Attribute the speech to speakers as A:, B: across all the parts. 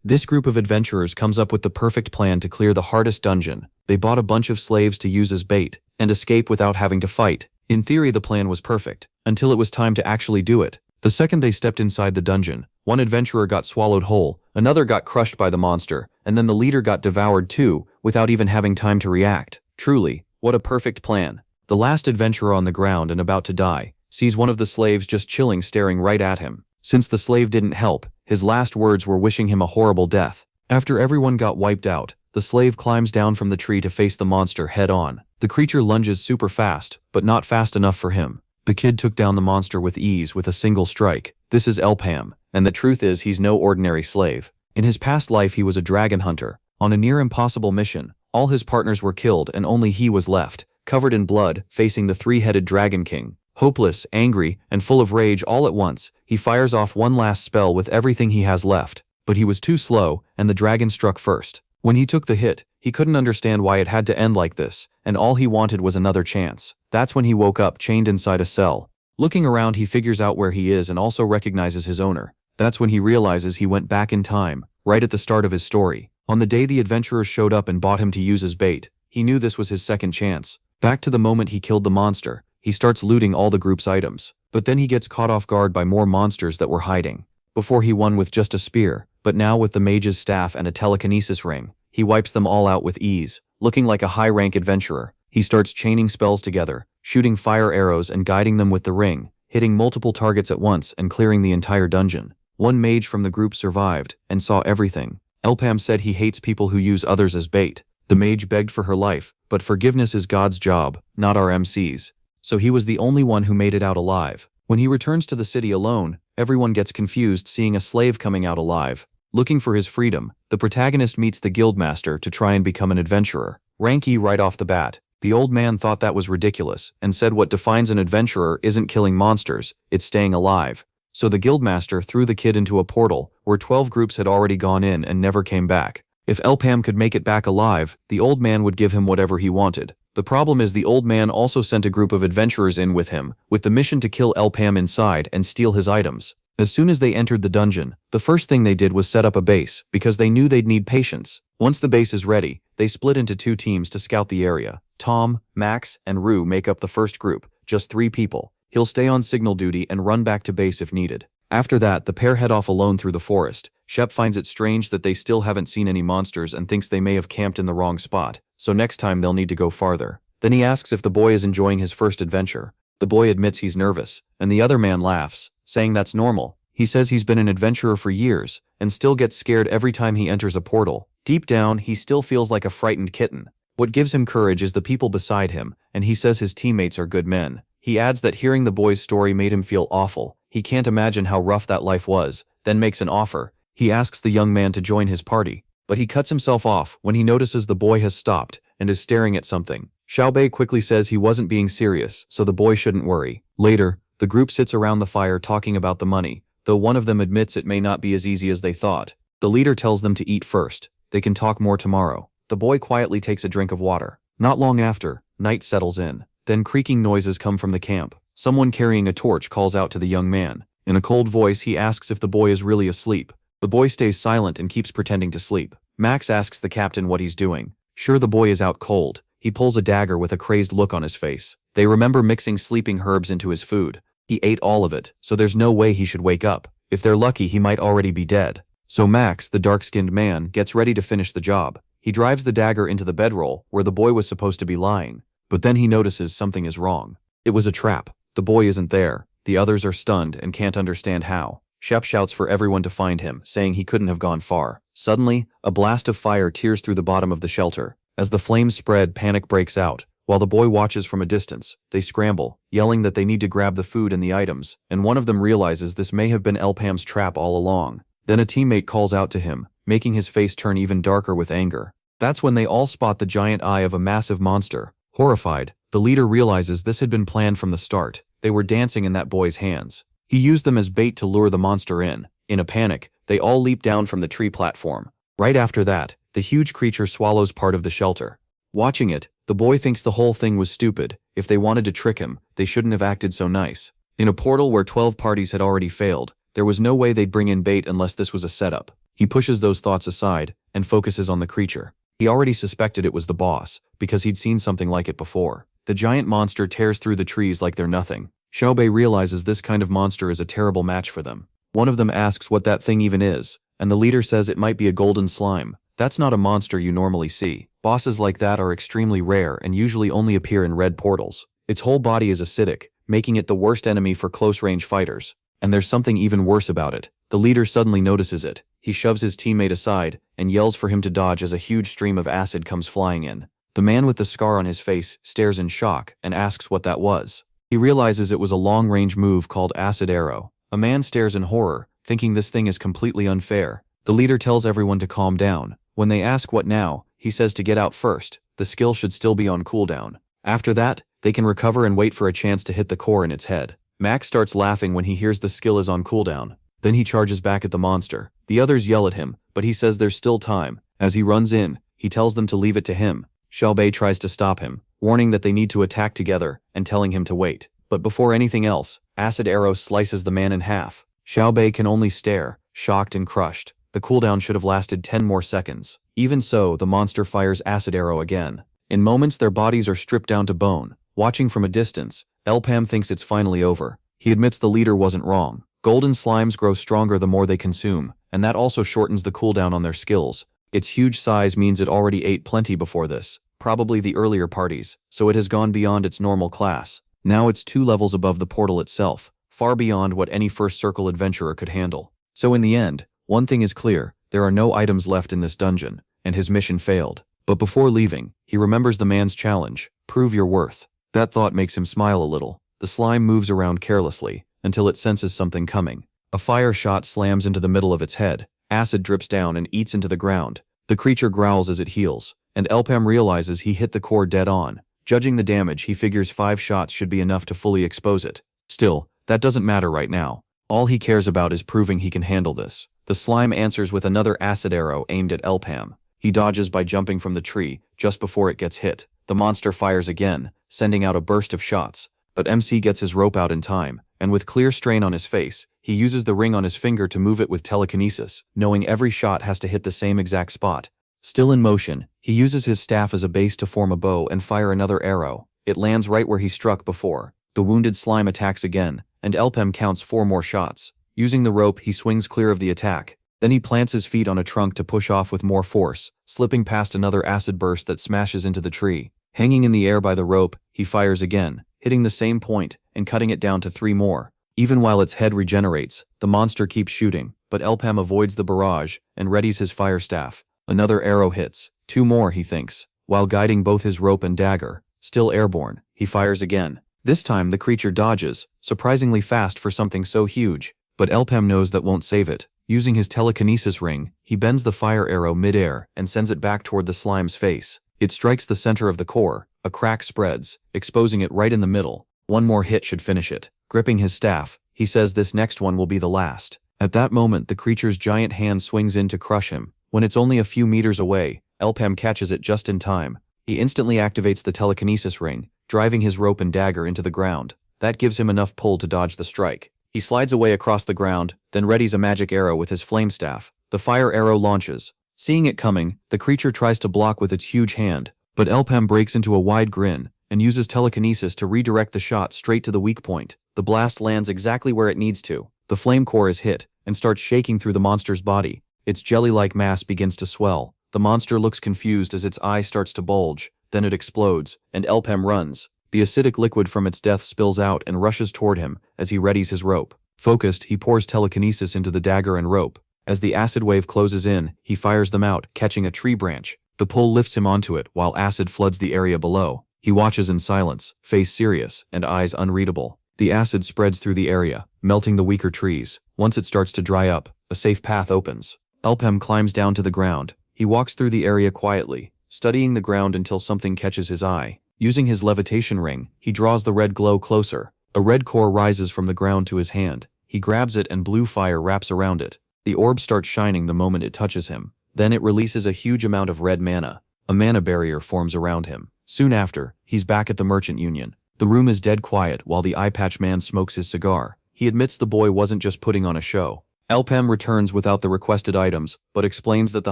A: This group of adventurers comes up with the perfect plan to clear the hardest dungeon. They bought a bunch of slaves to use as bait and escape without having to fight. In theory, the plan was perfect, until it was time to actually do it. The second they stepped inside the dungeon, one adventurer got swallowed whole, another got crushed by the monster, and then the leader got devoured too, without even having time to react. Truly, what a perfect plan. The last adventurer on the ground and about to die sees one of the slaves just chilling, staring right at him. Since the slave didn't help, his last words were wishing him a horrible death. After everyone got wiped out, the slave climbs down from the tree to face the monster head on. The creature lunges super fast, but not fast enough for him. The kid took down the monster with ease with a single strike. This is Elpham, and the truth is he's no ordinary slave. In his past life he was a dragon hunter. On a near impossible mission, all his partners were killed and only he was left, covered in blood, facing the three-headed Dragon King. Hopeless, angry, and full of rage all at once, he fires off one last spell with everything he has left. But he was too slow, and the dragon struck first. When he took the hit, he couldn't understand why it had to end like this, and all he wanted was another chance. That's when he woke up chained inside a cell. Looking around, he figures out where he is and also recognizes his owner. That's when he realizes he went back in time, right at the start of his story. On the day the adventurers showed up and bought him to use as bait, he knew this was his second chance. Back to the moment he killed the monster, he starts looting all the group's items. But then he gets caught off guard by more monsters that were hiding. Before he won with just a spear, but now with the mage's staff and a telekinesis ring, he wipes them all out with ease. Looking like a high-rank adventurer, he starts chaining spells together, shooting fire arrows and guiding them with the ring, hitting multiple targets at once and clearing the entire dungeon. One mage from the group survived and saw everything. Elpham said he hates people who use others as bait. The mage begged for her life, but forgiveness is God's job, not our MC's. So he was the only one who made it out alive. When he returns to the city alone, everyone gets confused seeing a slave coming out alive. Looking for his freedom, the protagonist meets the guildmaster to try and become an adventurer. Rank E right off the bat. The old man thought that was ridiculous and said what defines an adventurer isn't killing monsters, it's staying alive. So the guildmaster threw the kid into a portal where 12 groups had already gone in and never came back. If Elpham could make it back alive, the old man would give him whatever he wanted. The problem is the old man also sent a group of adventurers in with him, with the mission to kill Elpham inside and steal his items. As soon as they entered the dungeon, the first thing they did was set up a base, because they knew they'd need patience. Once the base is ready, they split into 2 teams to scout the area. Tom, Max, and Rue make up the first group, just 3 people. He'll stay on signal duty and run back to base if needed. After that, the pair head off alone through the forest. Shep finds it strange that they still haven't seen any monsters and thinks they may have camped in the wrong spot, so next time they'll need to go farther. Then he asks if the boy is enjoying his first adventure. The boy admits he's nervous, and the other man laughs, saying that's normal. He says he's been an adventurer for years, and still gets scared every time he enters a portal. Deep down, he still feels like a frightened kitten. What gives him courage is the people beside him, and he says his teammates are good men. He adds that hearing the boy's story made him feel awful. He can't imagine how rough that life was, then makes an offer. He asks the young man to join his party, but he cuts himself off when he notices the boy has stopped and is staring at something. Xiaobei quickly says he wasn't being serious, so the boy shouldn't worry. Later, the group sits around the fire talking about the money, though one of them admits it may not be as easy as they thought. The leader tells them to eat first. They can talk more tomorrow. The boy quietly takes a drink of water. Not long after, night settles in. Then creaking noises come from the camp. Someone carrying a torch calls out to the young man. In a cold voice, he asks if the boy is really asleep. The boy stays silent and keeps pretending to sleep. Max asks the captain what he's doing. Sure, the boy is out cold. He pulls a dagger with a crazed look on his face. They remember mixing sleeping herbs into his food. He ate all of it, so there's no way he should wake up. If they're lucky, he might already be dead. So Max, the dark-skinned man, gets ready to finish the job. He drives the dagger into the bedroll where the boy was supposed to be lying. But then he notices something is wrong. It was a trap. The boy isn't there. The others are stunned and can't understand how. Shep shouts for everyone to find him, saying he couldn't have gone far. Suddenly, a blast of fire tears through the bottom of the shelter. As the flames spread, panic breaks out. While the boy watches from a distance, they scramble, yelling that they need to grab the food and the items, and one of them realizes this may have been Elpham's trap all along. Then a teammate calls out to him, making his face turn even darker with anger. That's when they all spot the giant eye of a massive monster. Horrified, the leader realizes this had been planned from the start. They were dancing in that boy's hands. He used them as bait to lure the monster in. In a panic, they all leap down from the tree platform. Right after that, the huge creature swallows part of the shelter. Watching it, the boy thinks the whole thing was stupid. If they wanted to trick him, they shouldn't have acted so nice. In a portal where 12 parties had already failed, There was no way they'd bring in bait unless this was a setup. He pushes those thoughts aside and focuses on the creature. He already suspected it was the boss, because he'd seen something like it before. The giant monster tears through the trees like they're nothing. Xiaobei realizes this kind of monster is a terrible match for them. One of them asks what that thing even is, and the leader says it might be a golden slime. That's not a monster you normally see. Bosses like that are extremely rare and usually only appear in red portals. Its whole body is acidic, making it the worst enemy for close-range fighters. And there's something even worse about it. The leader suddenly notices it. He shoves his teammate aside and yells for him to dodge as a huge stream of acid comes flying in. The man with the scar on his face stares in shock and asks what that was. He realizes it was a long-range move called acid arrow. A man stares in horror, thinking this thing is completely unfair. The leader tells everyone to calm down. When they ask what now, he says to get out first. The skill should still be on cooldown. After that, they can recover and wait for a chance to hit the core in its head. Max starts laughing when he hears the skill is on cooldown. Then he charges back at the monster. The others yell at him, but he says there's still time. As he runs in, he tells them to leave it to him. Xiaobei tries to stop him, warning that they need to attack together and telling him to wait. But before anything else, acid arrow slices the man in half. Xiaobei can only stare, shocked and crushed. The cooldown should have lasted 10 more seconds. Even so, the monster fires acid arrow again. In moments, their bodies are stripped down to bone. Watching from a distance, Elpam thinks it's finally over. He admits the leader wasn't wrong. Golden slimes grow stronger the more they consume, and that also shortens the cooldown on their skills. Its huge size means it already ate plenty before this, probably the earlier parties, so it has gone beyond its normal class. Now it's 2 levels above the portal itself, far beyond what any first circle adventurer could handle. So in the end, one thing is clear, there are no items left in this dungeon, and his mission failed. But before leaving, he remembers the man's challenge, prove your worth. That thought makes him smile a little. The slime moves around carelessly, until it senses something coming. A fire shot slams into the middle of its head. Acid drips down and eats into the ground. The creature growls as it heals, and Elpam realizes he hit the core dead on. Judging the damage, he figures 5 shots should be enough to fully expose it. Still, that doesn't matter right now. All he cares about is proving he can handle this. The slime answers with another acid arrow aimed at Elpam. He dodges by jumping from the tree, just before it gets hit. The monster fires again, sending out a burst of shots. But MC gets his rope out in time, and with clear strain on his face, he uses the ring on his finger to move it with telekinesis, knowing every shot has to hit the same exact spot. Still in motion, he uses his staff as a base to form a bow and fire another arrow. It lands right where he struck before. The wounded slime attacks again, and Elpam counts 4 more shots. Using the rope, he swings clear of the attack. Then he plants his feet on a trunk to push off with more force, slipping past another acid burst that smashes into the tree. Hanging in the air by the rope, he fires again, hitting the same point and cutting it down to 3 more. Even while its head regenerates, the monster keeps shooting, but Elpam avoids the barrage and readies his fire staff. Another arrow hits. 2 more, he thinks. While guiding both his rope and dagger, still airborne, he fires again. This time the creature dodges, surprisingly fast for something so huge, but Elpam knows that won't save it. Using his telekinesis ring, he bends the fire arrow mid-air and sends it back toward the slime's face. It strikes the center of the core. A crack spreads, exposing it right in the middle. 1 more hit should finish it. Gripping his staff, he says this next one will be the last. At that moment, the creature's giant hand swings in to crush him. When it's only a few meters away, Elpam catches it just in time. He instantly activates the telekinesis ring, driving his rope and dagger into the ground. That gives him enough pull to dodge the strike. He slides away across the ground, then readies a magic arrow with his flame staff. The fire arrow launches. Seeing it coming, the creature tries to block with its huge hand, but Elpam breaks into a wide grin and uses telekinesis to redirect the shot straight to the weak point. The blast lands exactly where it needs to. The flame core is hit and starts shaking through the monster's body. Its jelly-like mass begins to swell. The monster looks confused as its eye starts to bulge, then it explodes, and Elpam runs. The acidic liquid from its death spills out and rushes toward him as he readies his rope. Focused, he pours telekinesis into the dagger and rope. As the acid wave closes in, he fires them out, catching a tree branch. The pull lifts him onto it while acid floods the area below. He watches in silence, face serious, and eyes unreadable. The acid spreads through the area, melting the weaker trees. Once it starts to dry up, a safe path opens. Elpam climbs down to the ground. He walks through the area quietly, studying the ground until something catches his eye. Using his levitation ring, he draws the red glow closer. A red core rises from the ground to his hand. He grabs it and blue fire wraps around it. The orb starts shining the moment it touches him. Then it releases a huge amount of red mana. A mana barrier forms around him. Soon after, he's back at the Merchant Union. The room is dead quiet while the eye patch man smokes his cigar. He admits the boy wasn't just putting on a show. Elpam returns without the requested items, but explains that the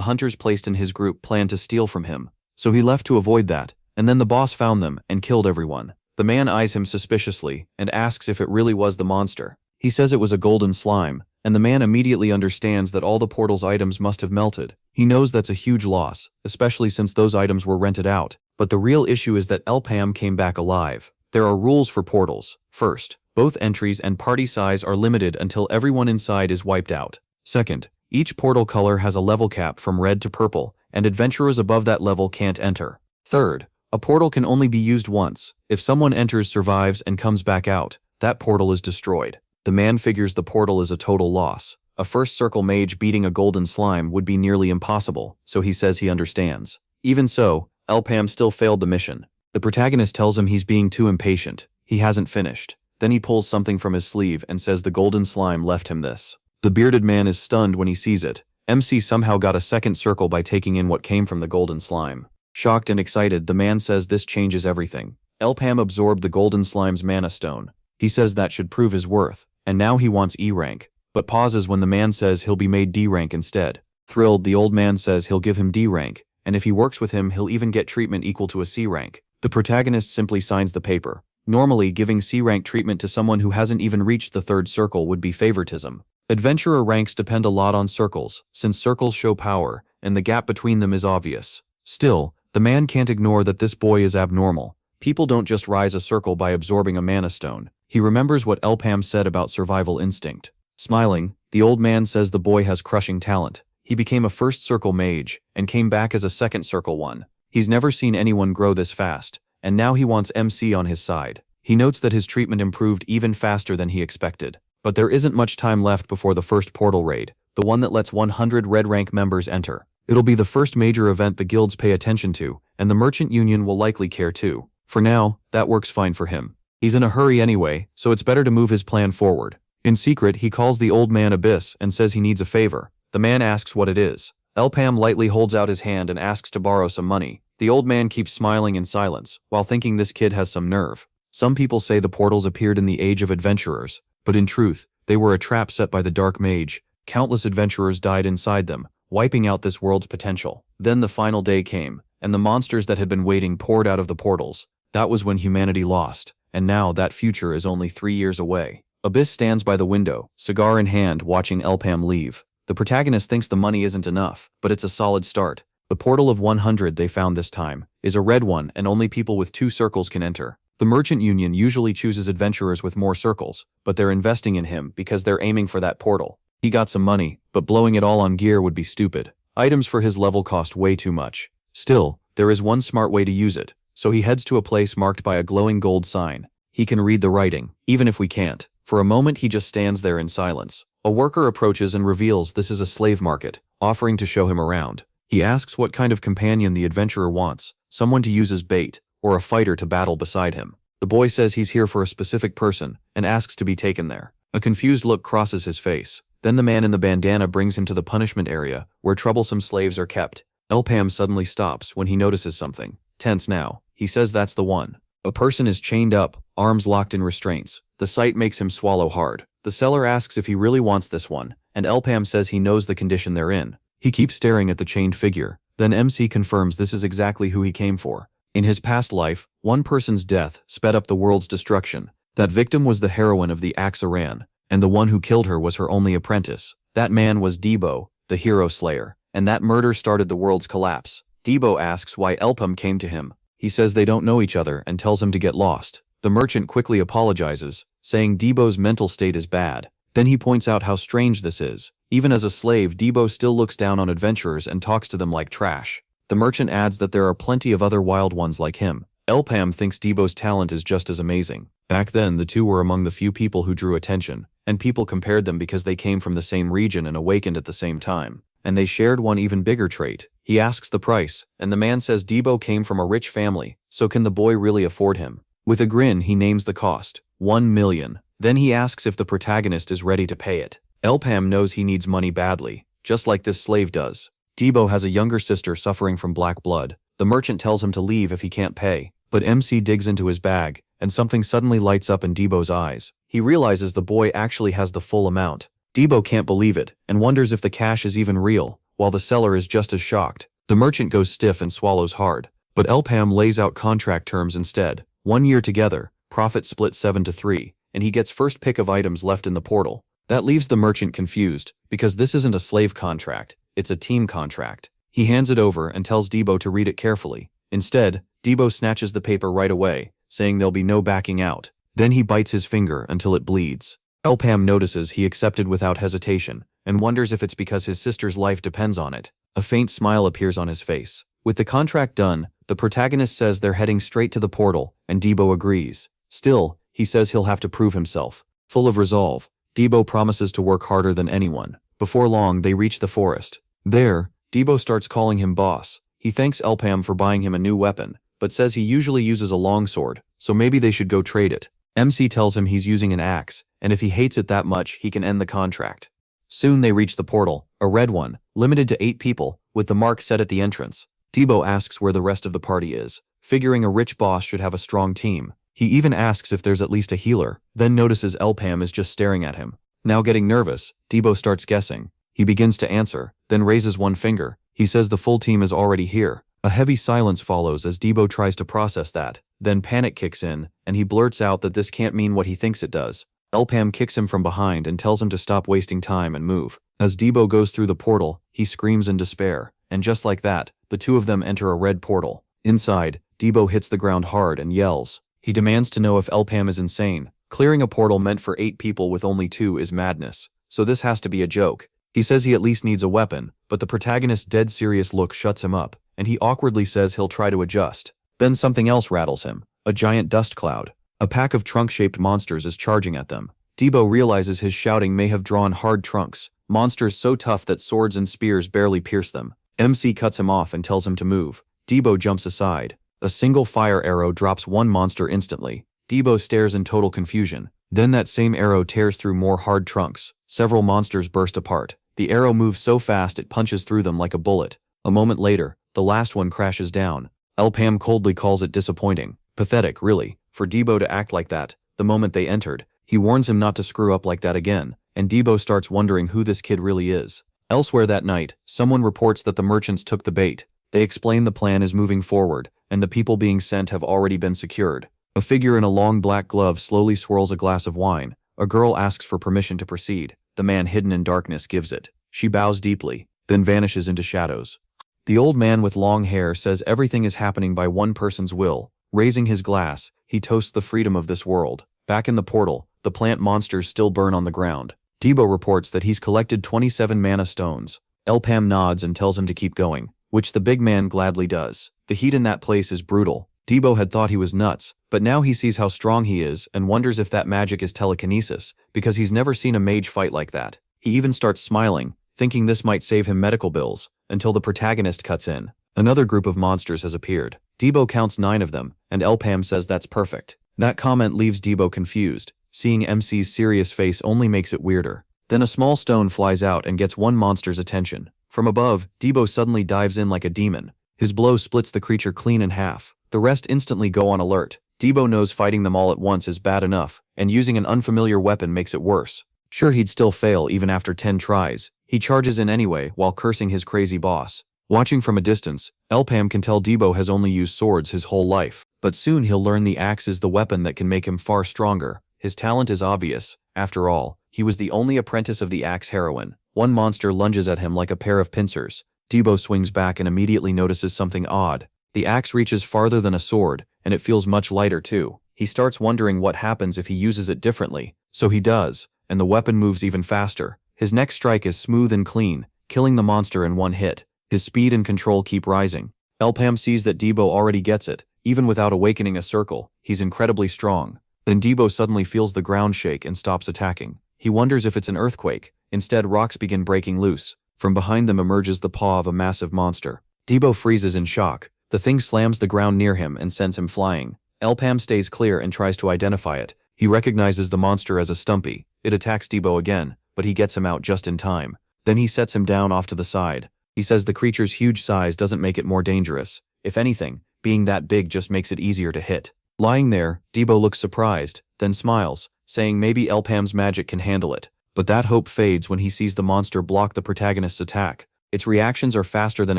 A: hunters placed in his group planned to steal from him. So he left to avoid that, and then the boss found them and killed everyone. The man eyes him suspiciously and asks if it really was the monster. He says it was a golden slime, and the man immediately understands that all the portal's items must have melted. He knows that's a huge loss, especially since those items were rented out. But the real issue is that Elpam came back alive. There are rules for portals. First, both entries and party size are limited until everyone inside is wiped out. Second, each portal color has a level cap from red to purple, and adventurers above that level can't enter. Third, a portal can only be used once. If someone enters, survives, and comes back out, that portal is destroyed. The man figures the portal is a total loss. A first circle mage beating a golden slime would be nearly impossible, so he says he understands. Even so, Elpam still failed the mission. The protagonist tells him he's being too impatient. He hasn't finished. Then he pulls something from his sleeve and says the golden slime left him this. The bearded man is stunned when he sees it. MC somehow got a second circle by taking in what came from the golden slime. Shocked and excited, the man says this changes everything. Elpam absorbed the golden slime's mana stone. He says that should prove his worth, and now he wants E rank, but pauses when the man says he'll be made D rank instead. Thrilled, the old man says he'll give him D rank, and if he works with him, he'll even get treatment equal to a C rank. The protagonist simply signs the paper. Normally, giving C rank treatment to someone who hasn't even reached the third circle would be favoritism. Adventurer ranks depend a lot on circles, since circles show power, and the gap between them is obvious. Still, the man can't ignore that this boy is abnormal. People don't just rise a circle by absorbing a mana stone. He remembers what Elpam said about survival instinct. Smiling, the old man says the boy has crushing talent. He became a first circle mage, and came back as a second circle one. He's never seen anyone grow this fast, and now he wants MC on his side. He notes that his treatment improved even faster than he expected. But there isn't much time left before the first portal raid, the one that lets 100 red rank members enter. It'll be the first major event the guilds pay attention to, and the merchant union will likely care too. For now, that works fine for him. He's in a hurry anyway, so it's better to move his plan forward. In secret, he calls the old man Abyss and says he needs a favor. The man asks what it is. Elpam lightly holds out his hand and asks to borrow some money. The old man keeps smiling in silence, while thinking this kid has some nerve. Some people say the portals appeared in the Age of Adventurers, but in truth, they were a trap set by the Dark Mage. Countless adventurers died inside them, wiping out this world's potential. Then the final day came, and the monsters that had been waiting poured out of the portals. That was when humanity lost, and now that future is only 3 years away. Abyss stands by the window, cigar in hand, watching Elpam leave. The protagonist thinks the money isn't enough, but it's a solid start. The portal of 100 they found this time is a red one, and only people with 2 circles can enter. The merchant union usually chooses adventurers with more circles, but they're investing in him because they're aiming for that portal. He got some money, but blowing it all on gear would be stupid. Items for his level cost way too much. Still, there is one smart way to use it, so he heads to a place marked by a glowing gold sign. He can read the writing, even if we can't. For a moment he just stands there in silence. A worker approaches and reveals this is a slave market, offering to show him around. He asks what kind of companion the adventurer wants, someone to use as bait, or a fighter to battle beside him. The boy says he's here for a specific person, and asks to be taken there. A confused look crosses his face. Then the man in the bandana brings him to the punishment area, where troublesome slaves are kept. Elpam suddenly stops when he notices something. Tense now, he says that's the one. A person is chained up, arms locked in restraints. The sight makes him swallow hard. The seller asks if he really wants this one, and Elpam says he knows the condition they're in. He keeps staring at the chained figure. Then MC confirms this is exactly who he came for. In his past life, one person's death sped up the world's destruction. That victim was the heroine of the Axiran, and the one who killed her was her only apprentice. That man was Debo, the hero slayer, and that murder started the world's collapse. Debo asks why Elpam came to him. He says they don't know each other and tells him to get lost. The merchant quickly apologizes, saying Debo's mental state is bad. Then he points out how strange this is. Even as a slave, Debo still looks down on adventurers and talks to them like trash. The merchant adds that there are plenty of other wild ones like him. Elpam thinks Debo's talent is just as amazing. Back then, the two were among the few people who drew attention, and people compared them because they came from the same region and awakened at the same time. And they shared one even bigger trait. He asks the price, and the man says Debo came from a rich family, so can the boy really afford him? With a grin, he names the cost, 1 million. Then he asks if the protagonist is ready to pay it. Elpam knows he needs money badly, just like this slave does. Debo has a younger sister suffering from black blood. The merchant tells him to leave if he can't pay, but MC digs into his bag, and something suddenly lights up in Debo's eyes. He realizes the boy actually has the full amount. Debo can't believe it and wonders if the cash is even real, while the seller is just as shocked. The merchant goes stiff and swallows hard. But Elpam lays out contract terms instead. 1 year together, profit split 7-3, and he gets first pick of items left in the portal. That leaves the merchant confused, because this isn't a slave contract, it's a team contract. He hands it over and tells Debo to read it carefully. Instead, Debo snatches the paper right away, saying there'll be no backing out. Then he bites his finger until it bleeds. Elpam notices he accepted without hesitation, and wonders if it's because his sister's life depends on it. A faint smile appears on his face. With the contract done, the protagonist says they're heading straight to the portal, and Debo agrees. Still, he says he'll have to prove himself. Full of resolve, Debo promises to work harder than anyone. Before long, they reach the forest. There, Debo starts calling him boss. He thanks Elpam for buying him a new weapon, but says he usually uses a longsword, so maybe they should go trade it. MC tells him he's using an axe, and if he hates it that much, he can end the contract. Soon they reach the portal, a red one, limited to 8 people, with the mark set at the entrance. Debo asks where the rest of the party is, figuring a rich boss should have a strong team. He even asks if there's at least a healer, then notices Elpam is just staring at him. Now getting nervous, Debo starts guessing. He begins to answer, then raises one finger. He says the full team is already here. A heavy silence follows as Debo tries to process that. Then panic kicks in, and he blurts out that this can't mean what he thinks it does. Elpam kicks him from behind and tells him to stop wasting time and move. As Debo goes through the portal, he screams in despair, and just like that, the two of them enter a red portal. Inside, Debo hits the ground hard and yells. He demands to know if Elpam is insane. Clearing a portal meant for 8 people with only 2 is madness, so this has to be a joke. He says he at least needs a weapon, but the protagonist's dead serious look shuts him up, and he awkwardly says he'll try to adjust. Then something else rattles him, a giant dust cloud. A pack of trunk-shaped monsters is charging at them. Debo realizes his shouting may have drawn hard trunks, monsters so tough that swords and spears barely pierce them. MC cuts him off and tells him to move. Debo jumps aside. A single fire arrow drops one monster instantly. Debo stares in total confusion. Then that same arrow tears through more hard trunks. Several monsters burst apart. The arrow moves so fast it punches through them like a bullet. A moment later, the last one crashes down. Elpam coldly calls it disappointing. Pathetic, really, for Debo to act like that. The moment they entered, he warns him not to screw up like that again, and Debo starts wondering who this kid really is. Elsewhere that night, someone reports that the merchants took the bait. They explain the plan is moving forward, and the people being sent have already been secured. A figure in a long black glove slowly swirls a glass of wine. A girl asks for permission to proceed. The man hidden in darkness gives it. She bows deeply, then vanishes into shadows. The old man with long hair says everything is happening by one person's will. Raising his glass, he toasts the freedom of this world. Back in the portal, the plant monsters still burn on the ground. Debo reports that he's collected 27 mana stones. Elpam nods and tells him to keep going, which the big man gladly does. The heat in that place is brutal. Debo had thought he was nuts, but now he sees how strong he is and wonders if that magic is telekinesis, because he's never seen a mage fight like that. He even starts smiling, thinking this might save him medical bills, until the protagonist cuts in. Another group of monsters has appeared. Debo counts 9 of them, and Elpam says that's perfect. That comment leaves Debo confused. Seeing MC's serious face only makes it weirder. Then a small stone flies out and gets one monster's attention. From above, Debo suddenly dives in like a demon. His blow splits the creature clean in half. The rest instantly go on alert. Debo knows fighting them all at once is bad enough, and using an unfamiliar weapon makes it worse. Sure, he'd still fail even after 10 tries. He charges in anyway while cursing his crazy boss. Watching from a distance, Elpam can tell Debo has only used swords his whole life, but soon he'll learn the axe is the weapon that can make him far stronger. His talent is obvious. After all, he was the only apprentice of the axe heroine. One monster lunges at him like a pair of pincers. Debo swings back and immediately notices something odd. The axe reaches farther than a sword, and it feels much lighter too. He starts wondering what happens if he uses it differently. So he does, and the weapon moves even faster. His next strike is smooth and clean, killing the monster in one hit. His speed and control keep rising. Elpam sees that Debo already gets it. Even without awakening a circle, he's incredibly strong. Then Debo suddenly feels the ground shake and stops attacking. He wonders if it's an earthquake. Instead, rocks begin breaking loose. From behind them emerges the paw of a massive monster. Debo freezes in shock. The thing slams the ground near him and sends him flying. Elpam stays clear and tries to identify it. He recognizes the monster as a Stumpy. It attacks Debo again, but he gets him out just in time. Then he sets him down off to the side. He says the creature's huge size doesn't make it more dangerous. If anything, being that big just makes it easier to hit. Lying there, Debo looks surprised, then smiles, saying maybe Elpam's magic can handle it. But that hope fades when he sees the monster block the protagonist's attack. Its reactions are faster than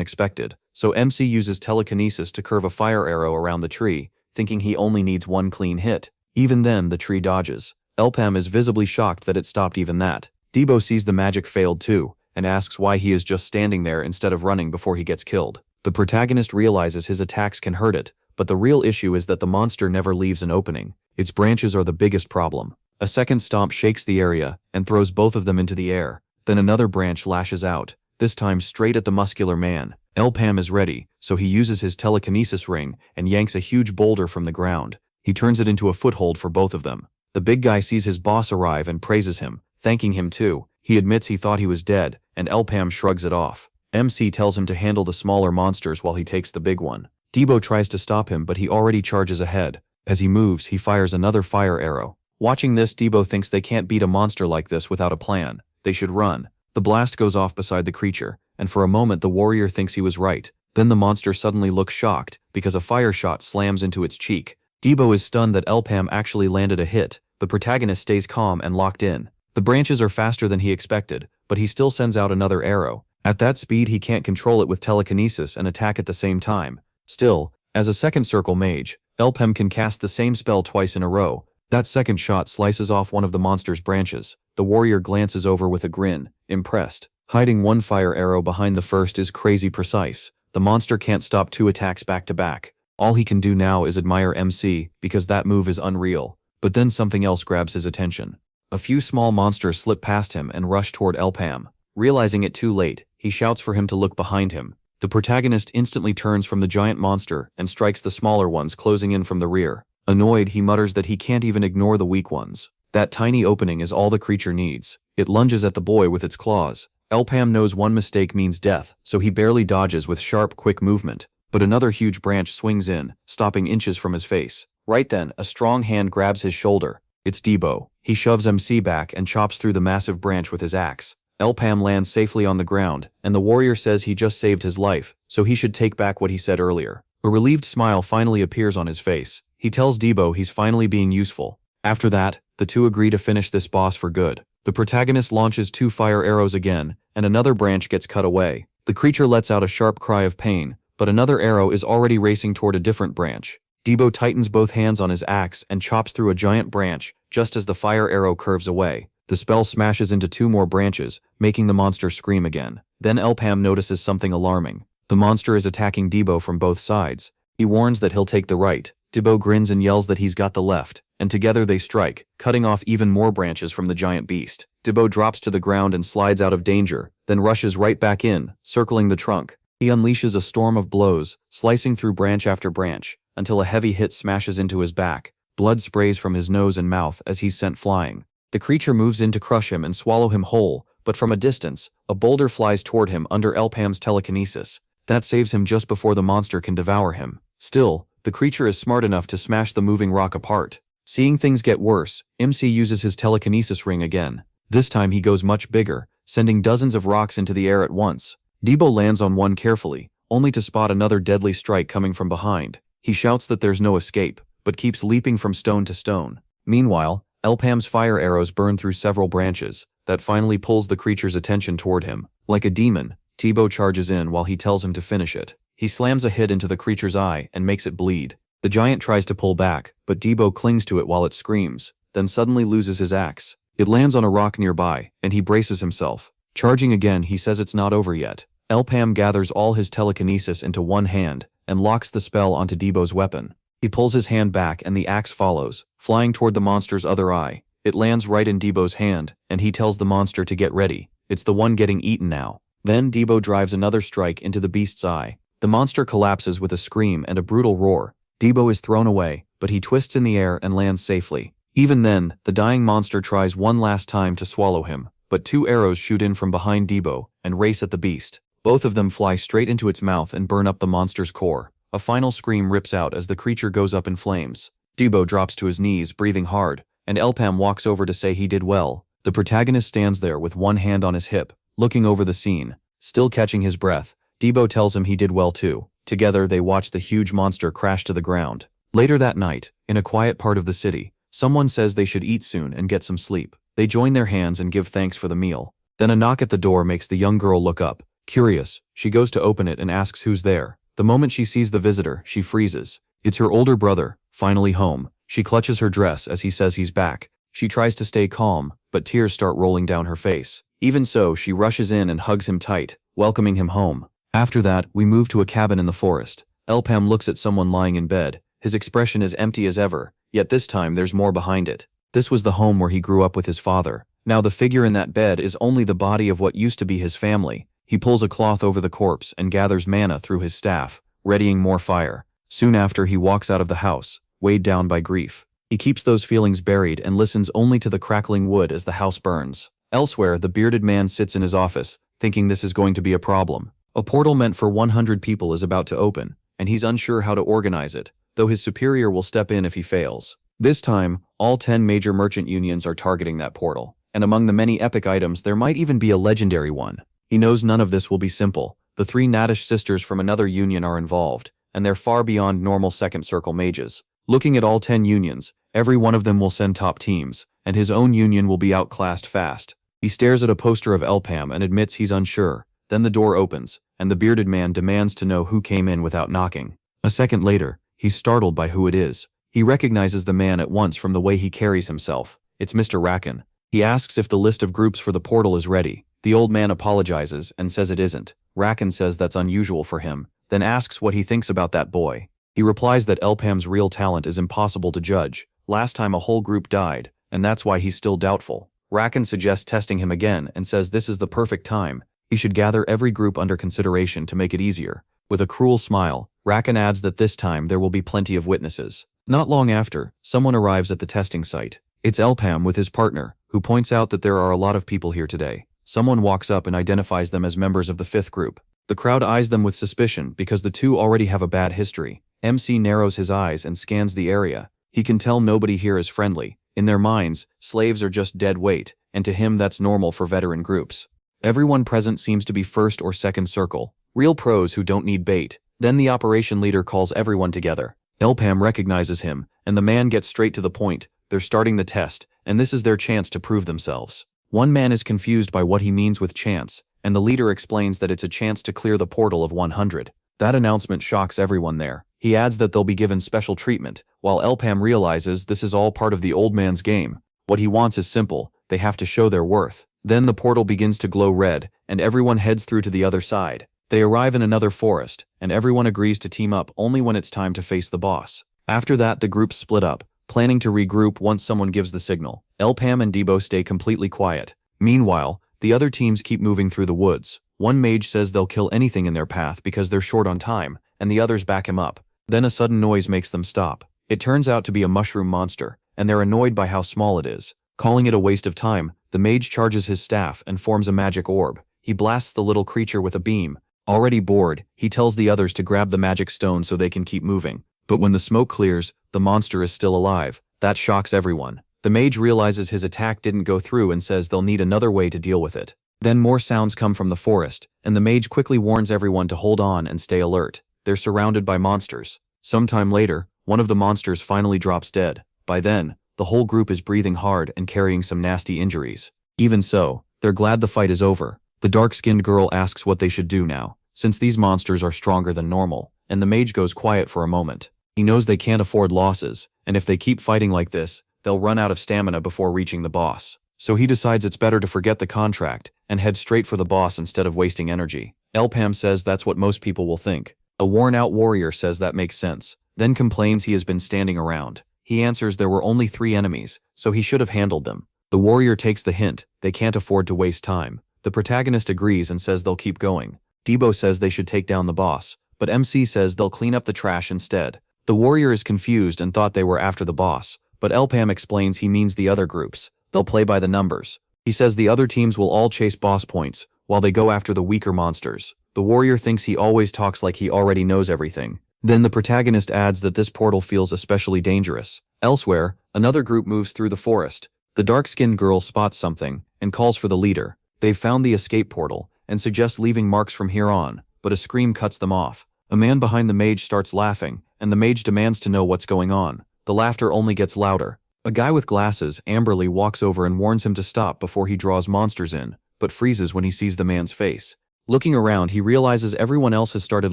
A: expected, so MC uses telekinesis to curve a fire arrow around the tree, thinking he only needs one clean hit. Even then, the tree dodges. Elpam is visibly shocked that it stopped even that. Debo sees the magic failed too, and asks why he is just standing there instead of running before he gets killed. The protagonist realizes his attacks can hurt it, but the real issue is that the monster never leaves an opening. Its branches are the biggest problem. A second stomp shakes the area and throws both of them into the air. Then another branch lashes out, this time straight at the muscular man. Elpam is ready, so he uses his telekinesis ring and yanks a huge boulder from the ground. He turns it into a foothold for both of them. The big guy sees his boss arrive and praises him, thanking him too. He admits he thought he was dead, and Elpam shrugs it off. MC tells him to handle the smaller monsters while he takes the big one. Debo tries to stop him, but he already charges ahead. As he moves, he fires another fire arrow. Watching this, Debo thinks they can't beat a monster like this without a plan. They should run. The blast goes off beside the creature, and for a moment the warrior thinks he was right. Then the monster suddenly looks shocked, because a fire shot slams into its cheek. Debo is stunned that Elpam actually landed a hit. The protagonist stays calm and locked in. The branches are faster than he expected, but he still sends out another arrow. At that speed he can't control it with telekinesis and attack at the same time. Still, as a second circle mage, Elpam can cast the same spell twice in a row. That second shot slices off one of the monster's branches. The warrior glances over with a grin, impressed. Hiding one fire arrow behind the first is crazy precise. The monster can't stop two attacks back to back. All he can do now is admire MC, because that move is unreal. But then something else grabs his attention. A few small monsters slip past him and rush toward Elpam. Realizing it too late, he shouts for him to look behind him. The protagonist instantly turns from the giant monster and strikes the smaller ones closing in from the rear. Annoyed, he mutters that he can't even ignore the weak ones. That tiny opening is all the creature needs. It lunges at the boy with its claws. Elpam knows one mistake means death, so he barely dodges with sharp, quick movement. But another huge branch swings in, stopping inches from his face. Right then, a strong hand grabs his shoulder. It's Debo. He shoves MC back and chops through the massive branch with his axe. Elpam lands safely on the ground, and the warrior says he just saved his life, so he should take back what he said earlier. A relieved smile finally appears on his face. He tells Debo he's finally being useful. After that, the two agree to finish this boss for good. The protagonist launches two fire arrows again, and another branch gets cut away. The creature lets out a sharp cry of pain, but another arrow is already racing toward a different branch. Debo tightens both hands on his axe and chops through a giant branch, just as the fire arrow curves away. The spell smashes into two more branches, making the monster scream again. Then Elpam notices something alarming. The monster is attacking Debo from both sides. He warns that he'll take the right. Debo grins and yells that he's got the left, and together they strike, cutting off even more branches from the giant beast. Debo drops to the ground and slides out of danger, then rushes right back in, circling the trunk. He unleashes a storm of blows, slicing through branch after branch, until a heavy hit smashes into his back. Blood sprays from his nose and mouth as he's sent flying. The creature moves in to crush him and swallow him whole, but from a distance, a boulder flies toward him under Elpam's telekinesis. That saves him just before the monster can devour him. Still, the creature is smart enough to smash the moving rock apart. Seeing things get worse, MC uses his telekinesis ring again. This time he goes much bigger, sending dozens of rocks into the air at once. Debo lands on one carefully, only to spot another deadly strike coming from behind. He shouts that there's no escape, but keeps leaping from stone to stone. Meanwhile, Elpam's fire arrows burn through several branches. That finally pulls the creature's attention toward him. Like a demon, Debo charges in while he tells him to finish it. He slams a hit into the creature's eye and makes it bleed. The giant tries to pull back, but Debo clings to it while it screams, then suddenly loses his axe. It lands on a rock nearby, and he braces himself. Charging again, he says it's not over yet. Elpam gathers all his telekinesis into one hand and locks the spell onto Debo's weapon. He pulls his hand back and the axe follows, flying toward the monster's other eye. It lands right in Debo's hand, and he tells the monster to get ready. It's the one getting eaten now. Then Debo drives another strike into the beast's eye. The monster collapses with a scream and a brutal roar. Debo is thrown away, but he twists in the air and lands safely. Even then, the dying monster tries one last time to swallow him, but two arrows shoot in from behind Debo and race at the beast. Both of them fly straight into its mouth and burn up the monster's core. A final scream rips out as the creature goes up in flames. Debo drops to his knees, breathing hard, and Elpam walks over to say he did well. The protagonist stands there with one hand on his hip, looking over the scene. Still catching his breath, Debo tells him he did well too. Together they watch the huge monster crash to the ground. Later that night, in a quiet part of the city, Someone says they should eat soon and get some sleep. They join their hands and give thanks for the meal. Then a knock at the door makes the young girl look up. Curious, she goes to open it and asks who's there. The moment she sees the visitor, she freezes. It's her older brother, finally home. She clutches her dress as he says he's back. She tries to stay calm, but tears start rolling down her face. Even so, she rushes in and hugs him tight, welcoming him home. After that, we move to a cabin in the forest. Elpam looks at someone lying in bed. His expression is empty as ever, yet this time there's more behind it. This was the home where he grew up with his father. Now the figure in that bed is only the body of what used to be his family. He pulls a cloth over the corpse and gathers mana through his staff, readying more fire. Soon after, he walks out of the house, weighed down by grief. He keeps those feelings buried and listens only to the crackling wood as the house burns. Elsewhere, the bearded man sits in his office, thinking this is going to be a problem. A portal meant for 100 people is about to open, and he's unsure how to organize it, though his superior will step in if he fails. This time, all 10 major merchant unions are targeting that portal, and among the many epic items there might even be a legendary one. He knows none of this will be simple. The 3 Natish sisters from another union are involved, and they're far beyond normal second circle mages. Looking at all 10 unions, every one of them will send top teams, and his own union will be outclassed fast. He stares at a poster of Elpam and admits he's unsure. Then the door opens, and the bearded man demands to know who came in without knocking. A second later, he's startled by who it is. He recognizes the man at once from the way he carries himself. It's Mr. Rakan. He asks if the list of groups for the portal is ready. The old man apologizes and says it isn't. Rakan says that's unusual for him, then asks what he thinks about that boy. He replies that Elpam's real talent is impossible to judge. Last time a whole group died, and that's why he's still doubtful. Rakan suggests testing him again and says this is the perfect time. He should gather every group under consideration to make it easier. With a cruel smile, Rakan adds that this time there will be plenty of witnesses. Not long after, someone arrives at the testing site. It's Elpam with his partner, who points out that there are a lot of people here today. Someone walks up and identifies them as members of the 5th group. The crowd eyes them with suspicion because the two already have a bad history. MC narrows his eyes and scans the area. He can tell nobody here is friendly. In their minds, slaves are just dead weight, and to him that's normal for veteran groups. Everyone present seems to be first or second circle, real pros who don't need bait. Then the operation leader calls everyone together. Elpam recognizes him, and the man gets straight to the point. They're starting the test, and this is their chance to prove themselves. One man is confused by what he means with chance, and the leader explains that it's a chance to clear the portal of 100. That announcement shocks everyone there. He adds that they'll be given special treatment, while Elpam realizes this is all part of the old man's game. What he wants is simple, they have to show their worth. Then the portal begins to glow red, and everyone heads through to the other side. They arrive in another forest, and everyone agrees to team up only when it's time to face the boss. After that, the groups split up, planning to regroup once someone gives the signal. Elpam and Debo stay completely quiet. Meanwhile, the other teams keep moving through the woods. One mage says they'll kill anything in their path because they're short on time, and the others back him up. Then a sudden noise makes them stop. It turns out to be a mushroom monster, and they're annoyed by how small it is. Calling it a waste of time, the mage charges his staff and forms a magic orb. He blasts the little creature with a beam. Already bored, he tells the others to grab the magic stone so they can keep moving. But when the smoke clears, the monster is still alive. That shocks everyone. The mage realizes his attack didn't go through and says they'll need another way to deal with it. Then more sounds come from the forest, and the mage quickly warns everyone to hold on and stay alert. They're surrounded by monsters. Sometime later, one of the monsters finally drops dead. By then, the whole group is breathing hard and carrying some nasty injuries. Even so, they're glad the fight is over. The dark-skinned girl asks what they should do now, since these monsters are stronger than normal, and the mage goes quiet for a moment. He knows they can't afford losses, and if they keep fighting like this, they'll run out of stamina before reaching the boss. So he decides it's better to forget the contract and head straight for the boss instead of wasting energy. Elpam says that's what most people will think. A worn-out warrior says that makes sense, then complains he has been standing around. He answers there were only 3 enemies, so he should have handled them. The warrior takes the hint, they can't afford to waste time. The protagonist agrees and says they'll keep going. Debo says they should take down the boss, but MC says they'll clean up the trash instead. The warrior is confused and thought they were after the boss, but Elpam explains he means the other groups. They'll play by the numbers. He says the other teams will all chase boss points, while they go after the weaker monsters. The warrior thinks he always talks like he already knows everything. Then the protagonist adds that this portal feels especially dangerous. Elsewhere, another group moves through the forest. The dark-skinned girl spots something and calls for the leader. They've found the escape portal and suggest leaving marks from here on, but a scream cuts them off. A man behind the mage starts laughing, and the mage demands to know what's going on. The laughter only gets louder. A guy with glasses, amberly, walks over and warns him to stop before he draws monsters in, but freezes when he sees the man's face. Looking around, he realizes everyone else has started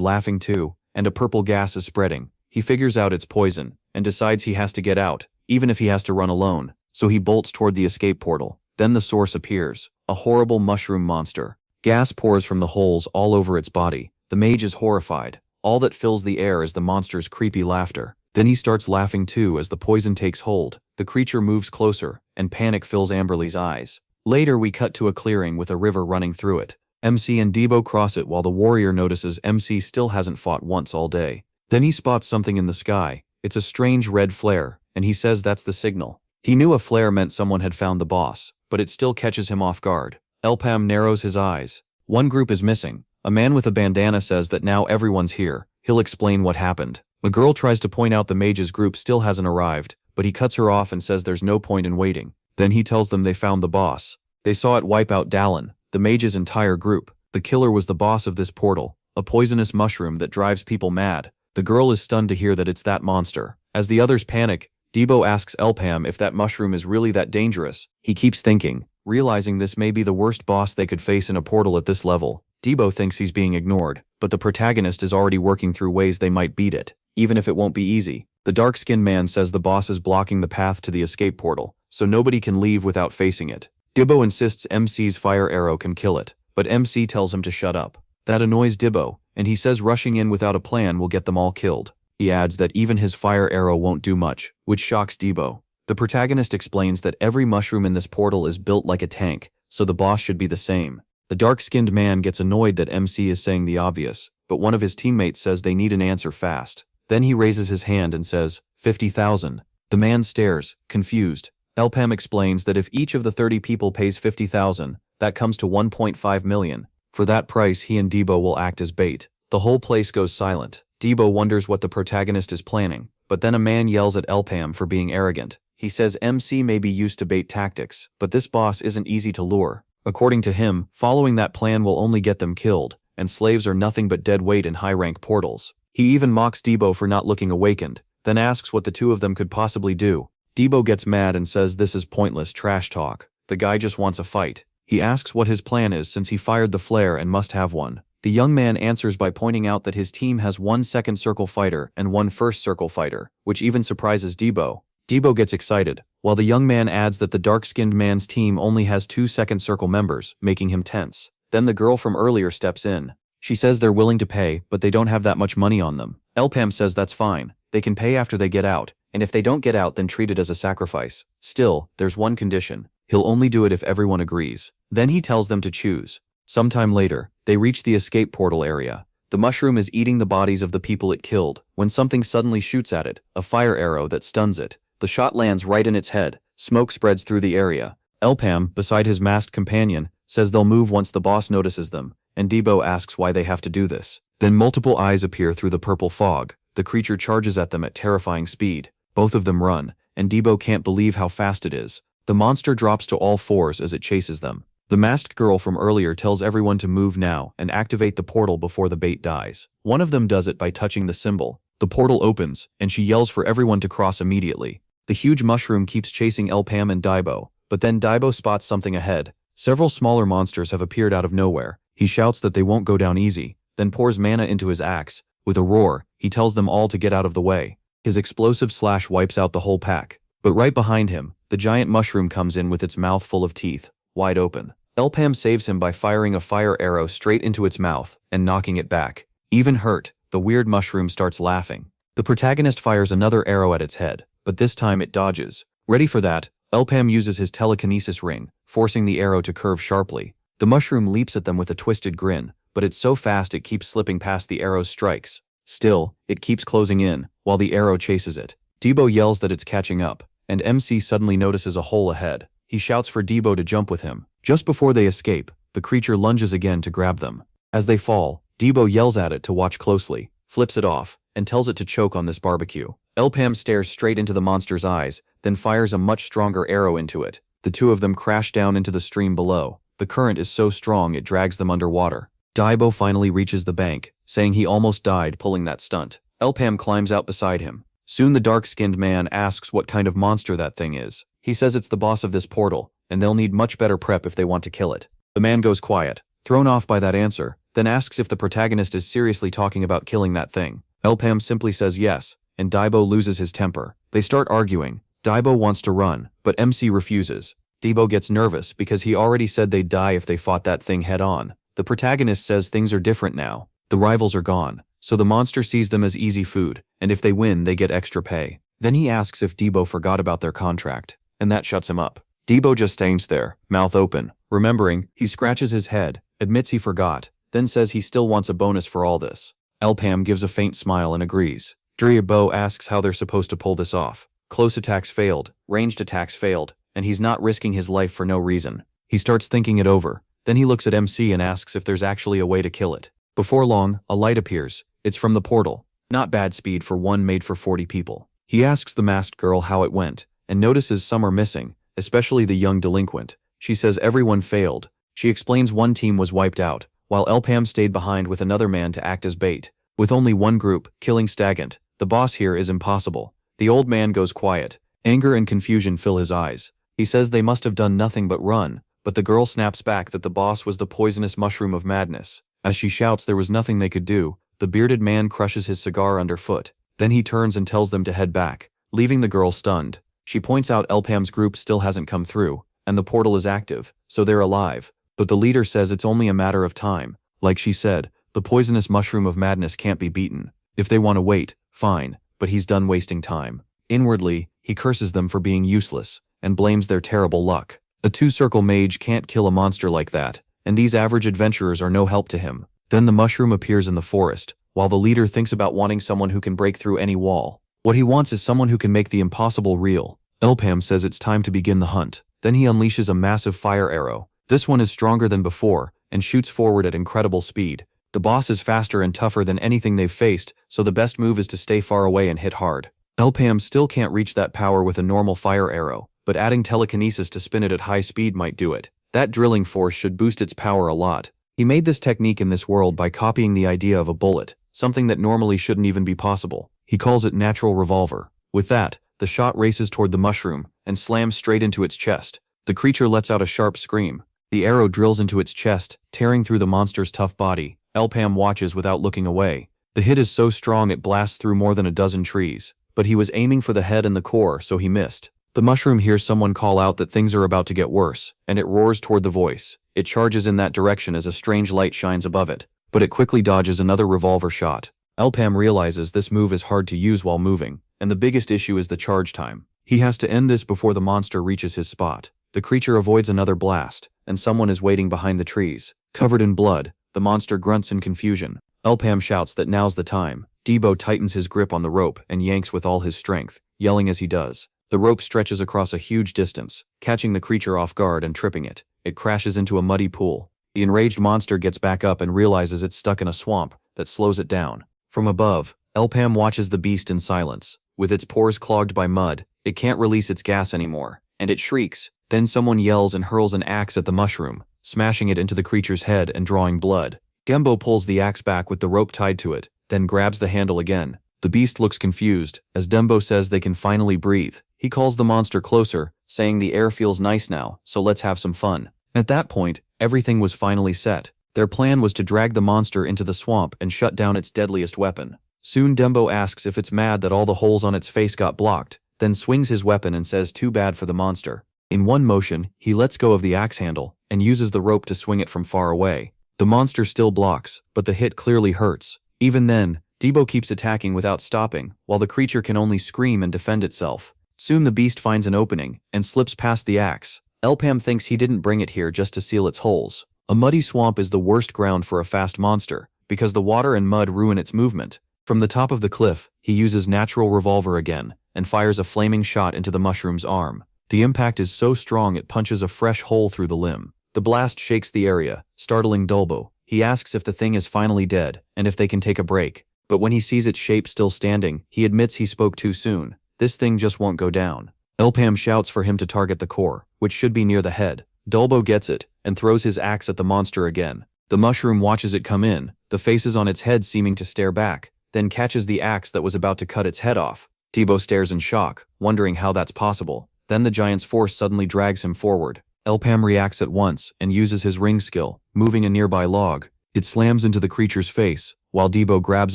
A: laughing too, and a purple gas is spreading. He figures out it's poison, and decides he has to get out, even if he has to run alone, so he bolts toward the escape portal. Then the source appears, a horrible mushroom monster. Gas pours from the holes all over its body. The mage is horrified. All that fills the air is the monster's creepy laughter. Then he starts laughing too as the poison takes hold. The creature moves closer, and panic fills Amberly's eyes. Later we cut to a clearing with a river running through it. MC and Debo cross it while the warrior notices MC still hasn't fought once all day. Then he spots something in the sky. It's a strange red flare, and he says that's the signal. He knew a flare meant someone had found the boss, but it still catches him off guard. Elpam narrows his eyes. One group is missing. A man with a bandana says that now everyone's here. He'll explain what happened. A girl tries to point out the mage's group still hasn't arrived, but he cuts her off and says there's no point in waiting. Then he tells them they found the boss. They saw it wipe out Dallin, the mage's entire group. The killer was the boss of this portal, a poisonous mushroom that drives people mad. The girl is stunned to hear that it's that monster. As the others panic, Debo asks Elpam if that mushroom is really that dangerous. He keeps thinking, realizing this may be the worst boss they could face in a portal at this level. Debo thinks he's being ignored, but the protagonist is already working through ways they might beat it, even if it won't be easy. The dark-skinned man says the boss is blocking the path to the escape portal, so nobody can leave without facing it. Debo insists MC's fire arrow can kill it, but MC tells him to shut up. That annoys Debo, and he says rushing in without a plan will get them all killed. He adds that even his fire arrow won't do much, which shocks Debo. The protagonist explains that every mushroom in this portal is built like a tank, so the boss should be the same. The dark-skinned man gets annoyed that MC is saying the obvious, but one of his teammates says they need an answer fast. Then he raises his hand and says, 50,000. The man stares, confused. Elpam explains that if each of the 30 people pays 50,000, that comes to 1.5 million. For that price, he and Debo will act as bait. The whole place goes silent. Debo wonders what the protagonist is planning, but then a man yells at Elpam for being arrogant. He says MC may be used to bait tactics, but this boss isn't easy to lure. According to him, following that plan will only get them killed, and slaves are nothing but dead weight in high-rank portals. He even mocks Debo for not looking awakened, then asks what the two of them could possibly do. Debo gets mad and says this is pointless trash talk. The guy just wants a fight. He asks what his plan is since he fired the flare and must have one. The young man answers by pointing out that his team has one second circle fighter and one first circle fighter, which even surprises Debo. Debo gets excited, while the young man adds that the dark-skinned man's team only has 2 second circle members, making him tense. Then the girl from earlier steps in. She says they're willing to pay, but they don't have that much money on them. Elpam says that's fine. They can pay after they get out, and if they don't get out then treat it as a sacrifice. Still, there's one condition. He'll only do it if everyone agrees. Then he tells them to choose. Sometime later, they reach the escape portal area. The mushroom is eating the bodies of the people it killed, when something suddenly shoots at it, a fire arrow that stuns it. The shot lands right in its head. Smoke spreads through the area. Elpam, beside his masked companion, says they'll move once the boss notices them, and Debo asks why they have to do this. Then multiple eyes appear through the purple fog. The creature charges at them at terrifying speed. Both of them run, and Debo can't believe how fast it is. The monster drops to all fours as it chases them. The masked girl from earlier tells everyone to move now and activate the portal before the bait dies. One of them does it by touching the symbol. The portal opens, and she yells for everyone to cross immediately. The huge mushroom keeps chasing Elpam and Debo, but then Debo spots something ahead. Several smaller monsters have appeared out of nowhere. He shouts that they won't go down easy, then pours mana into his axe. With a roar, he tells them all to get out of the way. His explosive slash wipes out the whole pack. But right behind him, the giant mushroom comes in with its mouth full of teeth, wide open. Elpam saves him by firing a fire arrow straight into its mouth and knocking it back. Even hurt, the weird mushroom starts laughing. The protagonist fires another arrow at its head, but this time it dodges. Ready for that, Elpam uses his telekinesis ring, forcing the arrow to curve sharply. The mushroom leaps at them with a twisted grin, but it's so fast it keeps slipping past the arrow's strikes. Still, it keeps closing in, while the arrow chases it. Debo yells that it's catching up, and MC suddenly notices a hole ahead. He shouts for Debo to jump with him. Just before they escape, the creature lunges again to grab them. As they fall, Debo yells at it to watch closely, flips it off, and tells it to choke on this barbecue. Elpam stares straight into the monster's eyes, then fires a much stronger arrow into it. The two of them crash down into the stream below. The current is so strong it drags them underwater. Debo finally reaches the bank, saying he almost died pulling that stunt. Elpam climbs out beside him. Soon the dark-skinned man asks what kind of monster that thing is. He says it's the boss of this portal, and they'll need much better prep if they want to kill it. The man goes quiet, thrown off by that answer, then asks if the protagonist is seriously talking about killing that thing. Elpam simply says yes, and Daibo loses his temper. They start arguing. Daibo wants to run, but MC refuses. Daibo gets nervous because he already said they'd die if they fought that thing head-on. The protagonist says things are different now. The rivals are gone, so the monster sees them as easy food, and if they win, they get extra pay. Then he asks if Daibo forgot about their contract, and that shuts him up. Daibo just stands there, mouth open. Remembering, he scratches his head, admits he forgot, then says he still wants a bonus for all this. Elpam gives a faint smile and agrees. Daibo asks how they're supposed to pull this off. Close attacks failed, ranged attacks failed, and he's not risking his life for no reason. He starts thinking it over. Then he looks at MC and asks if there's actually a way to kill it. Before long, a light appears. It's from the portal. Not bad speed for one made for 40 people. He asks the masked girl how it went, and notices some are missing, especially the young delinquent. She says everyone failed. She explains one team was wiped out, while Elpam stayed behind with another man to act as bait. With only one group, killing stagnant, the boss here is impossible. The old man goes quiet. Anger and confusion fill his eyes. He says they must have done nothing but run, but the girl snaps back that the boss was the poisonous mushroom of madness. As she shouts there was nothing they could do, the bearded man crushes his cigar underfoot. Then he turns and tells them to head back, leaving the girl stunned. She points out Elpam's group still hasn't come through, and the portal is active, so they're alive. But the leader says it's only a matter of time. Like she said, the poisonous mushroom of madness can't be beaten. If they want to wait, fine, but he's done wasting time. Inwardly, he curses them for being useless, and blames their terrible luck. A two-circle mage can't kill a monster like that, and these average adventurers are no help to him. Then the mushroom appears in the forest, while the leader thinks about wanting someone who can break through any wall. What he wants is someone who can make the impossible real. Elpam says it's time to begin the hunt. Then he unleashes a massive fire arrow. This one is stronger than before, and shoots forward at incredible speed. The boss is faster and tougher than anything they've faced, so the best move is to stay far away and hit hard. Elpam still can't reach that power with a normal fire arrow, but adding telekinesis to spin it at high speed might do it. That drilling force should boost its power a lot. He made this technique in this world by copying the idea of a bullet, something that normally shouldn't even be possible. He calls it natural revolver. With that, the shot races toward the mushroom and slams straight into its chest. The creature lets out a sharp scream. The arrow drills into its chest, tearing through the monster's tough body. Elpam watches without looking away. The hit is so strong it blasts through more than a dozen trees. But he was aiming for the head and the core, so he missed. The mushroom hears someone call out that things are about to get worse, and it roars toward the voice. It charges in that direction as a strange light shines above it, but it quickly dodges another revolver shot. Elpam realizes this move is hard to use while moving, and the biggest issue is the charge time. He has to end this before the monster reaches his spot. The creature avoids another blast, and someone is waiting behind the trees. Covered in blood, the monster grunts in confusion. Elpam shouts that now's the time. Daibo tightens his grip on the rope and yanks with all his strength, yelling as he does. The rope stretches across a huge distance, catching the creature off guard and tripping it. It crashes into a muddy pool. The enraged monster gets back up and realizes it's stuck in a swamp that slows it down. From above, Elpam watches the beast in silence. With its pores clogged by mud, it can't release its gas anymore, and it shrieks. Then someone yells and hurls an axe at the mushroom, smashing it into the creature's head and drawing blood. Gembo pulls the axe back with the rope tied to it, then grabs the handle again. The beast looks confused, as Dembo says they can finally breathe. He calls the monster closer, saying the air feels nice now, so let's have some fun. At that point, everything was finally set. Their plan was to drag the monster into the swamp and shut down its deadliest weapon. Soon Dembo asks if it's mad that all the holes on its face got blocked, then swings his weapon and says too bad for the monster. In one motion, he lets go of the axe handle and uses the rope to swing it from far away. The monster still blocks, but the hit clearly hurts. Even then, Daibo keeps attacking without stopping, while the creature can only scream and defend itself. Soon the beast finds an opening and slips past the axe. Elpam thinks he didn't bring it here just to seal its holes. A muddy swamp is the worst ground for a fast monster, because the water and mud ruin its movement. From the top of the cliff, he uses natural revolver again, and fires a flaming shot into the mushroom's arm. The impact is so strong it punches a fresh hole through the limb. The blast shakes the area, startling Dulbo. He asks if the thing is finally dead, and if they can take a break. But when he sees its shape still standing, he admits he spoke too soon. This thing just won't go down. Elpam shouts for him to target the core, which should be near the head. Dulbo gets it, and throws his axe at the monster again. The mushroom watches it come in, the faces on its head seeming to stare back, then catches the axe that was about to cut its head off. Debo stares in shock, wondering how that's possible. Then the giant's force suddenly drags him forward. Elpam reacts at once and uses his ring skill, moving a nearby log. It slams into the creature's face, while Debo grabs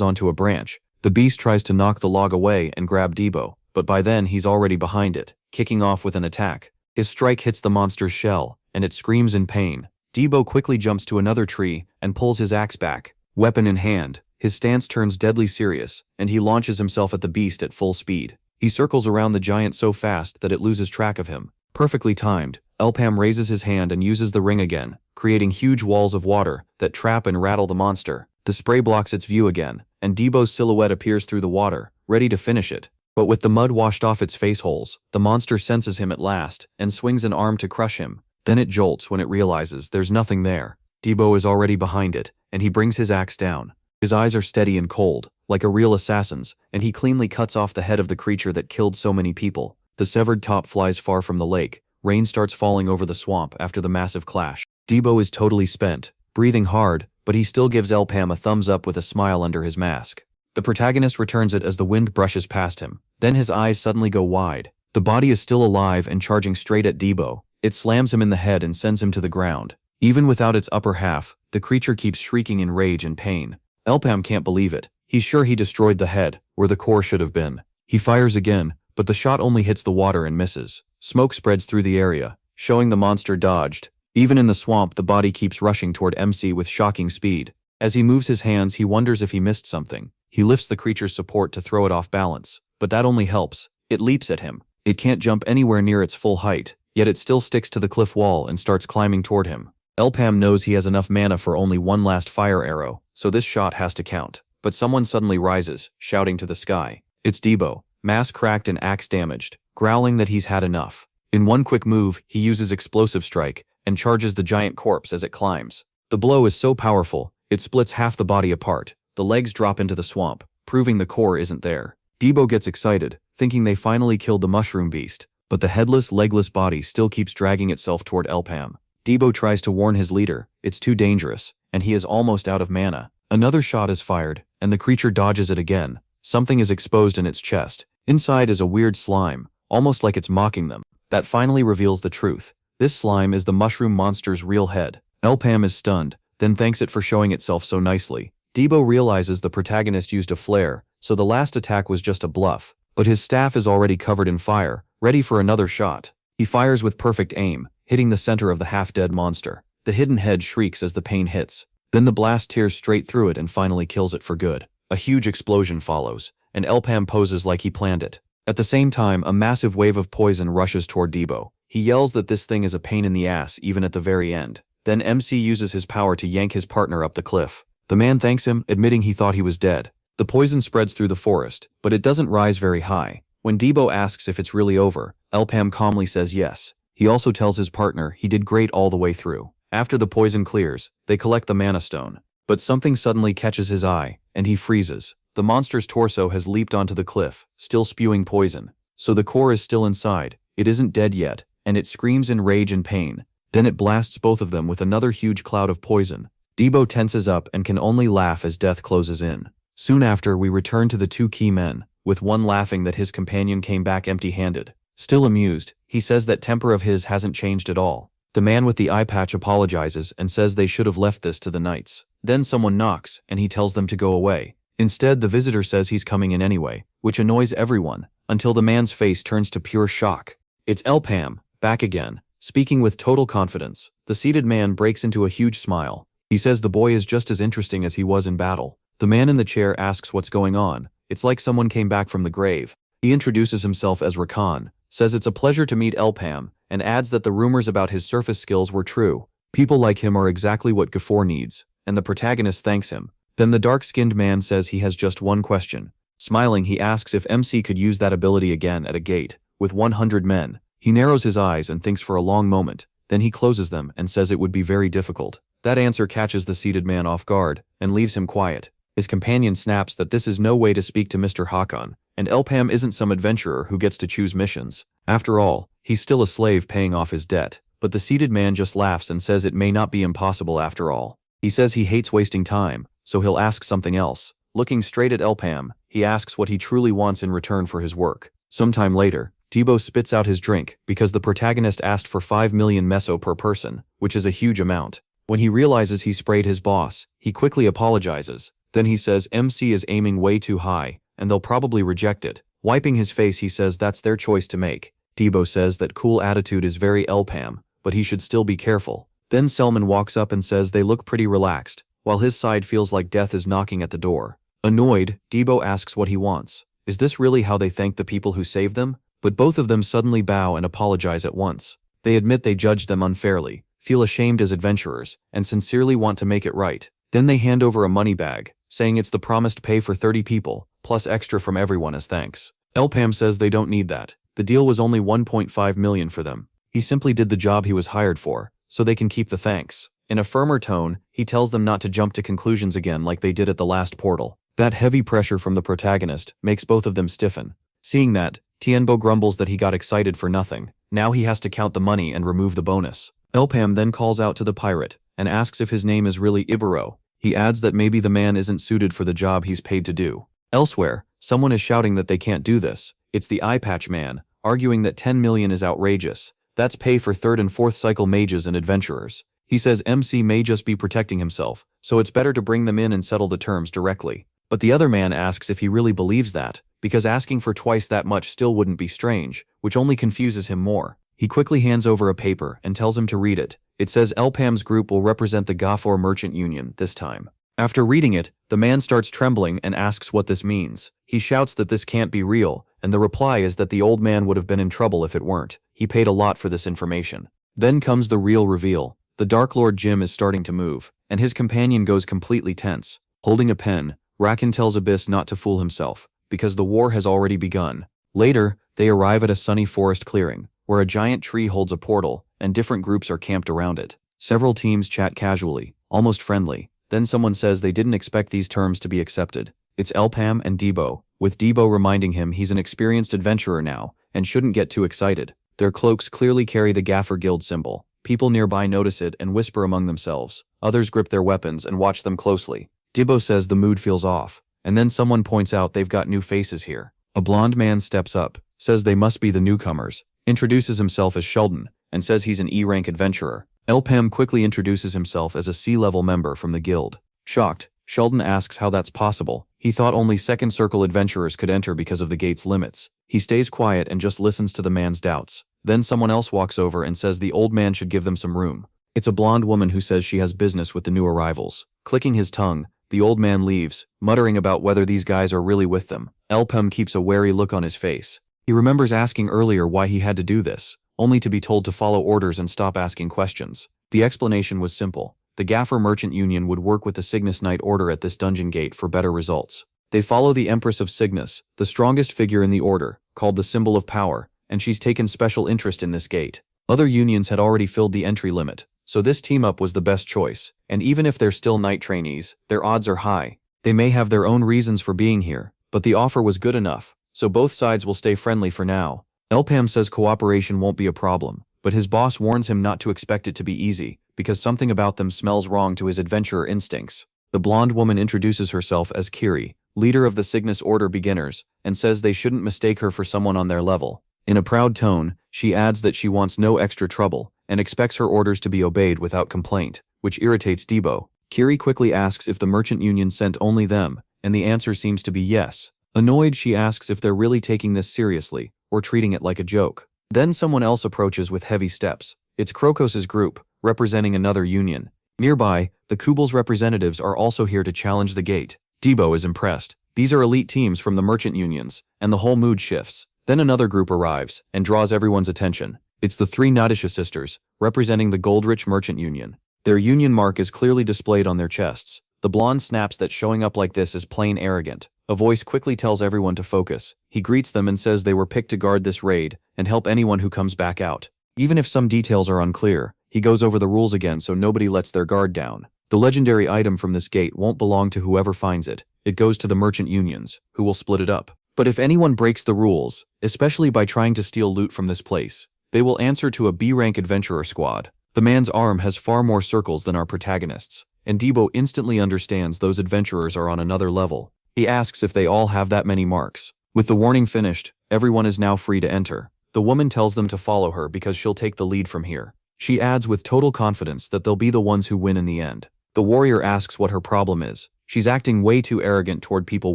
A: onto a branch. The beast tries to knock the log away and grab Debo, but by then he's already behind it, kicking off with an attack. His strike hits the monster's shell, and it screams in pain. Debo quickly jumps to another tree and pulls his axe back. Weapon in hand, his stance turns deadly serious, and he launches himself at the beast at full speed. He circles around the giant so fast that it loses track of him. Perfectly timed, Elpam raises his hand and uses the ring again, creating huge walls of water that trap and rattle the monster. The spray blocks its view again, and Debo's silhouette appears through the water, ready to finish it. But with the mud washed off its face holes, the monster senses him at last and swings an arm to crush him. Then it jolts when it realizes there's nothing there. Debo is already behind it, and he brings his axe down. His eyes are steady and cold, like a real assassin's, and he cleanly cuts off the head of the creature that killed so many people. The severed top flies far from the lake. Rain starts falling over the swamp after the massive clash. Debo is totally spent, breathing hard, but he still gives Elpam a thumbs up with a smile under his mask. The protagonist returns it as the wind brushes past him. Then his eyes suddenly go wide. The body is still alive and charging straight at Debo. It slams him in the head and sends him to the ground. Even without its upper half, the creature keeps shrieking in rage and pain. Elpam can't believe it. He's sure he destroyed the head, where the core should have been. He fires again, but the shot only hits the water and misses. Smoke spreads through the area, showing the monster dodged. Even in the swamp, the body keeps rushing toward MC with shocking speed. As he moves his hands, he wonders if he missed something. He lifts the creature's support to throw it off balance, but that only helps. It leaps at him. It can't jump anywhere near its full height, yet it still sticks to the cliff wall and starts climbing toward him. Elpam knows he has enough mana for only one last fire arrow, so this shot has to count. But someone suddenly rises, shouting to the sky. It's Debo, mask cracked and axe damaged, growling that he's had enough. In one quick move, he uses explosive strike and charges the giant corpse as it climbs. The blow is so powerful, it splits half the body apart. The legs drop into the swamp, proving the core isn't there. Debo gets excited, thinking they finally killed the mushroom beast, but the headless, legless body still keeps dragging itself toward Elpam. Debo tries to warn his leader, it's too dangerous, and he is almost out of mana. Another shot is fired, and the creature dodges it again. Something is exposed in its chest. Inside is a weird slime, almost like it's mocking them. That finally reveals the truth. This slime is the mushroom monster's real head. Elpam is stunned, then thanks it for showing itself so nicely. Debo realizes the protagonist used a flare, so the last attack was just a bluff, but his staff is already covered in fire, ready for another shot. He fires with perfect aim, hitting the center of the half-dead monster. The hidden head shrieks as the pain hits. Then the blast tears straight through it and finally kills it for good. A huge explosion follows, and Elpam poses like he planned it. At the same time, a massive wave of poison rushes toward Debo. He yells that this thing is a pain in the ass even at the very end. Then MC uses his power to yank his partner up the cliff. The man thanks him, admitting he thought he was dead. The poison spreads through the forest, but it doesn't rise very high. When Debo asks if it's really over, Elpam calmly says yes. He also tells his partner he did great all the way through. After the poison clears, they collect the mana stone. But something suddenly catches his eye, and he freezes. The monster's torso has leaped onto the cliff, still spewing poison. So the core is still inside. It isn't dead yet, and it screams in rage and pain. Then it blasts both of them with another huge cloud of poison. Debo tenses up and can only laugh as death closes in. Soon after, we return to the two key men, with one laughing that his companion came back empty-handed. Still amused, he says that temper of his hasn't changed at all. The man with the eye patch apologizes and says they should have left this to the knights. Then someone knocks, and he tells them to go away. Instead, the visitor says he's coming in anyway, which annoys everyone, until the man's face turns to pure shock. It's Elpam, back again, speaking with total confidence. The seated man breaks into a huge smile. He says the boy is just as interesting as he was in battle. The man in the chair asks what's going on. It's like someone came back from the grave. He introduces himself as Rakan, says it's a pleasure to meet Elpam, and adds that the rumors about his surface skills were true. People like him are exactly what Gafor needs, and the protagonist thanks him. Then the dark-skinned man says he has just one question. Smiling, he asks if MC could use that ability again at a gate, with 100 men. He narrows his eyes and thinks for a long moment, then he closes them and says it would be very difficult. That answer catches the seated man off guard, and leaves him quiet. His companion snaps that this is no way to speak to Mr. Hakan, and Elpam isn't some adventurer who gets to choose missions. After all, he's still a slave paying off his debt, but the seated man just laughs and says it may not be impossible after all. He says he hates wasting time, so he'll ask something else. Looking straight at Elpam, he asks what he truly wants in return for his work. Sometime later, Debo spits out his drink because the protagonist asked for 5 million meso per person, which is a huge amount. When he realizes he sprayed his boss, he quickly apologizes. Then he says MC is aiming way too high, and they'll probably reject it. Wiping his face, he says that's their choice to make. Debo says that cool attitude is very Elpam, but he should still be careful. Then Selman walks up and says they look pretty relaxed, while his side feels like death is knocking at the door. Annoyed, Debo asks what he wants. Is this really how they thank the people who saved them? But both of them suddenly bow and apologize at once. They admit they judged them unfairly, feel ashamed as adventurers, and sincerely want to make it right. Then they hand over a money bag, saying it's the promised pay for 30 people, plus extra from everyone as thanks. Elpam says they don't need that. The deal was only 1.5 million for them. He simply did the job he was hired for, so they can keep the thanks. In a firmer tone, he tells them not to jump to conclusions again like they did at the last portal. That heavy pressure from the protagonist makes both of them stiffen. Seeing that, Tienbo grumbles that he got excited for nothing. Now he has to count the money and remove the bonus. Elpam then calls out to the pirate and asks if his name is really Ibero. He adds that maybe the man isn't suited for the job he's paid to do. Elsewhere, someone is shouting that they can't do this. It's the eye patch man, arguing that 10 million is outrageous. That's pay for 3rd and 4th cycle mages and adventurers. He says MC may just be protecting himself, so it's better to bring them in and settle the terms directly. But the other man asks if he really believes that, because asking for twice that much still wouldn't be strange, which only confuses him more. He quickly hands over a paper and tells him to read it. It says Elpam's group will represent the Gafor Merchant Union this time. After reading it, the man starts trembling and asks what this means. He shouts that this can't be real, and the reply is that the old man would have been in trouble if it weren't. He paid a lot for this information. Then comes the real reveal. The Dark Lord Jim is starting to move, and his companion goes completely tense. Holding a pen, Rakan tells Abyss not to fool himself, because the war has already begun. Later, they arrive at a sunny forest clearing, where a giant tree holds a portal, and different groups are camped around it. Several teams chat casually, almost friendly. Then someone says they didn't expect these terms to be accepted. It's Elpam and Debo, with Debo reminding him he's an experienced adventurer now, and shouldn't get too excited. Their cloaks clearly carry the Gaffer Guild symbol. People nearby notice it and whisper among themselves. Others grip their weapons and watch them closely. Debo says the mood feels off, and then someone points out they've got new faces here. A blonde man steps up, says they must be the newcomers, introduces himself as Sheldon, and says he's an E-rank adventurer. Elpam quickly introduces himself as a C-level member from the guild. Shocked, Sheldon asks how that's possible. He thought only second circle adventurers could enter because of the gate's limits. He stays quiet and just listens to the man's doubts. Then someone else walks over and says the old man should give them some room. It's a blonde woman who says she has business with the new arrivals. Clicking his tongue, the old man leaves, muttering about whether these guys are really with them. Elpam keeps a wary look on his face. He remembers asking earlier why he had to do this, only to be told to follow orders and stop asking questions. The explanation was simple. The Gaffer Merchant Union would work with the Cygnus Knight Order at this dungeon gate for better results. They follow the Empress of Cygnus, the strongest figure in the order, called the Symbol of Power, and she's taken special interest in this gate. Other unions had already filled the entry limit, so this team-up was the best choice, and even if they're still knight trainees, their odds are high. They may have their own reasons for being here, but the offer was good enough, so both sides will stay friendly for now. Elpam says cooperation won't be a problem, but his boss warns him not to expect it to be easy, because something about them smells wrong to his adventurer instincts. The blonde woman introduces herself as Kiri, leader of the Cygnus Order beginners, and says they shouldn't mistake her for someone on their level. In a proud tone, she adds that she wants no extra trouble, and expects her orders to be obeyed without complaint, which irritates Debo. Kiri quickly asks if the merchant union sent only them, and the answer seems to be yes. Annoyed, she asks if they're really taking this seriously, or treating it like a joke. Then someone else approaches with heavy steps. It's Krokos's group, representing another union. Nearby, the Kubal's representatives are also here to challenge the gate. Debo is impressed. These are elite teams from the merchant unions, and the whole mood shifts. Then another group arrives, and draws everyone's attention. It's the three Nadisha sisters, representing the Goldrich Merchant Union. Their union mark is clearly displayed on their chests. The blonde snaps that showing up like this is plain arrogant. A voice quickly tells everyone to focus. He greets them and says they were picked to guard this raid, and help anyone who comes back out. Even if some details are unclear, he goes over the rules again so nobody lets their guard down. The legendary item from this gate won't belong to whoever finds it. It goes to the merchant unions, who will split it up. But if anyone breaks the rules, especially by trying to steal loot from this place, they will answer to a B-rank adventurer squad. The man's arm has far more circles than our protagonists, and Debo instantly understands those adventurers are on another level. He asks if they all have that many marks. With the warning finished, everyone is now free to enter. The woman tells them to follow her because she'll take the lead from here. She adds with total confidence that they'll be the ones who win in the end. The warrior asks what her problem is. She's acting way too arrogant toward people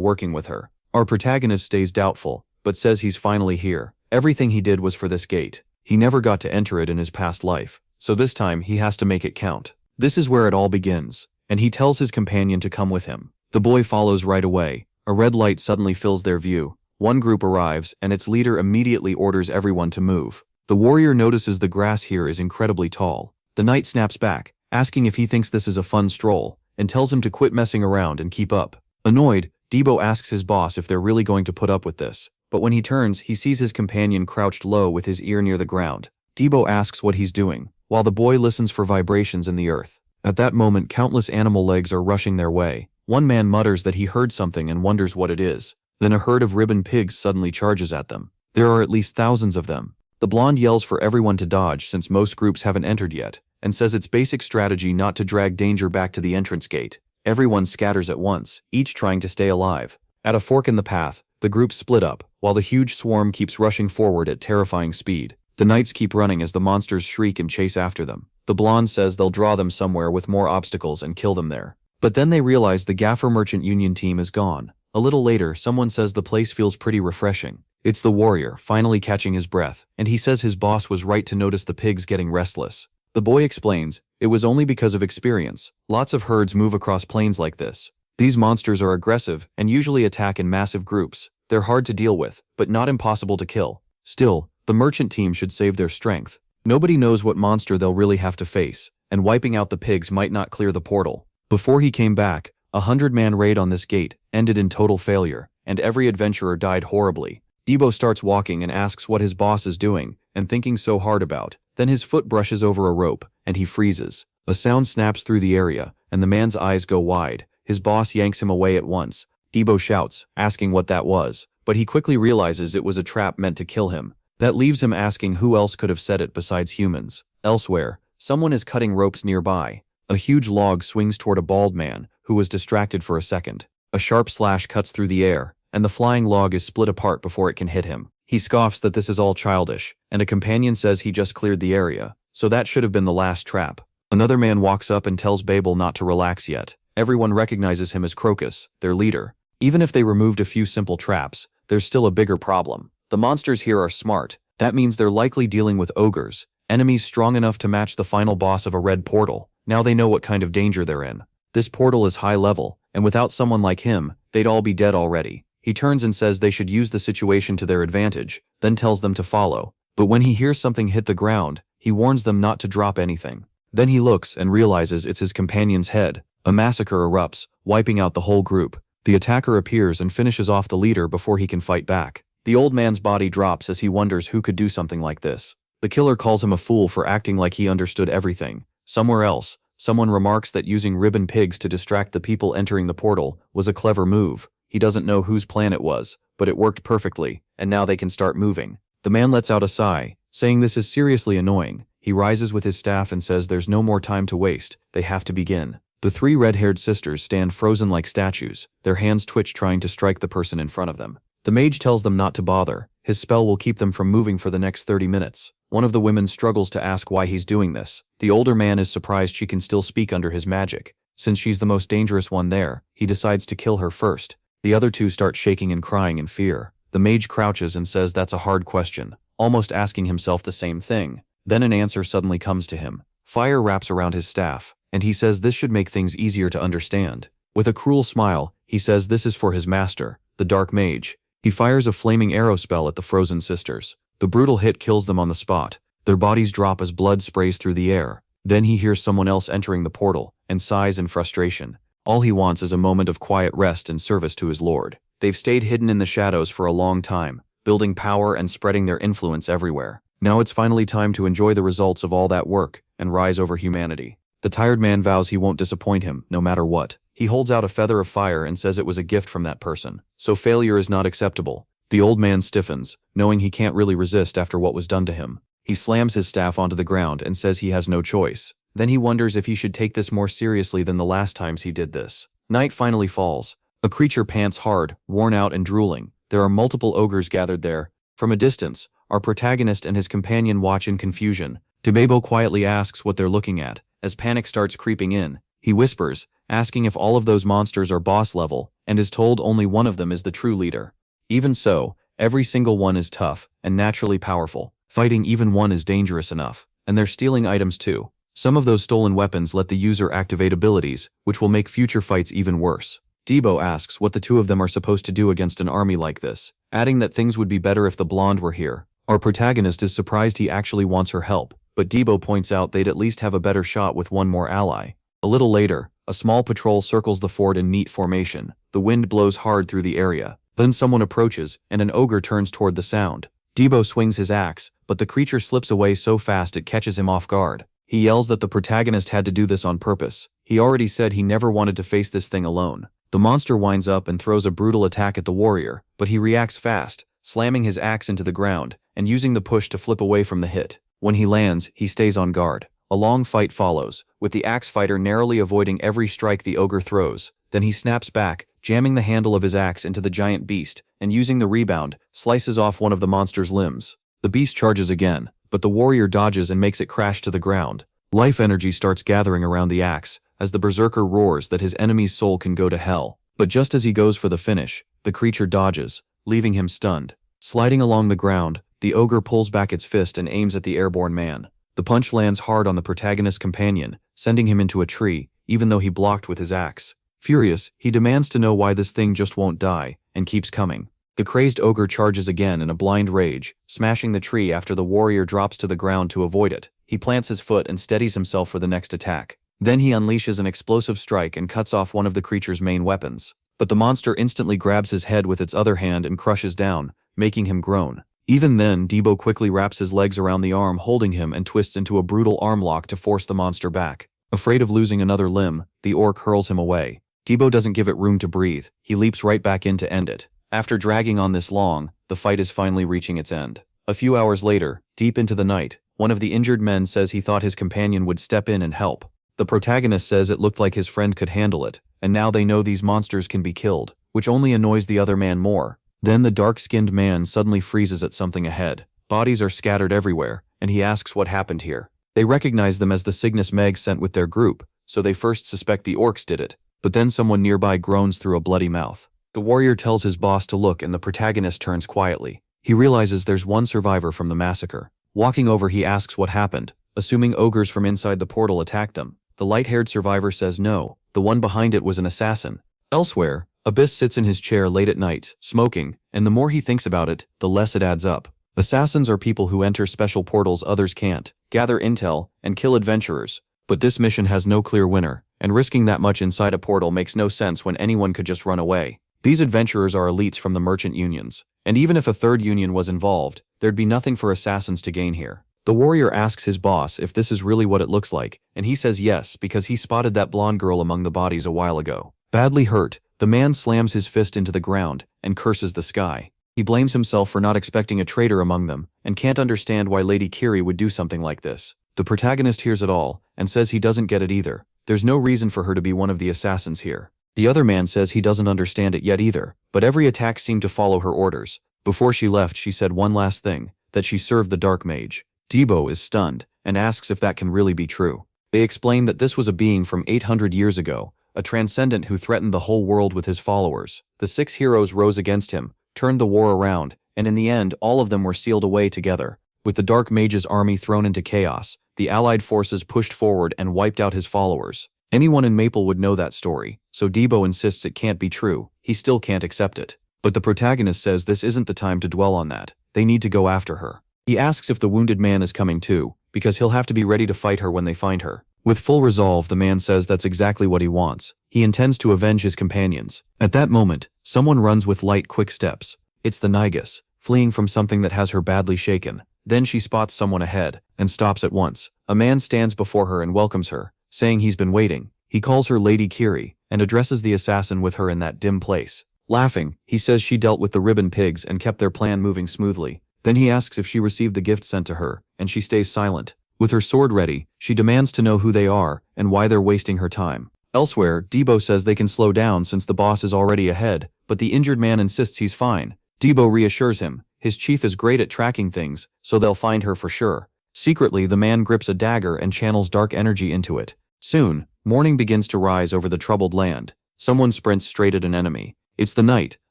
A: working with her. Our protagonist stays doubtful, but says he's finally here. Everything he did was for this gate. He never got to enter it in his past life, so this time he has to make it count. This is where it all begins, and he tells his companion to come with him. The boy follows right away. A red light suddenly fills their view. One group arrives, and its leader immediately orders everyone to move. The warrior notices the grass here is incredibly tall. The knight snaps back, asking if he thinks this is a fun stroll, and tells him to quit messing around and keep up. Annoyed, Debo asks his boss if they're really going to put up with this, but when he turns, he sees his companion crouched low with his ear near the ground. Debo asks what he's doing, while the boy listens for vibrations in the earth. At that moment, countless animal legs are rushing their way. One man mutters that he heard something and wonders what it is. Then a herd of ribbon pigs suddenly charges at them. There are at least thousands of them. The blonde yells for everyone to dodge since most groups haven't entered yet, and says it's basic strategy not to drag danger back to the entrance gate. Everyone scatters at once, each trying to stay alive. At a fork in the path, the groups split up, while the huge swarm keeps rushing forward at terrifying speed. The knights keep running as the monsters shriek and chase after them. The blonde says they'll draw them somewhere with more obstacles and kill them there. But then they realize the Gaffer Merchant Union team is gone. A little later, someone says the place feels pretty refreshing. It's the warrior, finally catching his breath, and he says his boss was right to notice the pigs getting restless. The boy explains, it was only because of experience. Lots of herds move across plains like this. These monsters are aggressive and usually attack in massive groups. They're hard to deal with, but not impossible to kill. Still, the merchant team should save their strength. Nobody knows what monster they'll really have to face, and wiping out the pigs might not clear the portal. Before he came back, a 100-man raid on this gate ended in total failure, and every adventurer died horribly. Debo starts walking and asks what his boss is doing and thinking so hard about. Then his foot brushes over a rope, and he freezes. A sound snaps through the area, and the man's eyes go wide. His boss yanks him away at once. Debo shouts, asking what that was, but he quickly realizes it was a trap meant to kill him. That leaves him asking who else could have set it besides humans. Elsewhere, someone is cutting ropes nearby. A huge log swings toward a bald man, who was distracted for a second. A sharp slash cuts through the air, and the flying log is split apart before it can hit him. He scoffs that this is all childish, and a companion says he just cleared the area, so that should have been the last trap. Another man walks up and tells Babel not to relax yet. Everyone recognizes him as Crocus, their leader. Even if they removed a few simple traps, there's still a bigger problem. The monsters here are smart. That means they're likely dealing with ogres, enemies strong enough to match the final boss of a red portal. Now they know what kind of danger they're in. This portal is high level, and without someone like him, they'd all be dead already. He turns and says they should use the situation to their advantage, then tells them to follow. But when he hears something hit the ground, he warns them not to drop anything. Then he looks and realizes it's his companion's head. A massacre erupts, wiping out the whole group. The attacker appears and finishes off the leader before he can fight back. The old man's body drops as he wonders who could do something like this. The killer calls him a fool for acting like he understood everything. Somewhere else, someone remarks that using ribbon pigs to distract the people entering the portal was a clever move. He doesn't know whose plan it was, but it worked perfectly, and now they can start moving. The man lets out a sigh, saying this is seriously annoying. He rises with his staff and says there's no more time to waste, they have to begin. The three red-haired sisters stand frozen like statues, their hands twitch trying to strike the person in front of them. The mage tells them not to bother, his spell will keep them from moving for the next 30 minutes. One of the women struggles to ask why he's doing this. The older man is surprised she can still speak under his magic. Since she's the most dangerous one there, he decides to kill her first. The other two start shaking and crying in fear. The mage crouches and says that's a hard question, almost asking himself the same thing. Then an answer suddenly comes to him. Fire wraps around his staff, and he says this should make things easier to understand. With a cruel smile, he says this is for his master, the dark mage. He fires a flaming arrow spell at the frozen sisters. The brutal hit kills them on the spot. Their bodies drop as blood sprays through the air. Then he hears someone else entering the portal, and sighs in frustration. All he wants is a moment of quiet rest and service to his lord. They've stayed hidden in the shadows for a long time, building power and spreading their influence everywhere. Now it's finally time to enjoy the results of all that work and rise over humanity. The tired man vows he won't disappoint him, no matter what. He holds out a feather of fire and says it was a gift from that person, so failure is not acceptable. The old man stiffens, knowing he can't really resist after what was done to him. He slams his staff onto the ground and says he has no choice. Then he wonders if he should take this more seriously than the last times he did this. Night finally falls. A creature pants hard, worn out and drooling. There are multiple ogres gathered there. From a distance, our protagonist and his companion watch in confusion. Debebo quietly asks what they're looking at. As panic starts creeping in, he whispers, asking if all of those monsters are boss level, and is told only one of them is the true leader. Even so, every single one is tough and naturally powerful. Fighting even one is dangerous enough. And they're stealing items too. Some of those stolen weapons let the user activate abilities, which will make future fights even worse. Debo asks what the two of them are supposed to do against an army like this, adding that things would be better if the blonde were here. Our protagonist is surprised he actually wants her help, but Debo points out they'd at least have a better shot with one more ally. A little later, a small patrol circles the fort in neat formation. The wind blows hard through the area. Then someone approaches, and an ogre turns toward the sound. Debo swings his axe, but the creature slips away so fast it catches him off guard. He yells that the protagonist had to do this on purpose. He already said he never wanted to face this thing alone. The monster winds up and throws a brutal attack at the warrior, but he reacts fast, slamming his axe into the ground, and using the push to flip away from the hit. When he lands, he stays on guard. A long fight follows, with the axe fighter narrowly avoiding every strike the ogre throws. Then he snaps back, jamming the handle of his axe into the giant beast, and using the rebound, slices off one of the monster's limbs. The beast charges again, but the warrior dodges and makes it crash to the ground. Life energy starts gathering around the axe, as the berserker roars that his enemy's soul can go to hell. But just as he goes for the finish, the creature dodges, leaving him stunned. Sliding along the ground, the ogre pulls back its fist and aims at the airborne man. The punch lands hard on the protagonist's companion, sending him into a tree, even though he blocked with his axe. Furious, he demands to know why this thing just won't die, and keeps coming. The crazed ogre charges again in a blind rage, smashing the tree after the warrior drops to the ground to avoid it. He plants his foot and steadies himself for the next attack. Then he unleashes an explosive strike and cuts off one of the creature's main weapons. But the monster instantly grabs his head with its other hand and crushes down, making him groan. Even then, Debo quickly wraps his legs around the arm holding him and twists into a brutal arm lock to force the monster back. Afraid of losing another limb, the orc hurls him away. Debo doesn't give it room to breathe. He leaps right back in to end it. After dragging on this long, the fight is finally reaching its end. A few hours later, deep into the night, one of the injured men says he thought his companion would step in and help. The protagonist says it looked like his friend could handle it, and now they know these monsters can be killed, which only annoys the other man more. Then the dark-skinned man suddenly freezes at something ahead. Bodies are scattered everywhere, and he asks what happened here. They recognize them as the Cygnus Meg sent with their group, so they first suspect the orcs did it, but then someone nearby groans through a bloody mouth. The warrior tells his boss to look and the protagonist turns quietly. He realizes there's one survivor from the massacre. Walking over, he asks what happened, assuming ogres from inside the portal attacked them. The light-haired survivor says no, the one behind it was an assassin. Elsewhere, Abyss sits in his chair late at night, smoking, and the more he thinks about it, the less it adds up. Assassins are people who enter special portals others can't, gather intel, and kill adventurers. But this mission has no clear winner, and risking that much inside a portal makes no sense when anyone could just run away. These adventurers are elites from the merchant unions, and even if a third union was involved, there'd be nothing for assassins to gain here. The warrior asks his boss if this is really what it looks like, and he says yes because he spotted that blonde girl among the bodies a while ago. Badly hurt, the man slams his fist into the ground and curses the sky. He blames himself for not expecting a traitor among them, and can't understand why Lady Kiri would do something like this. The protagonist hears it all, and says he doesn't get it either. There's no reason for her to be one of the assassins here. The other man says he doesn't understand it yet either, but every attack seemed to follow her orders. Before she left, she said one last thing, that she served the Dark Mage. Debo is stunned, and asks if that can really be true. They explain that this was a being from 800 years ago, a transcendent who threatened the whole world with his followers. The 6 heroes rose against him, turned the war around, and in the end all of them were sealed away together. With the Dark Mage's army thrown into chaos, the Allied forces pushed forward and wiped out his followers. Anyone in Maple would know that story, so Debo insists it can't be true. He still can't accept it. But the protagonist says this isn't the time to dwell on that. They need to go after her. He asks if the wounded man is coming too, because he'll have to be ready to fight her when they find her. With full resolve, the man says that's exactly what he wants. He intends to avenge his companions. At that moment, someone runs with light, quick steps. It's the Nigus, fleeing from something that has her badly shaken. Then she spots someone ahead, and stops at once. A man stands before her and welcomes her, saying he's been waiting. He calls her Lady Kiri, and addresses the assassin with her in that dim place. Laughing, he says she dealt with the ribbon pigs and kept their plan moving smoothly. Then he asks if she received the gift sent to her, and she stays silent. With her sword ready, she demands to know who they are and why they're wasting her time. Elsewhere, Debo says they can slow down since the boss is already ahead, but the injured man insists he's fine. Debo reassures him. His chief is great at tracking things, so they'll find her for sure. Secretly, the man grips a dagger and channels dark energy into it. Soon, morning begins to rise over the troubled land. Someone sprints straight at an enemy. It's the knight,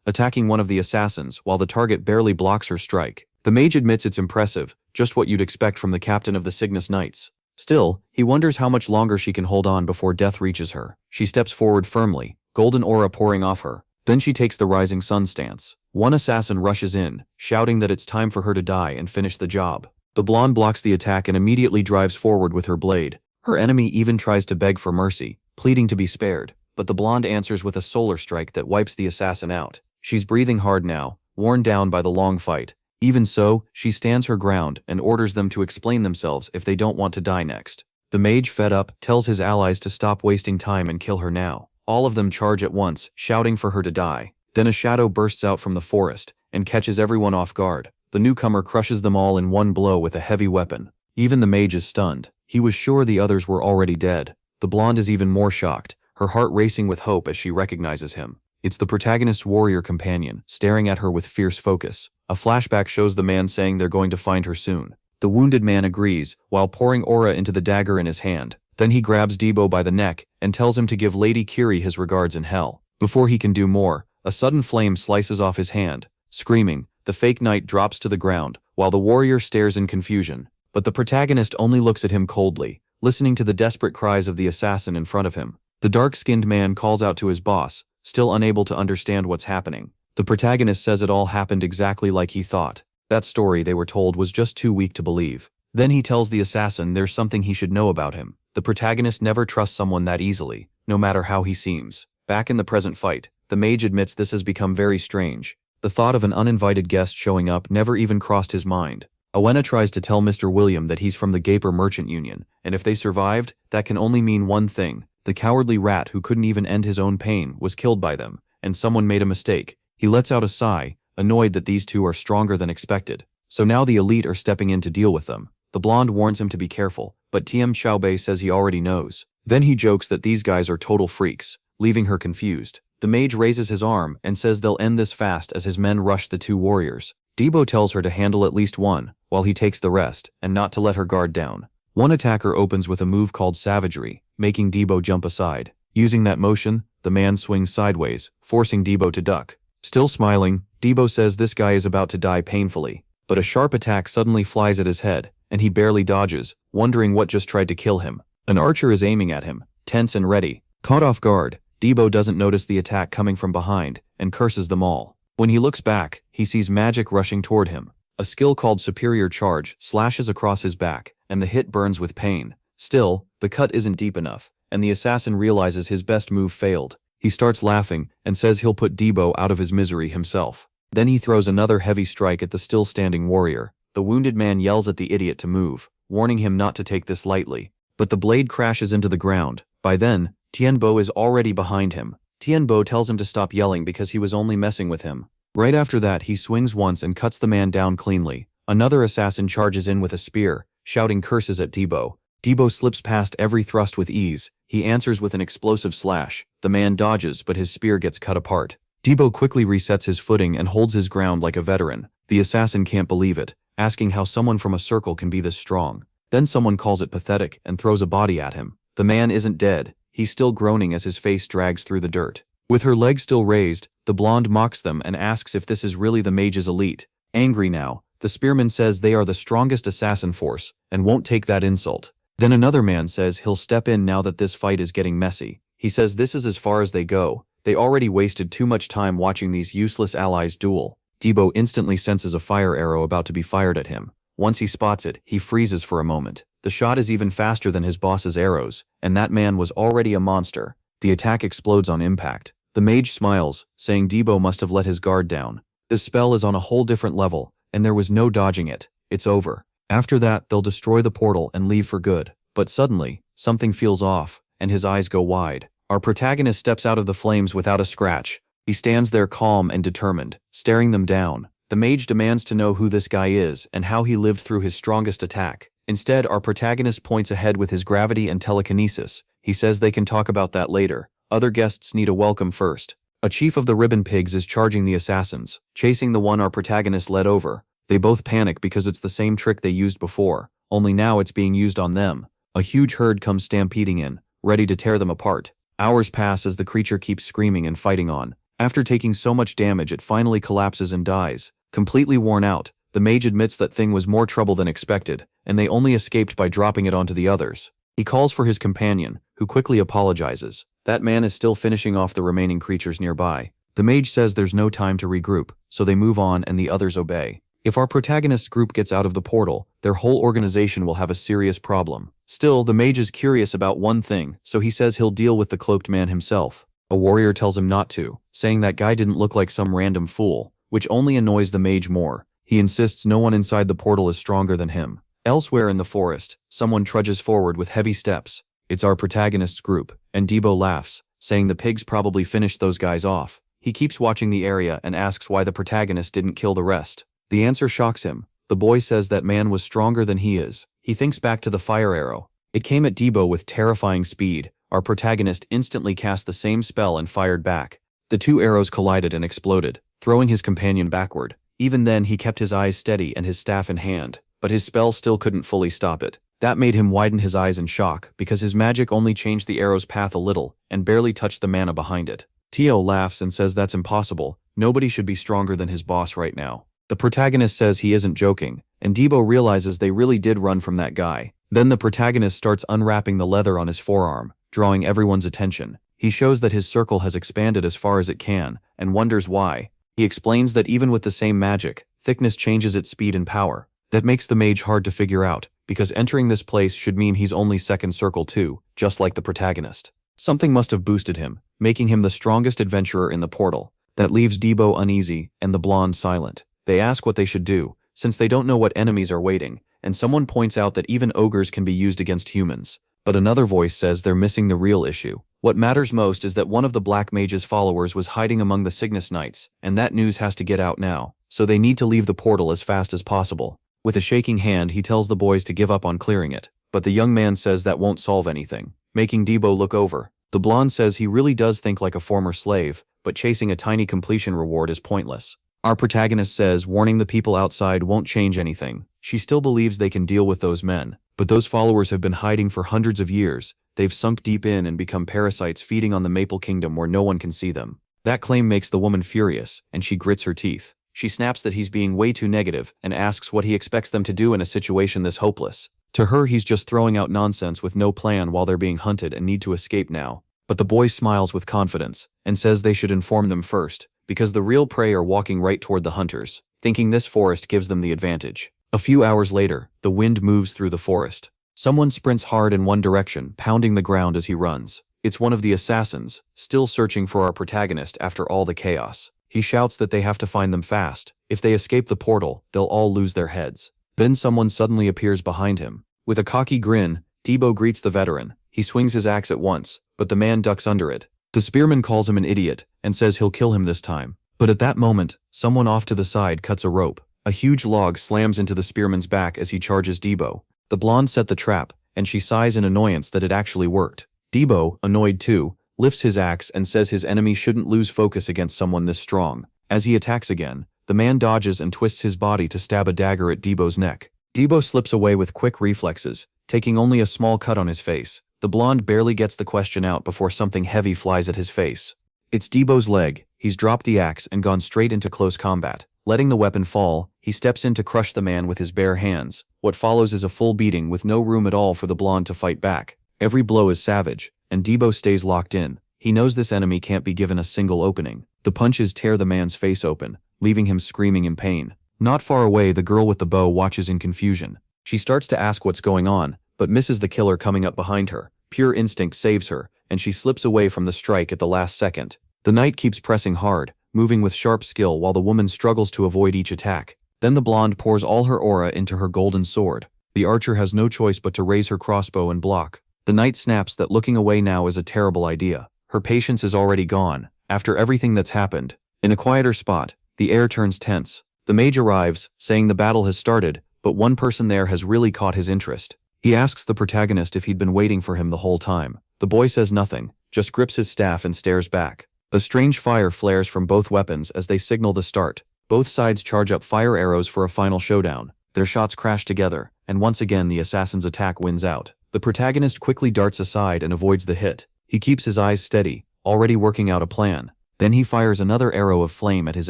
A: attacking one of the assassins while the target barely blocks her strike. The mage admits it's impressive, just what you'd expect from the captain of the Cygnus Knights. Still, he wonders how much longer she can hold on before death reaches her. She steps forward firmly, golden aura pouring off her. Then she takes the rising sun stance. One assassin rushes in, shouting that it's time for her to die and finish the job. The blonde blocks the attack and immediately drives forward with her blade. Her enemy even tries to beg for mercy, pleading to be spared, but the blonde answers with a solar strike that wipes the assassin out. She's breathing hard now, worn down by the long fight. Even so, she stands her ground and orders them to explain themselves if they don't want to die next. The mage, fed up, tells his allies to stop wasting time and kill her now. All of them charge at once, shouting for her to die. Then a shadow bursts out from the forest and catches everyone off guard. The newcomer crushes them all in one blow with a heavy weapon. Even the mage is stunned. He was sure the others were already dead. The blonde is even more shocked, her heart racing with hope as she recognizes him. It's the protagonist's warrior companion, staring at her with fierce focus. A flashback shows the man saying they're going to find her soon. The wounded man agrees, while pouring aura into the dagger in his hand. Then he grabs Debo by the neck and tells him to give Lady Kiri his regards in hell. Before he can do more, a sudden flame slices off his hand. Screaming, the fake knight drops to the ground, while the warrior stares in confusion. But the protagonist only looks at him coldly, listening to the desperate cries of the assassin in front of him. The dark-skinned man calls out to his boss, still unable to understand what's happening. The protagonist says it all happened exactly like he thought. That story they were told was just too weak to believe. Then he tells the assassin there's something he should know about him. The protagonist never trusts someone that easily, no matter how he seems. Back in the present fight, the mage admits this has become very strange. The thought of an uninvited guest showing up never even crossed his mind. Owena tries to tell Mr. William that he's from the Gaper Merchant Union, and if they survived, that can only mean one thing. The cowardly rat who couldn't even end his own pain was killed by them, and someone made a mistake. He lets out a sigh, annoyed that these two are stronger than expected. So now the elite are stepping in to deal with them. The blonde warns him to be careful, but Tiem Xiaobei says he already knows. Then he jokes that these guys are total freaks, leaving her confused. The mage raises his arm and says they'll end this fast as his men rush the two warriors. Debo tells her to handle at least one, while he takes the rest, and not to let her guard down. One attacker opens with a move called Savagery, making Debo jump aside. Using that motion, the man swings sideways, forcing Debo to duck. Still smiling, Debo says this guy is about to die painfully, but a sharp attack suddenly flies at his head, and he barely dodges, wondering what just tried to kill him. An archer is aiming at him, tense and ready. Caught off guard, Debo doesn't notice the attack coming from behind, and curses them all. When he looks back, he sees magic rushing toward him. A skill called Superior Charge slashes across his back, and the hit burns with pain. Still, the cut isn't deep enough, and the assassin realizes his best move failed. He starts laughing and says he'll put Debo out of his misery himself. Then he throws another heavy strike at the still-standing warrior. The wounded man yells at the idiot to move, warning him not to take this lightly. But the blade crashes into the ground. By then, Tianbo is already behind him. Tianbo tells him to stop yelling because he was only messing with him. Right after that, he swings once and cuts the man down cleanly. Another assassin charges in with a spear, shouting curses at Debo. Debo slips past every thrust with ease. He answers with an explosive slash. The man dodges, but his spear gets cut apart. Debo quickly resets his footing and holds his ground like a veteran. The assassin can't believe it, asking how someone from a circle can be this strong. Then someone calls it pathetic and throws a body at him. The man isn't dead. He's still groaning as his face drags through the dirt. With her leg still raised, the blonde mocks them and asks if this is really the mage's elite. Angry now, the spearman says they are the strongest assassin force and won't take that insult. Then another man says he'll step in now that this fight is getting messy. He says this is as far as they go. They already wasted too much time watching these useless allies duel. Debo instantly senses a fire arrow about to be fired at him. Once he spots it, he freezes for a moment. The shot is even faster than his boss's arrows, and that man was already a monster. The attack explodes on impact. The mage smiles, saying Debo must have let his guard down. This spell is on a whole different level, and there was no dodging it. It's over. After that, they'll destroy the portal and leave for good. But suddenly, something feels off, and his eyes go wide. Our protagonist steps out of the flames without a scratch. He stands there calm and determined, staring them down. The mage demands to know who this guy is and how he lived through his strongest attack. Instead, our protagonist points ahead with his gravity and telekinesis. He says they can talk about that later. Other guests need a welcome first. A chief of the Ribbon Pigs is charging the assassins, chasing the one our protagonist led over. They both panic because it's the same trick they used before, only now it's being used on them. A huge herd comes stampeding in, ready to tear them apart. Hours pass as the creature keeps screaming and fighting on. After taking so much damage, it finally collapses and dies. Completely worn out, the mage admits that thing was more trouble than expected, and they only escaped by dropping it onto the others. He calls for his companion, who quickly apologizes. That man is still finishing off the remaining creatures nearby. The mage says there's no time to regroup, so they move on and the others obey. If our protagonist's group gets out of the portal, their whole organization will have a serious problem. Still, the mage is curious about one thing, so he says he'll deal with the cloaked man himself. A warrior tells him not to, saying that guy didn't look like some random fool, which only annoys the mage more. He insists no one inside the portal is stronger than him. Elsewhere in the forest, someone trudges forward with heavy steps. It's our protagonist's group, and Debo laughs, saying the pigs probably finished those guys off. He keeps watching the area and asks why the protagonist didn't kill the rest. The answer shocks him. The boy says that man was stronger than he is. He thinks back to the fire arrow. It came at Debo with terrifying speed. Our protagonist instantly cast the same spell and fired back. The two arrows collided and exploded, throwing his companion backward. Even then, he kept his eyes steady and his staff in hand, but his spell still couldn't fully stop it. That made him widen his eyes in shock, because his magic only changed the arrow's path a little and barely touched the mana behind it. Tio laughs and says that's impossible. Nobody should be stronger than his boss right now. The protagonist says he isn't joking, and Debo realizes they really did run from that guy. Then the protagonist starts unwrapping the leather on his forearm, drawing everyone's attention. He shows that his circle has expanded as far as it can, and wonders why. He explains that even with the same magic, thickness changes its speed and power. That makes the mage hard to figure out, because entering this place should mean he's only second circle too, just like the protagonist. Something must have boosted him, making him the strongest adventurer in the portal. That leaves Debo uneasy, and the blonde silent. They ask what they should do, since they don't know what enemies are waiting, and someone points out that even ogres can be used against humans. But another voice says they're missing the real issue. What matters most is that one of the Black Mage's followers was hiding among the Cygnus Knights, and that news has to get out now, so they need to leave the portal as fast as possible. With a shaking hand, he tells the boys to give up on clearing it, but the young man says that won't solve anything, making Debo look over. The blonde says he really does think like a former slave, but chasing a tiny completion reward is pointless. Our protagonist says warning the people outside won't change anything. She still believes they can deal with those men, but those followers have been hiding for hundreds of years. They've sunk deep in and become parasites feeding on the Maple Kingdom where no one can see them. That claim makes the woman furious, and she grits her teeth. She snaps that he's being way too negative and asks what he expects them to do in a situation this hopeless. To her, he's just throwing out nonsense with no plan while they're being hunted and need to escape now. But the boy smiles with confidence and says they should inform them first, because the real prey are walking right toward the hunters, thinking this forest gives them the advantage. A few hours later, the wind moves through the forest. Someone sprints hard in one direction, pounding the ground as he runs. It's one of the assassins, still searching for our protagonist after all the chaos. He shouts that they have to find them fast. If they escape the portal, they'll all lose their heads. Then someone suddenly appears behind him. With a cocky grin, Debo greets the veteran. He swings his axe at once, but the man ducks under it. The spearman calls him an idiot and says he'll kill him this time. But at that moment, someone off to the side cuts a rope. A huge log slams into the spearman's back as he charges Debo. The blonde set the trap, and she sighs in annoyance that it actually worked. Debo, annoyed too, lifts his axe and says his enemy shouldn't lose focus against someone this strong. As he attacks again, the man dodges and twists his body to stab a dagger at Debo's neck. Debo slips away with quick reflexes, taking only a small cut on his face. The blonde barely gets the question out before something heavy flies at his face. It's Debo's leg. He's dropped the axe and gone straight into close combat. Letting the weapon fall, he steps in to crush the man with his bare hands. What follows is a full beating with no room at all for the blonde to fight back. Every blow is savage, and Debo stays locked in. He knows this enemy can't be given a single opening. The punches tear the man's face open, leaving him screaming in pain. Not far away, the girl with the bow watches in confusion. She starts to ask what's going on, but misses the killer coming up behind her. Pure instinct saves her, and she slips away from the strike at the last second. The knight keeps pressing hard, moving with sharp skill while the woman struggles to avoid each attack. Then the blonde pours all her aura into her golden sword. The archer has no choice but to raise her crossbow and block. The knight snaps that looking away now is a terrible idea. Her patience is already gone, after everything that's happened. In a quieter spot, the air turns tense. The mage arrives, saying the battle has started, but one person there has really caught his interest. He asks the protagonist if he'd been waiting for him the whole time. The boy says nothing, just grips his staff and stares back. A strange fire flares from both weapons as they signal the start. Both sides charge up fire arrows for a final showdown. Their shots crash together, and once again the assassin's attack wins out. The protagonist quickly darts aside and avoids the hit. He keeps his eyes steady, already working out a plan. Then he fires another arrow of flame at his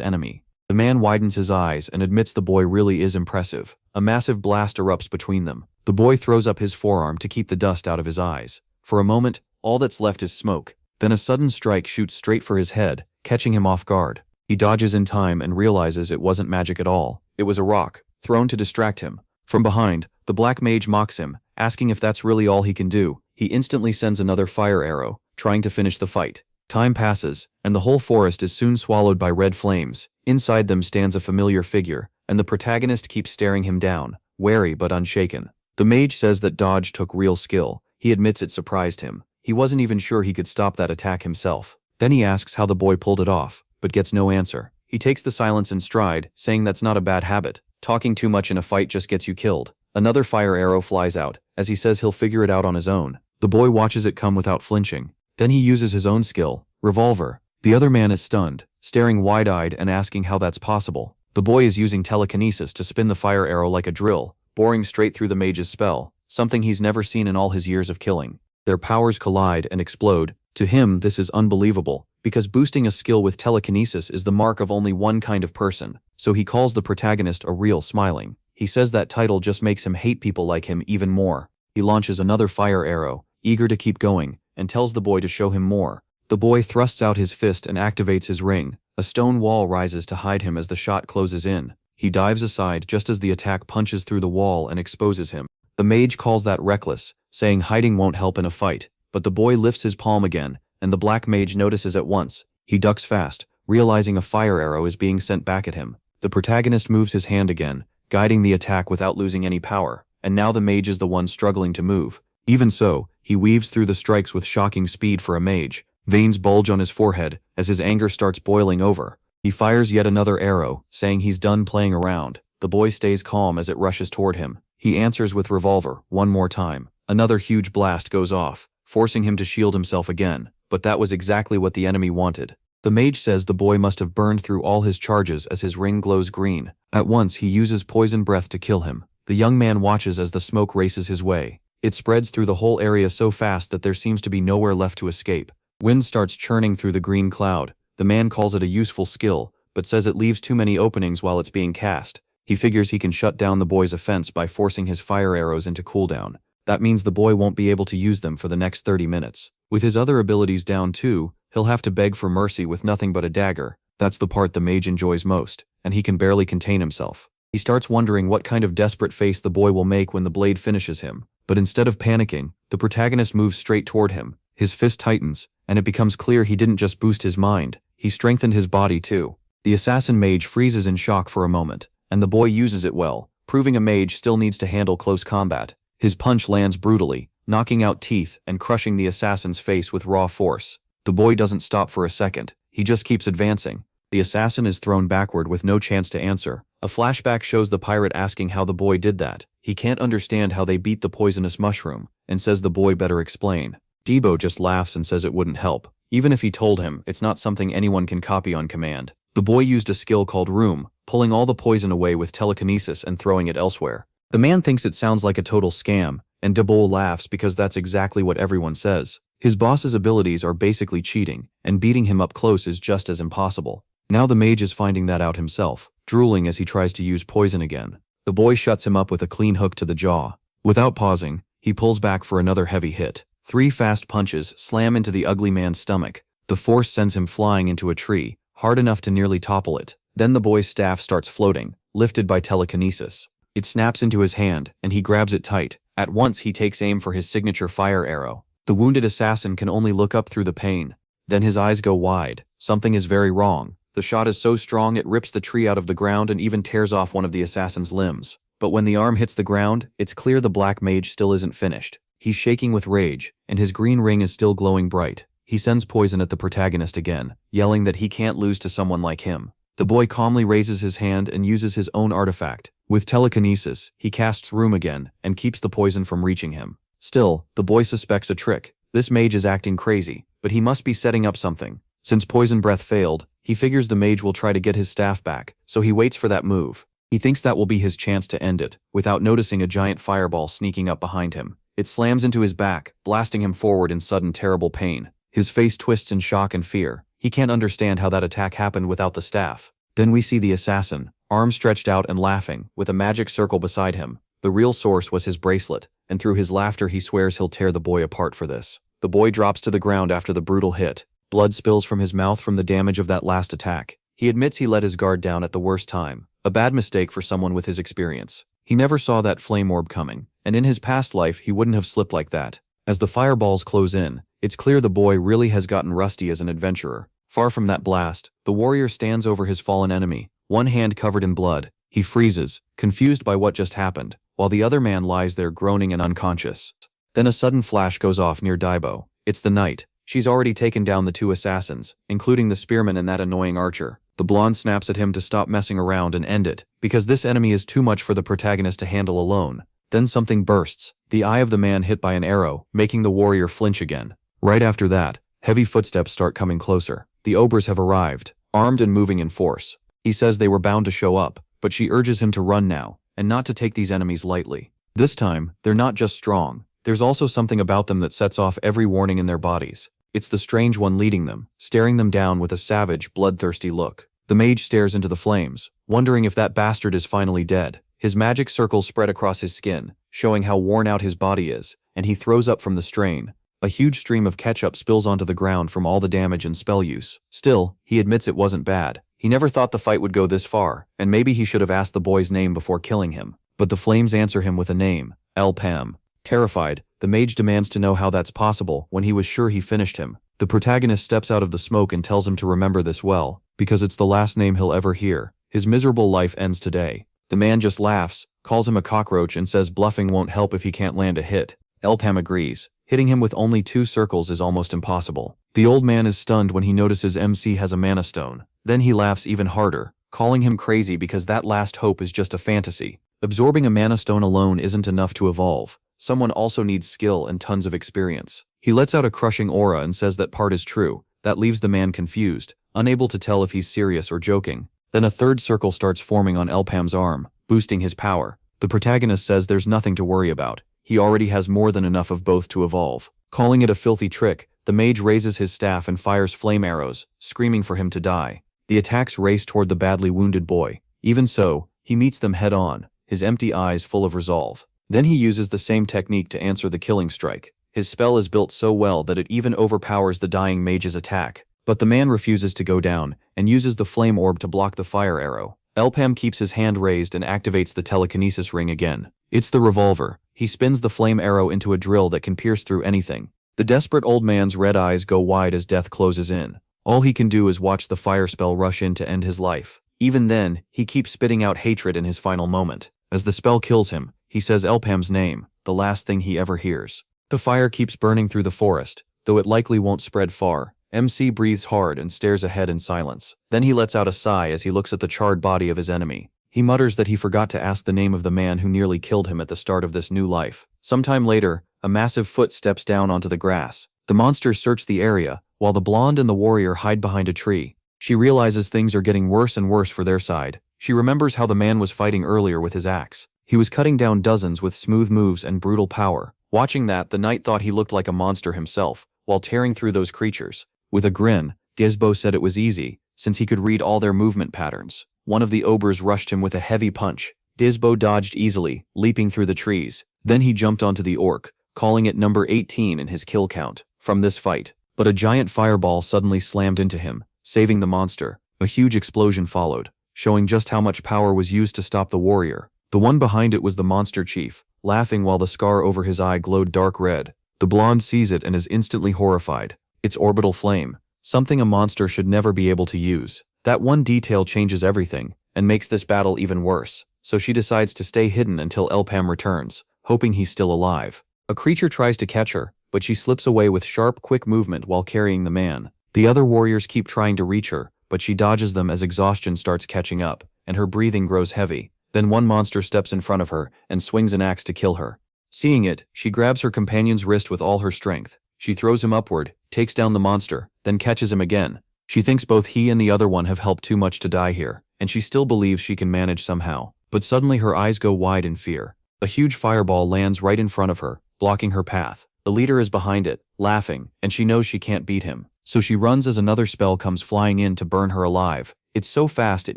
A: enemy. The man widens his eyes and admits the boy really is impressive. A massive blast erupts between them. The boy throws up his forearm to keep the dust out of his eyes. For a moment, all that's left is smoke. Then a sudden strike shoots straight for his head, catching him off guard. He dodges in time and realizes it wasn't magic at all. It was a rock, thrown to distract him. From behind, the black mage mocks him, asking if that's really all he can do. He instantly sends another fire arrow, trying to finish the fight. Time passes, and the whole forest is soon swallowed by red flames. Inside them stands a familiar figure, and the protagonist keeps staring him down, wary but unshaken. The mage says that dodge took real skill. He admits it surprised him. He wasn't even sure he could stop that attack himself. Then he asks how the boy pulled it off, but gets no answer. He takes the silence in stride, saying that's not a bad habit. Talking too much in a fight just gets you killed. Another fire arrow flies out, as he says he'll figure it out on his own. The boy watches it come without flinching. Then he uses his own skill, revolver. The other man is stunned, staring wide-eyed and asking how that's possible. The boy is using telekinesis to spin the fire arrow like a drill, boring straight through the mage's spell, something he's never seen in all his years of killing. Their powers collide and explode. To him, this is unbelievable, because boosting a skill with telekinesis is the mark of only one kind of person, so he calls the protagonist a real smiling. He says that title just makes him hate people like him even more. He launches another fire arrow, eager to keep going, and tells the boy to show him more. The boy thrusts out his fist and activates his ring. A stone wall rises to hide him as the shot closes in. He dives aside just as the attack punches through the wall and exposes him. The mage calls that reckless, saying hiding won't help in a fight, but the boy lifts his palm again, and the black mage notices at once. He ducks fast, realizing a fire arrow is being sent back at him. The protagonist moves his hand again, guiding the attack without losing any power, and now the mage is the one struggling to move. Even so, he weaves through the strikes with shocking speed for a mage. Veins bulge on his forehead as his anger starts boiling over. He fires yet another arrow, saying he's done playing around. The boy stays calm as it rushes toward him. He answers with revolver, one more time. Another huge blast goes off, forcing him to shield himself again, but that was exactly what the enemy wanted. The mage says the boy must have burned through all his charges as his ring glows green. At once he uses poison breath to kill him. The young man watches as the smoke races his way. It spreads through the whole area so fast that there seems to be nowhere left to escape. Wind starts churning through the green cloud. The man calls it a useful skill, but says it leaves too many openings while it's being cast. He figures he can shut down the boy's offense by forcing his fire arrows into cooldown. That means the boy won't be able to use them for the next 30 minutes. With his other abilities down too, he'll have to beg for mercy with nothing but a dagger. That's the part the mage enjoys most, and he can barely contain himself. He starts wondering what kind of desperate face the boy will make when the blade finishes him. But instead of panicking, the protagonist moves straight toward him. His fist tightens, and it becomes clear he didn't just boost his mind, he strengthened his body too. The assassin mage freezes in shock for a moment, and the boy uses it well, proving a mage still needs to handle close combat. His punch lands brutally, knocking out teeth and crushing the assassin's face with raw force. The boy doesn't stop for a second, he just keeps advancing. The assassin is thrown backward with no chance to answer. A flashback shows the pirate asking how the boy did that. He can't understand how they beat the poisonous mushroom, and says the boy better explain. Debo just laughs and says it wouldn't help. Even if he told him, it's not something anyone can copy on command. The boy used a skill called Room, pulling all the poison away with telekinesis and throwing it elsewhere. The man thinks it sounds like a total scam, and Debo laughs because that's exactly what everyone says. His boss's abilities are basically cheating, and beating him up close is just as impossible. Now the mage is finding that out himself, drooling as he tries to use poison again. The boy shuts him up with a clean hook to the jaw. Without pausing, he pulls back for another heavy hit. 3 fast punches slam into the ugly man's stomach. The force sends him flying into a tree, hard enough to nearly topple it. Then the boy's staff starts floating, lifted by telekinesis. It snaps into his hand, and he grabs it tight. At once he takes aim for his signature fire arrow. The wounded assassin can only look up through the pain. Then his eyes go wide. Something is very wrong. The shot is so strong it rips the tree out of the ground and even tears off one of the assassin's limbs. But when the arm hits the ground, it's clear the black mage still isn't finished. He's shaking with rage, and his green ring is still glowing bright. He sends poison at the protagonist again, yelling that he can't lose to someone like him. The boy calmly raises his hand and uses his own artifact. With telekinesis, he casts Room again and keeps the poison from reaching him. Still, the boy suspects a trick. This mage is acting crazy, but he must be setting up something. Since poison breath failed, he figures the mage will try to get his staff back, so he waits for that move. He thinks that will be his chance to end it, without noticing a giant fireball sneaking up behind him. It slams into his back, blasting him forward in sudden terrible pain. His face twists in shock and fear. He can't understand how that attack happened without the staff. Then we see the assassin, arms stretched out and laughing, with a magic circle beside him. The real source was his bracelet, and through his laughter he swears he'll tear the boy apart for this. The boy drops to the ground after the brutal hit. Blood spills from his mouth from the damage of that last attack. He admits he let his guard down at the worst time. A bad mistake for someone with his experience. He never saw that flame orb coming, and in his past life he wouldn't have slipped like that. As the fireballs close in, it's clear the boy really has gotten rusty as an adventurer. Far from that blast, the warrior stands over his fallen enemy, one hand covered in blood. He freezes, confused by what just happened, while the other man lies there groaning and unconscious. Then a sudden flash goes off near Daibo. It's the knight. She's already taken down the two assassins, including the spearman and that annoying archer. The blonde snaps at him to stop messing around and end it, because this enemy is too much for the protagonist to handle alone. Then something bursts, the eye of the man hit by an arrow, making the warrior flinch again. Right after that, heavy footsteps start coming closer. The obers have arrived, armed and moving in force. He says they were bound to show up, but she urges him to run now, and not to take these enemies lightly. This time, they're not just strong. There's also something about them that sets off every warning in their bodies. It's the strange one leading them, staring them down with a savage, bloodthirsty look. The mage stares into the flames, wondering if that bastard is finally dead. His magic circles spread across his skin, showing how worn out his body is, and he throws up from the strain. A huge stream of ketchup spills onto the ground from all the damage and spell use. Still, he admits it wasn't bad. He never thought the fight would go this far, and maybe he should have asked the boy's name before killing him. But the flames answer him with a name, Elpam. Terrified, the mage demands to know how that's possible when he was sure he finished him. The protagonist steps out of the smoke and tells him to remember this well, because it's the last name he'll ever hear. His miserable life ends today. The man just laughs, calls him a cockroach and says bluffing won't help if he can't land a hit. Elpam agrees. Hitting him with only 2 circles is almost impossible. The old man is stunned when he notices MC has a mana stone. Then he laughs even harder, calling him crazy because that last hope is just a fantasy. Absorbing a mana stone alone isn't enough to evolve. Someone also needs skill and tons of experience. He lets out a crushing aura and says that part is true. That leaves the man confused, unable to tell if he's serious or joking. Then a 3rd circle starts forming on Elpam's arm, boosting his power. The protagonist says there's nothing to worry about. He already has more than enough of both to evolve. Calling it a filthy trick, the mage raises his staff and fires flame arrows, screaming for him to die. The attacks race toward the badly wounded boy. Even so, he meets them head-on, his empty eyes full of resolve. Then he uses the same technique to answer the killing strike. His spell is built so well that it even overpowers the dying mage's attack. But the man refuses to go down, and uses the flame orb to block the fire arrow. Elpam keeps his hand raised and activates the telekinesis ring again. It's the revolver. He spins the flame arrow into a drill that can pierce through anything. The desperate old man's red eyes go wide as death closes in. All he can do is watch the fire spell rush in to end his life. Even then, he keeps spitting out hatred in his final moment. As the spell kills him, he says Elpam's name, the last thing he ever hears. The fire keeps burning through the forest, though it likely won't spread far. MC breathes hard and stares ahead in silence. Then he lets out a sigh as he looks at the charred body of his enemy. He mutters that he forgot to ask the name of the man who nearly killed him at the start of this new life. Sometime later, a massive foot steps down onto the grass. The monsters search the area, while the blonde and the warrior hide behind a tree. She realizes things are getting worse and worse for their side. She remembers how the man was fighting earlier with his axe. He was cutting down dozens with smooth moves and brutal power. Watching that, the knight thought he looked like a monster himself, while tearing through those creatures. With a grin, Disbo said it was easy, since he could read all their movement patterns. One of the obers rushed him with a heavy punch. Disbo dodged easily, leaping through the trees. Then he jumped onto the orc, calling it number 18 in his kill count from this fight. But a giant fireball suddenly slammed into him, saving the monster. A huge explosion followed, showing just how much power was used to stop the warrior. The one behind it was the monster chief, laughing while the scar over his eye glowed dark red. The blonde sees it and is instantly horrified. It's orbital flame, something a monster should never be able to use. That one detail changes everything, and makes this battle even worse, so she decides to stay hidden until Elpam returns, hoping he's still alive. A creature tries to catch her, but she slips away with sharp, quick movement while carrying the man. The other warriors keep trying to reach her, but she dodges them as exhaustion starts catching up, and her breathing grows heavy. Then one monster steps in front of her and swings an axe to kill her. Seeing it, she grabs her companion's wrist with all her strength. She throws him upward, takes down the monster, then catches him again. She thinks both he and the other one have helped too much to die here, and she still believes she can manage somehow. But suddenly her eyes go wide in fear. A huge fireball lands right in front of her, blocking her path. The leader is behind it, laughing, and she knows she can't beat him. So she runs as another spell comes flying in to burn her alive. It's so fast it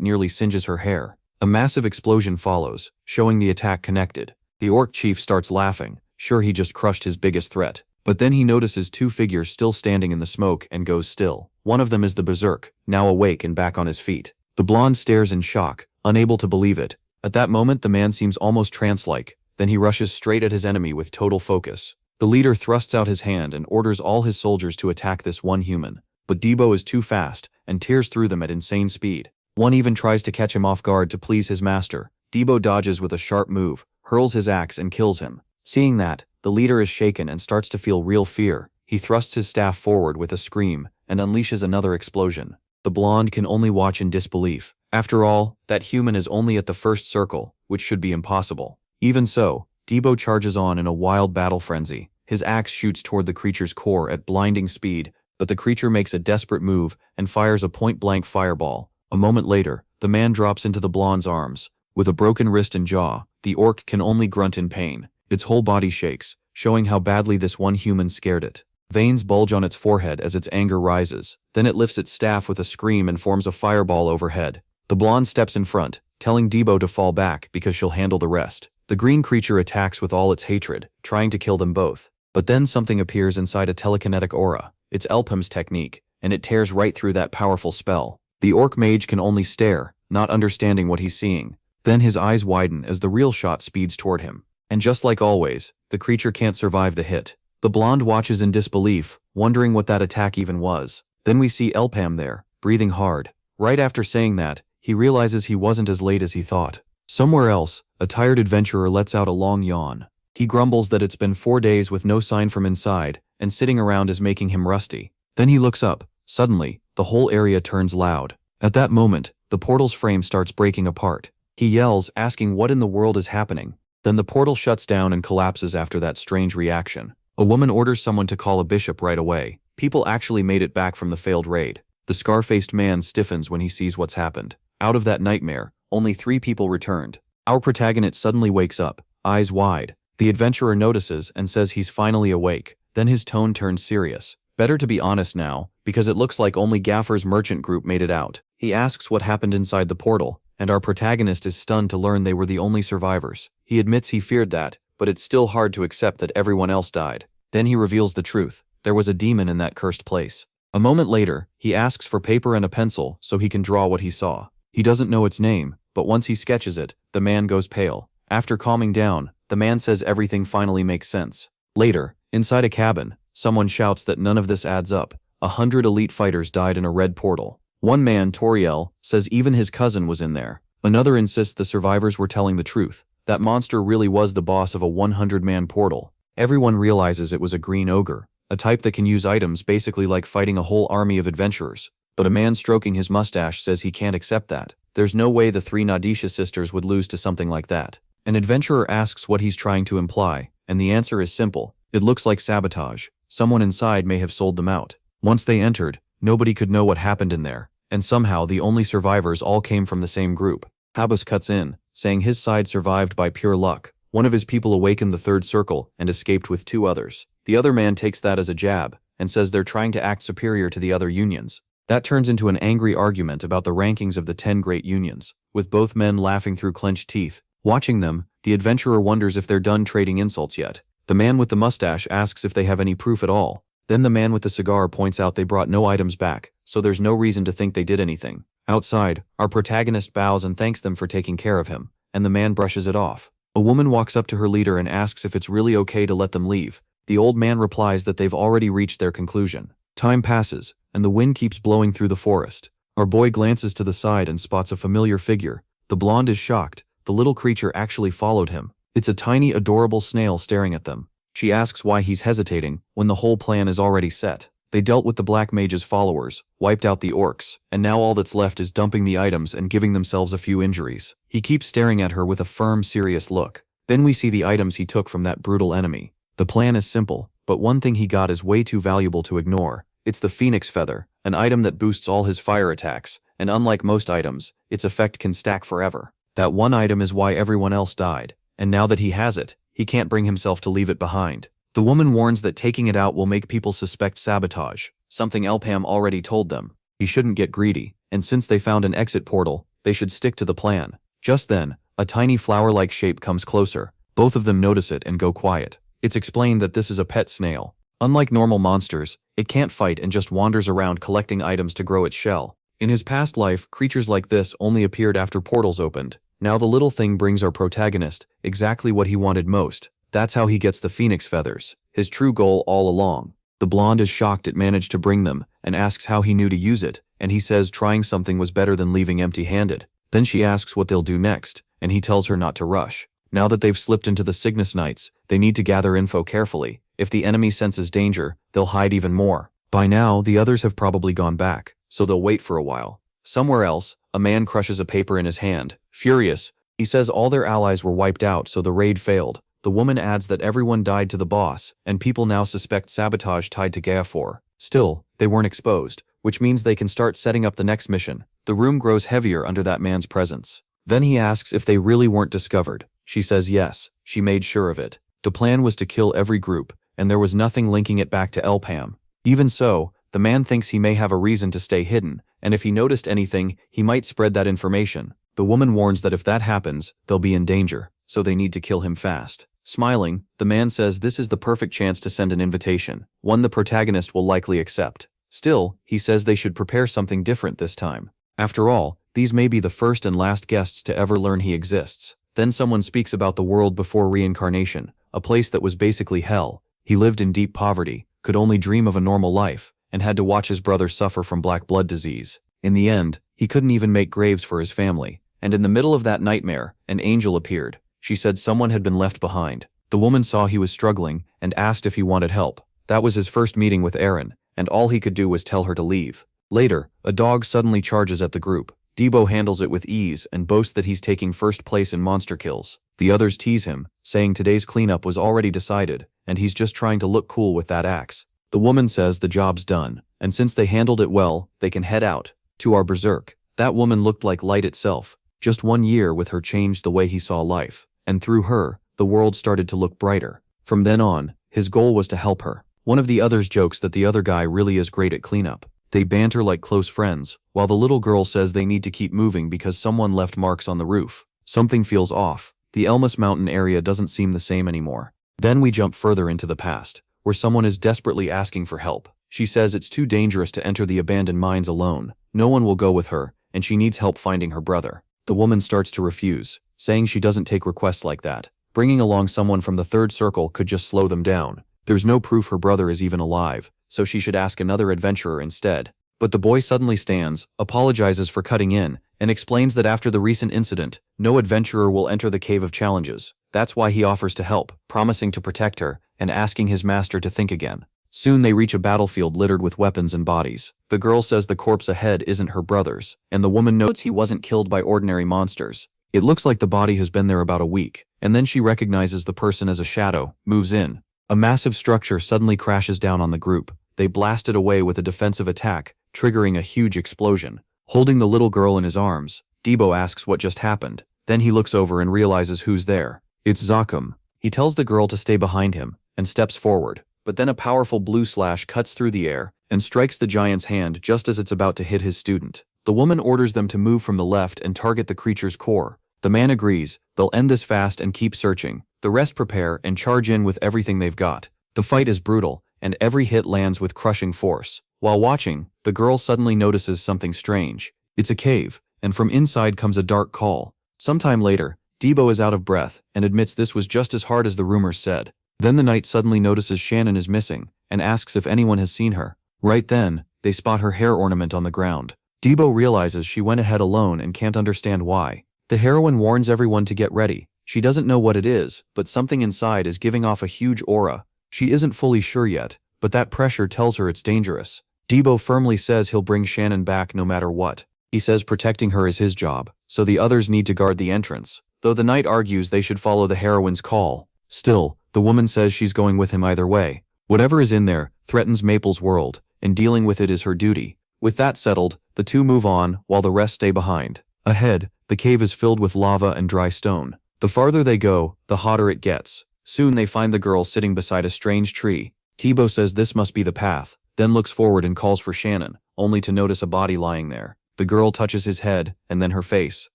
A: nearly singes her hair. A massive explosion follows, showing the attack connected. The orc chief starts laughing, sure he just crushed his biggest threat. But then he notices two figures still standing in the smoke and goes still. One of them is the berserk, now awake and back on his feet. The blonde stares in shock, unable to believe it. At that moment the man seems almost trance-like, then he rushes straight at his enemy with total focus. The leader thrusts out his hand and orders all his soldiers to attack this one human. But Debo is too fast, and tears through them at insane speed. One even tries to catch him off guard to please his master. Debo dodges with a sharp move, hurls his axe and kills him. Seeing that, the leader is shaken and starts to feel real fear. He thrusts his staff forward with a scream and unleashes another explosion. The blonde can only watch in disbelief. After all, that human is only at the first circle, which should be impossible. Even so, Debo charges on in a wild battle frenzy. His axe shoots toward the creature's core at blinding speed, but the creature makes a desperate move and fires a point-blank fireball. A moment later, the man drops into the blonde's arms. With a broken wrist and jaw, the orc can only grunt in pain. Its whole body shakes, showing how badly this one human scared it. Veins bulge on its forehead as its anger rises. Then it lifts its staff with a scream and forms a fireball overhead. The blonde steps in front, telling Debo to fall back because she'll handle the rest. The green creature attacks with all its hatred, trying to kill them both. But then something appears inside a telekinetic aura. It's Elpham's technique, and it tears right through that powerful spell. The orc mage can only stare, not understanding what he's seeing. Then his eyes widen as the real shot speeds toward him. And just like always, the creature can't survive the hit. The blonde watches in disbelief, wondering what that attack even was. Then we see Elpham there, breathing hard. Right after saying that, he realizes he wasn't as late as he thought. Somewhere else, a tired adventurer lets out a long yawn. He grumbles that it's been 4 days with no sign from inside, and sitting around is making him rusty. Then he looks up. Suddenly, the whole area turns loud. At that moment, the portal's frame starts breaking apart. He yells, asking what in the world is happening. Then the portal shuts down and collapses after that strange reaction. A woman orders someone to call a bishop right away. People actually made it back from the failed raid. The scar-faced man stiffens when he sees what's happened. Out of that nightmare, only 3 people returned. Our protagonist suddenly wakes up, eyes wide. The adventurer notices and says he's finally awake. Then his tone turns serious. Better to be honest now, because it looks like only Gaffer's merchant group made it out. He asks what happened inside the portal, and our protagonist is stunned to learn they were the only survivors. He admits he feared that, but it's still hard to accept that everyone else died. Then he reveals the truth. There was a demon in that cursed place. A moment later, he asks for paper and a pencil so he can draw what he saw. He doesn't know its name, but once he sketches it, the man goes pale. After calming down, the man says everything finally makes sense. Later, inside a cabin, someone shouts that none of this adds up. 100 elite fighters died in a red portal. One man, Toriel, says even his cousin was in there. Another insists the survivors were telling the truth. That monster really was the boss of a 100-man portal. Everyone realizes it was a green ogre, a type that can use items basically like fighting a whole army of adventurers. But a man stroking his mustache says he can't accept that. There's no way the 3 Nadisha sisters would lose to something like that. An adventurer asks what he's trying to imply, and the answer is simple. It looks like sabotage. Someone inside may have sold them out. Once they entered, nobody could know what happened in there, and somehow the only survivors all came from the same group. Habus cuts in, saying his side survived by pure luck. One of his people awakened the 3rd circle and escaped with 2 others. The other man takes that as a jab, and says they're trying to act superior to the other unions. That turns into an angry argument about the rankings of the 10 great unions, with both men laughing through clenched teeth. Watching them, the adventurer wonders if they're done trading insults yet. The man with the mustache asks if they have any proof at all. Then the man with the cigar points out they brought no items back, so there's no reason to think they did anything. Outside, our protagonist bows and thanks them for taking care of him, and the man brushes it off. A woman walks up to her leader and asks if it's really okay to let them leave. The old man replies that they've already reached their conclusion. Time passes, and the wind keeps blowing through the forest. Our boy glances to the side and spots a familiar figure. The blonde is shocked. The little creature actually followed him. It's a tiny, adorable snail staring at them. She asks why he's hesitating when the whole plan is already set. They dealt with the Black Mage's followers, wiped out the orcs, and now all that's left is dumping the items and giving themselves a few injuries. He keeps staring at her with a firm, serious look. Then we see the items he took from that brutal enemy. The plan is simple. but one thing he got is way too valuable to ignore. It's the Phoenix Feather, an item that boosts all his fire attacks, and unlike most items, its effect can stack forever. That one item is why everyone else died, and now that he has it, he can't bring himself to leave it behind. The woman warns that taking it out will make people suspect sabotage, something Elpam already told them. He shouldn't get greedy, and since they found an exit portal, they should stick to the plan. Just then, a tiny flower-like shape comes closer. Both of them notice it and go quiet. It's explained that this is a pet snail. Unlike normal monsters, it can't fight and just wanders around collecting items to grow its shell. In his past life, creatures like this only appeared after portals opened. Now the little thing brings our protagonist exactly what he wanted most. That's how he gets the Phoenix Feathers, his true goal all along. The blonde is shocked it managed to bring them and asks how he knew to use it, and he says trying something was better than leaving empty-handed. Then she asks what they'll do next, and he tells her not to rush. Now that they've slipped into the Cygnus Nights, they need to gather info carefully. If the enemy senses danger, they'll hide even more. By now, the others have probably gone back, so they'll wait for a while. Somewhere else, a man crushes a paper in his hand. Furious, he says all their allies were wiped out so the raid failed. The woman adds that everyone died to the boss, and people now suspect sabotage tied to Gaeafor. Still, they weren't exposed, which means they can start setting up the next mission. The room grows heavier under that man's presence. Then he asks if they really weren't discovered. She says yes, she made sure of it. The plan was to kill every group, and there was nothing linking it back to Elpam. Even so, the man thinks he may have a reason to stay hidden, and if he noticed anything, he might spread that information. The woman warns that if that happens, they'll be in danger, so they need to kill him fast. Smiling, the man says this is the perfect chance to send an invitation, one the protagonist will likely accept. Still, he says they should prepare something different this time. After all, these may be the first and last guests to ever learn he exists. Then someone speaks about the world before reincarnation, a place that was basically hell. He lived in deep poverty, could only dream of a normal life, and had to watch his brother suffer from black blood disease. In the end, he couldn't even make graves for his family, and in the middle of that nightmare, an angel appeared. She said someone had been left behind. The woman saw he was struggling and asked if he wanted help. That was his first meeting with Aaron, and all he could do was tell her to leave. Later, a dog suddenly charges at the group. Debo handles it with ease and boasts that he's taking first place in monster kills. The others tease him, saying today's cleanup was already decided, and he's just trying to look cool with that axe. The woman says the job's done, and since they handled it well, they can head out. To our berserk. That woman looked like light itself. Just 1 year with her changed the way he saw life, and through her, the world started to look brighter. From then on, his goal was to help her. One of the others jokes that the other guy really is great at cleanup. They banter like close friends, while the little girl says they need to keep moving because someone left marks on the roof. Something feels off. The Elmas Mountain area doesn't seem the same anymore. Then we jump further into the past, where someone is desperately asking for help. She says it's too dangerous to enter the abandoned mines alone. No one will go with her, and she needs help finding her brother. The woman starts to refuse, saying she doesn't take requests like that. Bringing along someone from the third circle could just slow them down. There's no proof her brother is even alive, so she should ask another adventurer instead. But the boy suddenly stands, apologizes for cutting in, and explains that after the recent incident, no adventurer will enter the Cave of Challenges. That's why he offers to help, promising to protect her, and asking his master to think again. Soon they reach a battlefield littered with weapons and bodies. The girl says the corpse ahead isn't her brother's, and the woman notes he wasn't killed by ordinary monsters. It looks like the body has been there about a week, and then she recognizes the person as a shadow, moves in. A massive structure suddenly crashes down on the group. They blast it away with a defensive attack, triggering a huge explosion. Holding the little girl in his arms, Debo asks what just happened. Then he looks over and realizes who's there. It's Zakum. He tells the girl to stay behind him, and steps forward. But then a powerful blue slash cuts through the air, and strikes the giant's hand just as it's about to hit his student. The woman orders them to move from the left and target the creature's core. The man agrees, they'll end this fast and keep searching. The rest prepare and charge in with everything they've got. The fight is brutal, and every hit lands with crushing force. While watching, the girl suddenly notices something strange. It's a cave, and from inside comes a dark call. Sometime later, Debo is out of breath and admits this was just as hard as the rumors said. Then the knight suddenly notices Shannon is missing and asks if anyone has seen her. Right then, they spot her hair ornament on the ground. Debo realizes she went ahead alone and can't understand why. The heroine warns everyone to get ready. She doesn't know what it is, but something inside is giving off a huge aura. She isn't fully sure yet, but that pressure tells her it's dangerous. Debo firmly says he'll bring Shannon back no matter what. He says protecting her is his job, so the others need to guard the entrance, though the knight argues they should follow the heroine's call. Still, the woman says she's going with him either way. Whatever is in there threatens Maple's world, and dealing with it is her duty. With that settled, the two move on while the rest stay behind. Ahead, the cave is filled with lava and dry stone. The farther they go, the hotter it gets. Soon they find the girl sitting beside a strange tree. Thibaut says this must be the path, then looks forward and calls for Shannon, only to notice a body lying there. The girl touches his head, and then her face,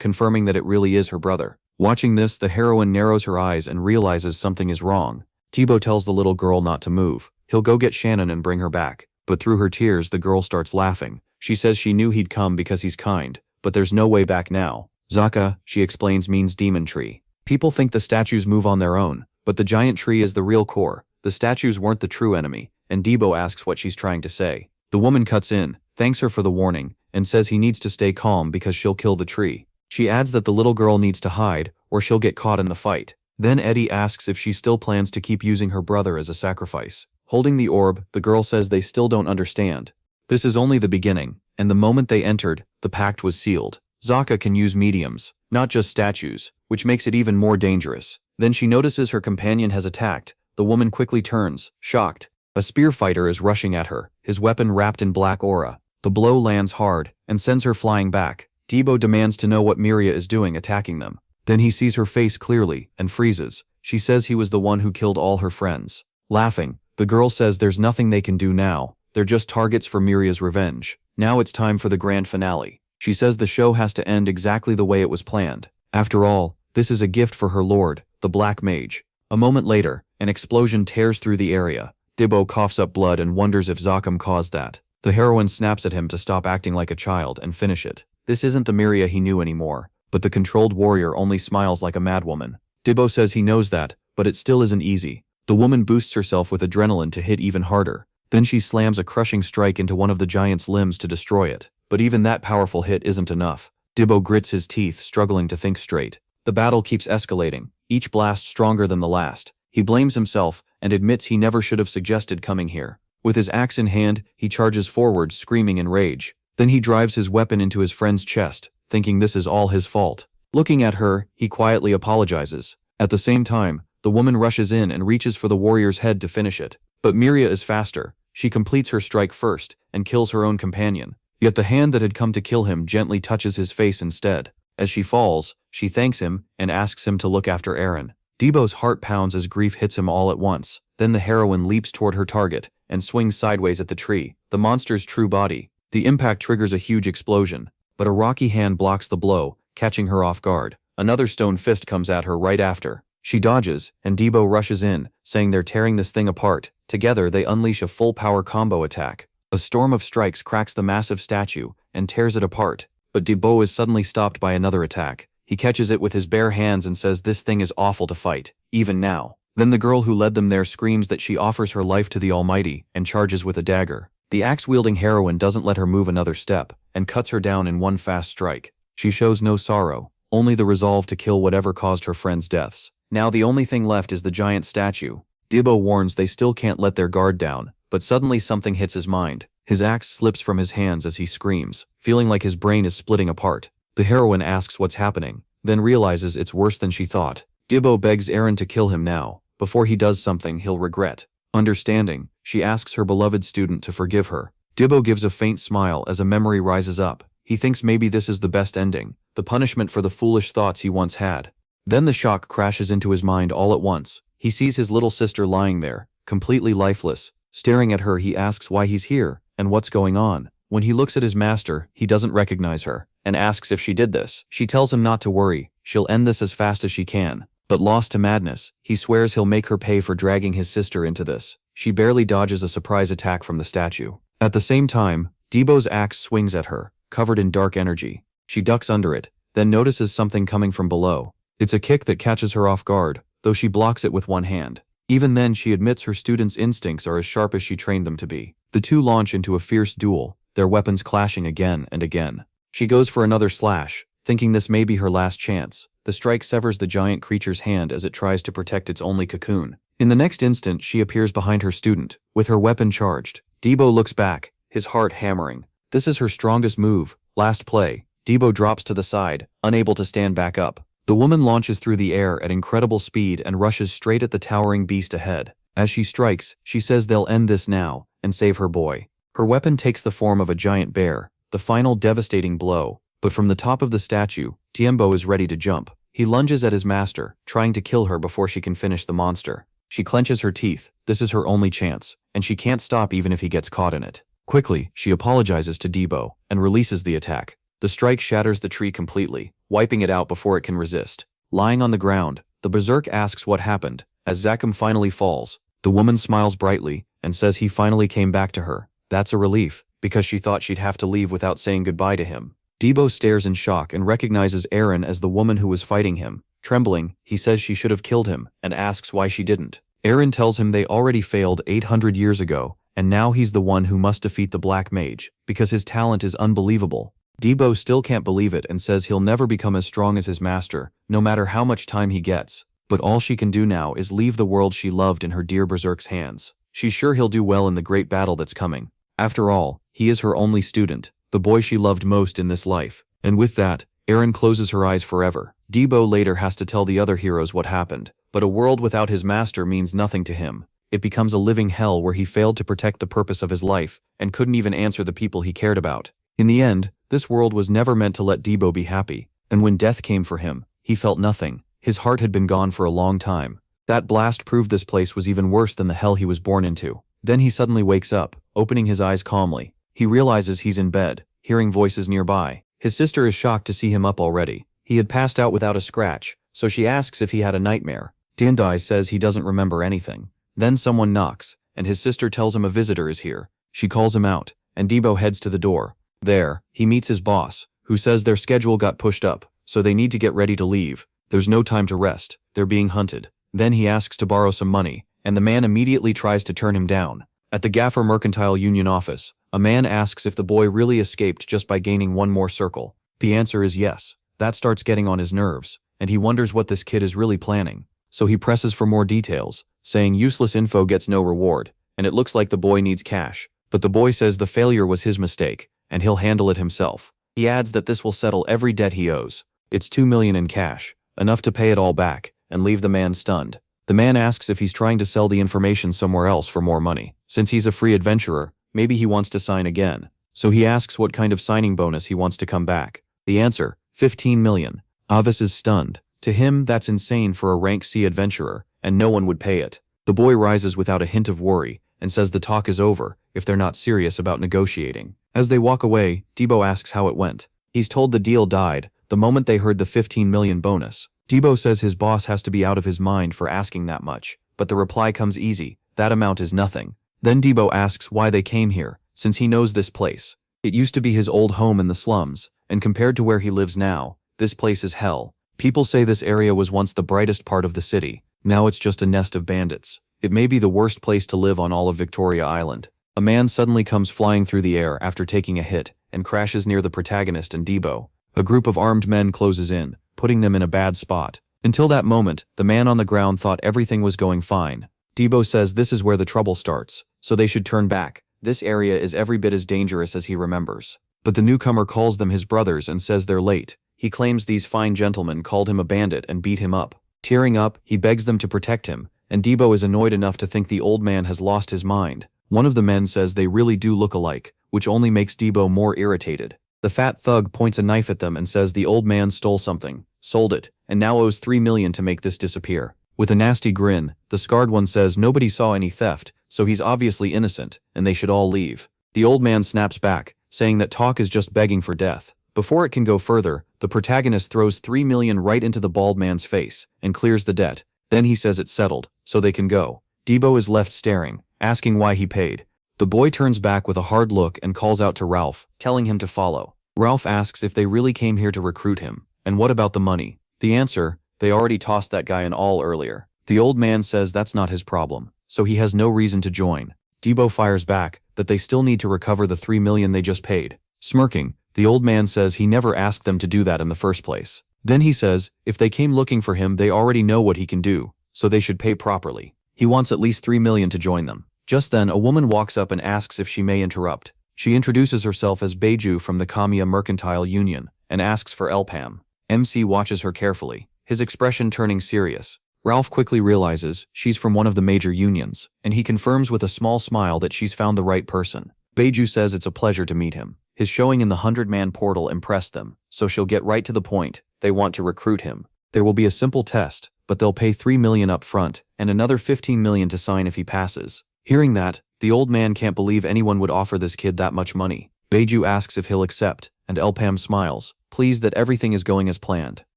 A: confirming that it really is her brother. Watching this, the heroine narrows her eyes and realizes something is wrong. Thibaut tells the little girl not to move. He'll go get Shannon and bring her back. But through her tears, the girl starts laughing. She says she knew he'd come because he's kind, but there's no way back now. Zaka, she explains, means demon tree. People think the statues move on their own, but the giant tree is the real core. The statues weren't the true enemy, and Debo asks what she's trying to say. The woman cuts in, thanks her for the warning, and says he needs to stay calm because she'll kill the tree. She adds that the little girl needs to hide, or she'll get caught in the fight. Then Eddie asks if she still plans to keep using her brother as a sacrifice. Holding the orb, the girl says they still don't understand. This is only the beginning, and the moment they entered, the pact was sealed. Zaka can use mediums, not just statues, which makes it even more dangerous. Then she notices her companion has attacked. The woman quickly turns, shocked. A spear fighter is rushing at her, his weapon wrapped in black aura. The blow lands hard and sends her flying back. Debo demands to know what Miria is doing attacking them. Then he sees her face clearly and freezes. She says he was the one who killed all her friends. Laughing, the girl says there's nothing they can do now. They're just targets for Miria's revenge. Now it's time for the grand finale. She says the show has to end exactly the way it was planned. After all, this is a gift for her lord, the Black Mage. A moment later, an explosion tears through the area. Dibbo coughs up blood and wonders if Zakam caused that. The heroine snaps at him to stop acting like a child and finish it. This isn't the Miria he knew anymore, but the controlled warrior only smiles like a madwoman. Dibbo says he knows that, but it still isn't easy. The woman boosts herself with adrenaline to hit even harder. Then she slams a crushing strike into one of the giant's limbs to destroy it. But even that powerful hit isn't enough. Dibbo grits his teeth, struggling to think straight. The battle keeps escalating, each blast stronger than the last. He blames himself and admits he never should have suggested coming here. With his axe in hand, he charges forward, screaming in rage. Then he drives his weapon into his friend's chest, thinking this is all his fault. Looking at her, he quietly apologizes. At the same time, the woman rushes in and reaches for the warrior's head to finish it. But Miria is faster. She completes her strike first and kills her own companion. Yet the hand that had come to kill him gently touches his face instead. As she falls, she thanks him and asks him to look after Aaron. Debo's heart pounds as grief hits him all at once. Then the heroine leaps toward her target and swings sideways at the tree, the monster's true body. The impact triggers a huge explosion, but a rocky hand blocks the blow, catching her off guard. Another stone fist comes at her right after. She dodges, and Debo rushes in, saying they're tearing this thing apart. Together, they unleash a full-power combo attack. A storm of strikes cracks the massive statue and tears it apart. But Debo is suddenly stopped by another attack. He catches it with his bare hands and says this thing is awful to fight, even now. Then the girl who led them there screams that she offers her life to the Almighty and charges with a dagger. The axe-wielding heroine doesn't let her move another step and cuts her down in one fast strike. She shows no sorrow, only the resolve to kill whatever caused her friends' deaths. Now the only thing left is the giant statue. Dibbo warns they still can't let their guard down, but suddenly something hits his mind. His axe slips from his hands as he screams, feeling like his brain is splitting apart. The heroine asks what's happening, then realizes it's worse than she thought. Dibbo begs Aaron to kill him now, before he does something he'll regret. Understanding, she asks her beloved student to forgive her. Dibbo gives a faint smile as a memory rises up. He thinks maybe this is the best ending, the punishment for the foolish thoughts he once had. Then the shock crashes into his mind all at once. He sees his little sister lying there, completely lifeless. Staring at her, he asks why he's here and what's going on. When he looks at his master, he doesn't recognize her and asks if she did this. She tells him not to worry, she'll end this as fast as she can. But lost to madness, he swears he'll make her pay for dragging his sister into this. She barely dodges a surprise attack from the statue. At the same time, Debo's axe swings at her, covered in dark energy. She ducks under it, then notices something coming from below. It's a kick that catches her off guard, though she blocks it with one hand. Even then, she admits her students' instincts are as sharp as she trained them to be. The two launch into a fierce duel, their weapons clashing again and again. She goes for another slash, thinking this may be her last chance. The strike severs the giant creature's hand as it tries to protect its only cocoon. In the next instant, she appears behind her student, with her weapon charged. Debo looks back, his heart hammering. This is her strongest move. Last play. Debo drops to the side, unable to stand back up. The woman launches through the air at incredible speed and rushes straight at the towering beast ahead. As she strikes, she says they'll end this now and save her boy. Her weapon takes the form of a giant bear, the final devastating blow. But from the top of the statue, Tiembo is ready to jump. He lunges at his master, trying to kill her before she can finish the monster. She clenches her teeth. This is her only chance, and she can't stop even if he gets caught in it. Quickly, she apologizes to Debo and releases the attack. The strike shatters the tree completely, wiping it out before it can resist. Lying on the ground, the berserk asks what happened. As Zakum finally falls, the woman smiles brightly and says he finally came back to her. That's a relief, because she thought she'd have to leave without saying goodbye to him. Debo stares in shock and recognizes Eren as the woman who was fighting him. Trembling, he says she should have killed him and asks why she didn't. Eren tells him they already failed 800 years ago, and now he's the one who must defeat the Black Mage, because his talent is unbelievable. Debo still can't believe it and says he'll never become as strong as his master, no matter how much time he gets. But all she can do now is leave the world she loved in her dear Berserk's hands. She's sure he'll do well in the great battle that's coming. After all, he is her only student, the boy she loved most in this life. And with that, Eren closes her eyes forever. Debo later has to tell the other heroes what happened, but a world without his master means nothing to him. It becomes a living hell where he failed to protect the purpose of his life and couldn't even answer the people he cared about. In the end, this world was never meant to let Debo be happy, and when death came for him, he felt nothing. His heart had been gone for a long time. That blast proved this place was even worse than the hell he was born into. Then he suddenly wakes up, opening his eyes calmly. He realizes he's in bed, hearing voices nearby. His sister is shocked to see him up already. He had passed out without a scratch, so she asks if he had a nightmare. Dandai says he doesn't remember anything. Then someone knocks, and his sister tells him a visitor is here. She calls him out, and Debo heads to the door. There, he meets his boss, who says their schedule got pushed up, so they need to get ready to leave. There's no time to rest, they're being hunted. Then he asks to borrow some money, and the man immediately tries to turn him down. At the Gaffer Mercantile Union office, a man asks if the boy really escaped just by gaining one more circle. The answer is yes. That starts getting on his nerves, and he wonders what this kid is really planning. So he presses for more details, saying useless info gets no reward, and it looks like the boy needs cash. But the boy says the failure was his mistake, and he'll handle it himself. He adds that this will settle every debt he owes. It's 2 million in cash, enough to pay it all back, and leave the man stunned. The man asks if he's trying to sell the information somewhere else for more money. Since he's a free adventurer, maybe he wants to sign again. So he asks what kind of signing bonus he wants to come back. The answer, 15 million. Avis is stunned. To him, that's insane for a rank C adventurer, and no one would pay it. The boy rises without a hint of worry, and says the talk is over if they're not serious about negotiating. As they walk away, Debo asks how it went. He's told the deal died the moment they heard the 15 million bonus. Debo says his boss has to be out of his mind for asking that much, but the reply comes easy, that amount is nothing. Then Debo asks why they came here, since he knows this place. It used to be his old home in the slums, and compared to where he lives now, this place is hell. People say this area was once the brightest part of the city. Now it's just a nest of bandits. It may be the worst place to live on all of Victoria Island. A man suddenly comes flying through the air after taking a hit and crashes near the protagonist and Debo. A group of armed men closes in, putting them in a bad spot. Until that moment, the man on the ground thought everything was going fine. Debo says this is where the trouble starts, so they should turn back. This area is every bit as dangerous as he remembers. But the newcomer calls them his brothers and says they're late. He claims these fine gentlemen called him a bandit and beat him up. Tearing up, he begs them to protect him, and Debo is annoyed enough to think the old man has lost his mind. One of the men says they really do look alike, which only makes Debo more irritated. The fat thug points a knife at them and says the old man stole something, sold it, and now owes 3 million to make this disappear. With a nasty grin, the scarred one says nobody saw any theft, so he's obviously innocent, and they should all leave. The old man snaps back, saying that talk is just begging for death. Before it can go further, the protagonist throws 3 million right into the bald man's face and clears the debt. Then he says it's settled, so they can go. Debo is left staring, asking why he paid. The boy turns back with a hard look and calls out to Ralph, telling him to follow. Ralph asks if they really came here to recruit him, and what about the money? The answer, they already tossed that guy in all earlier. The old man says that's not his problem, so he has no reason to join. Debo fires back that they still need to recover the 3 million they just paid. Smirking, the old man says he never asked them to do that in the first place. Then he says, if they came looking for him they already know what he can do, so they should pay properly. He wants at least 3 million to join them. Just then a woman walks up and asks if she may interrupt. She introduces herself as Beiju from the Kamiya Mercantile Union, and asks for Elpam. MC watches her carefully, his expression turning serious. Ralph quickly realizes she's from one of the major unions, and he confirms with a small smile that she's found the right person. Beiju says it's a pleasure to meet him. His showing in the 100-man portal impressed them, so she'll get right to the point. They want to recruit him. There will be a simple test, but they'll pay 3 million up front, and another 15 million to sign if he passes. Hearing that, the old man can't believe anyone would offer this kid that much money. Beiju asks if he'll accept, and Elpam smiles, pleased that everything is going as planned.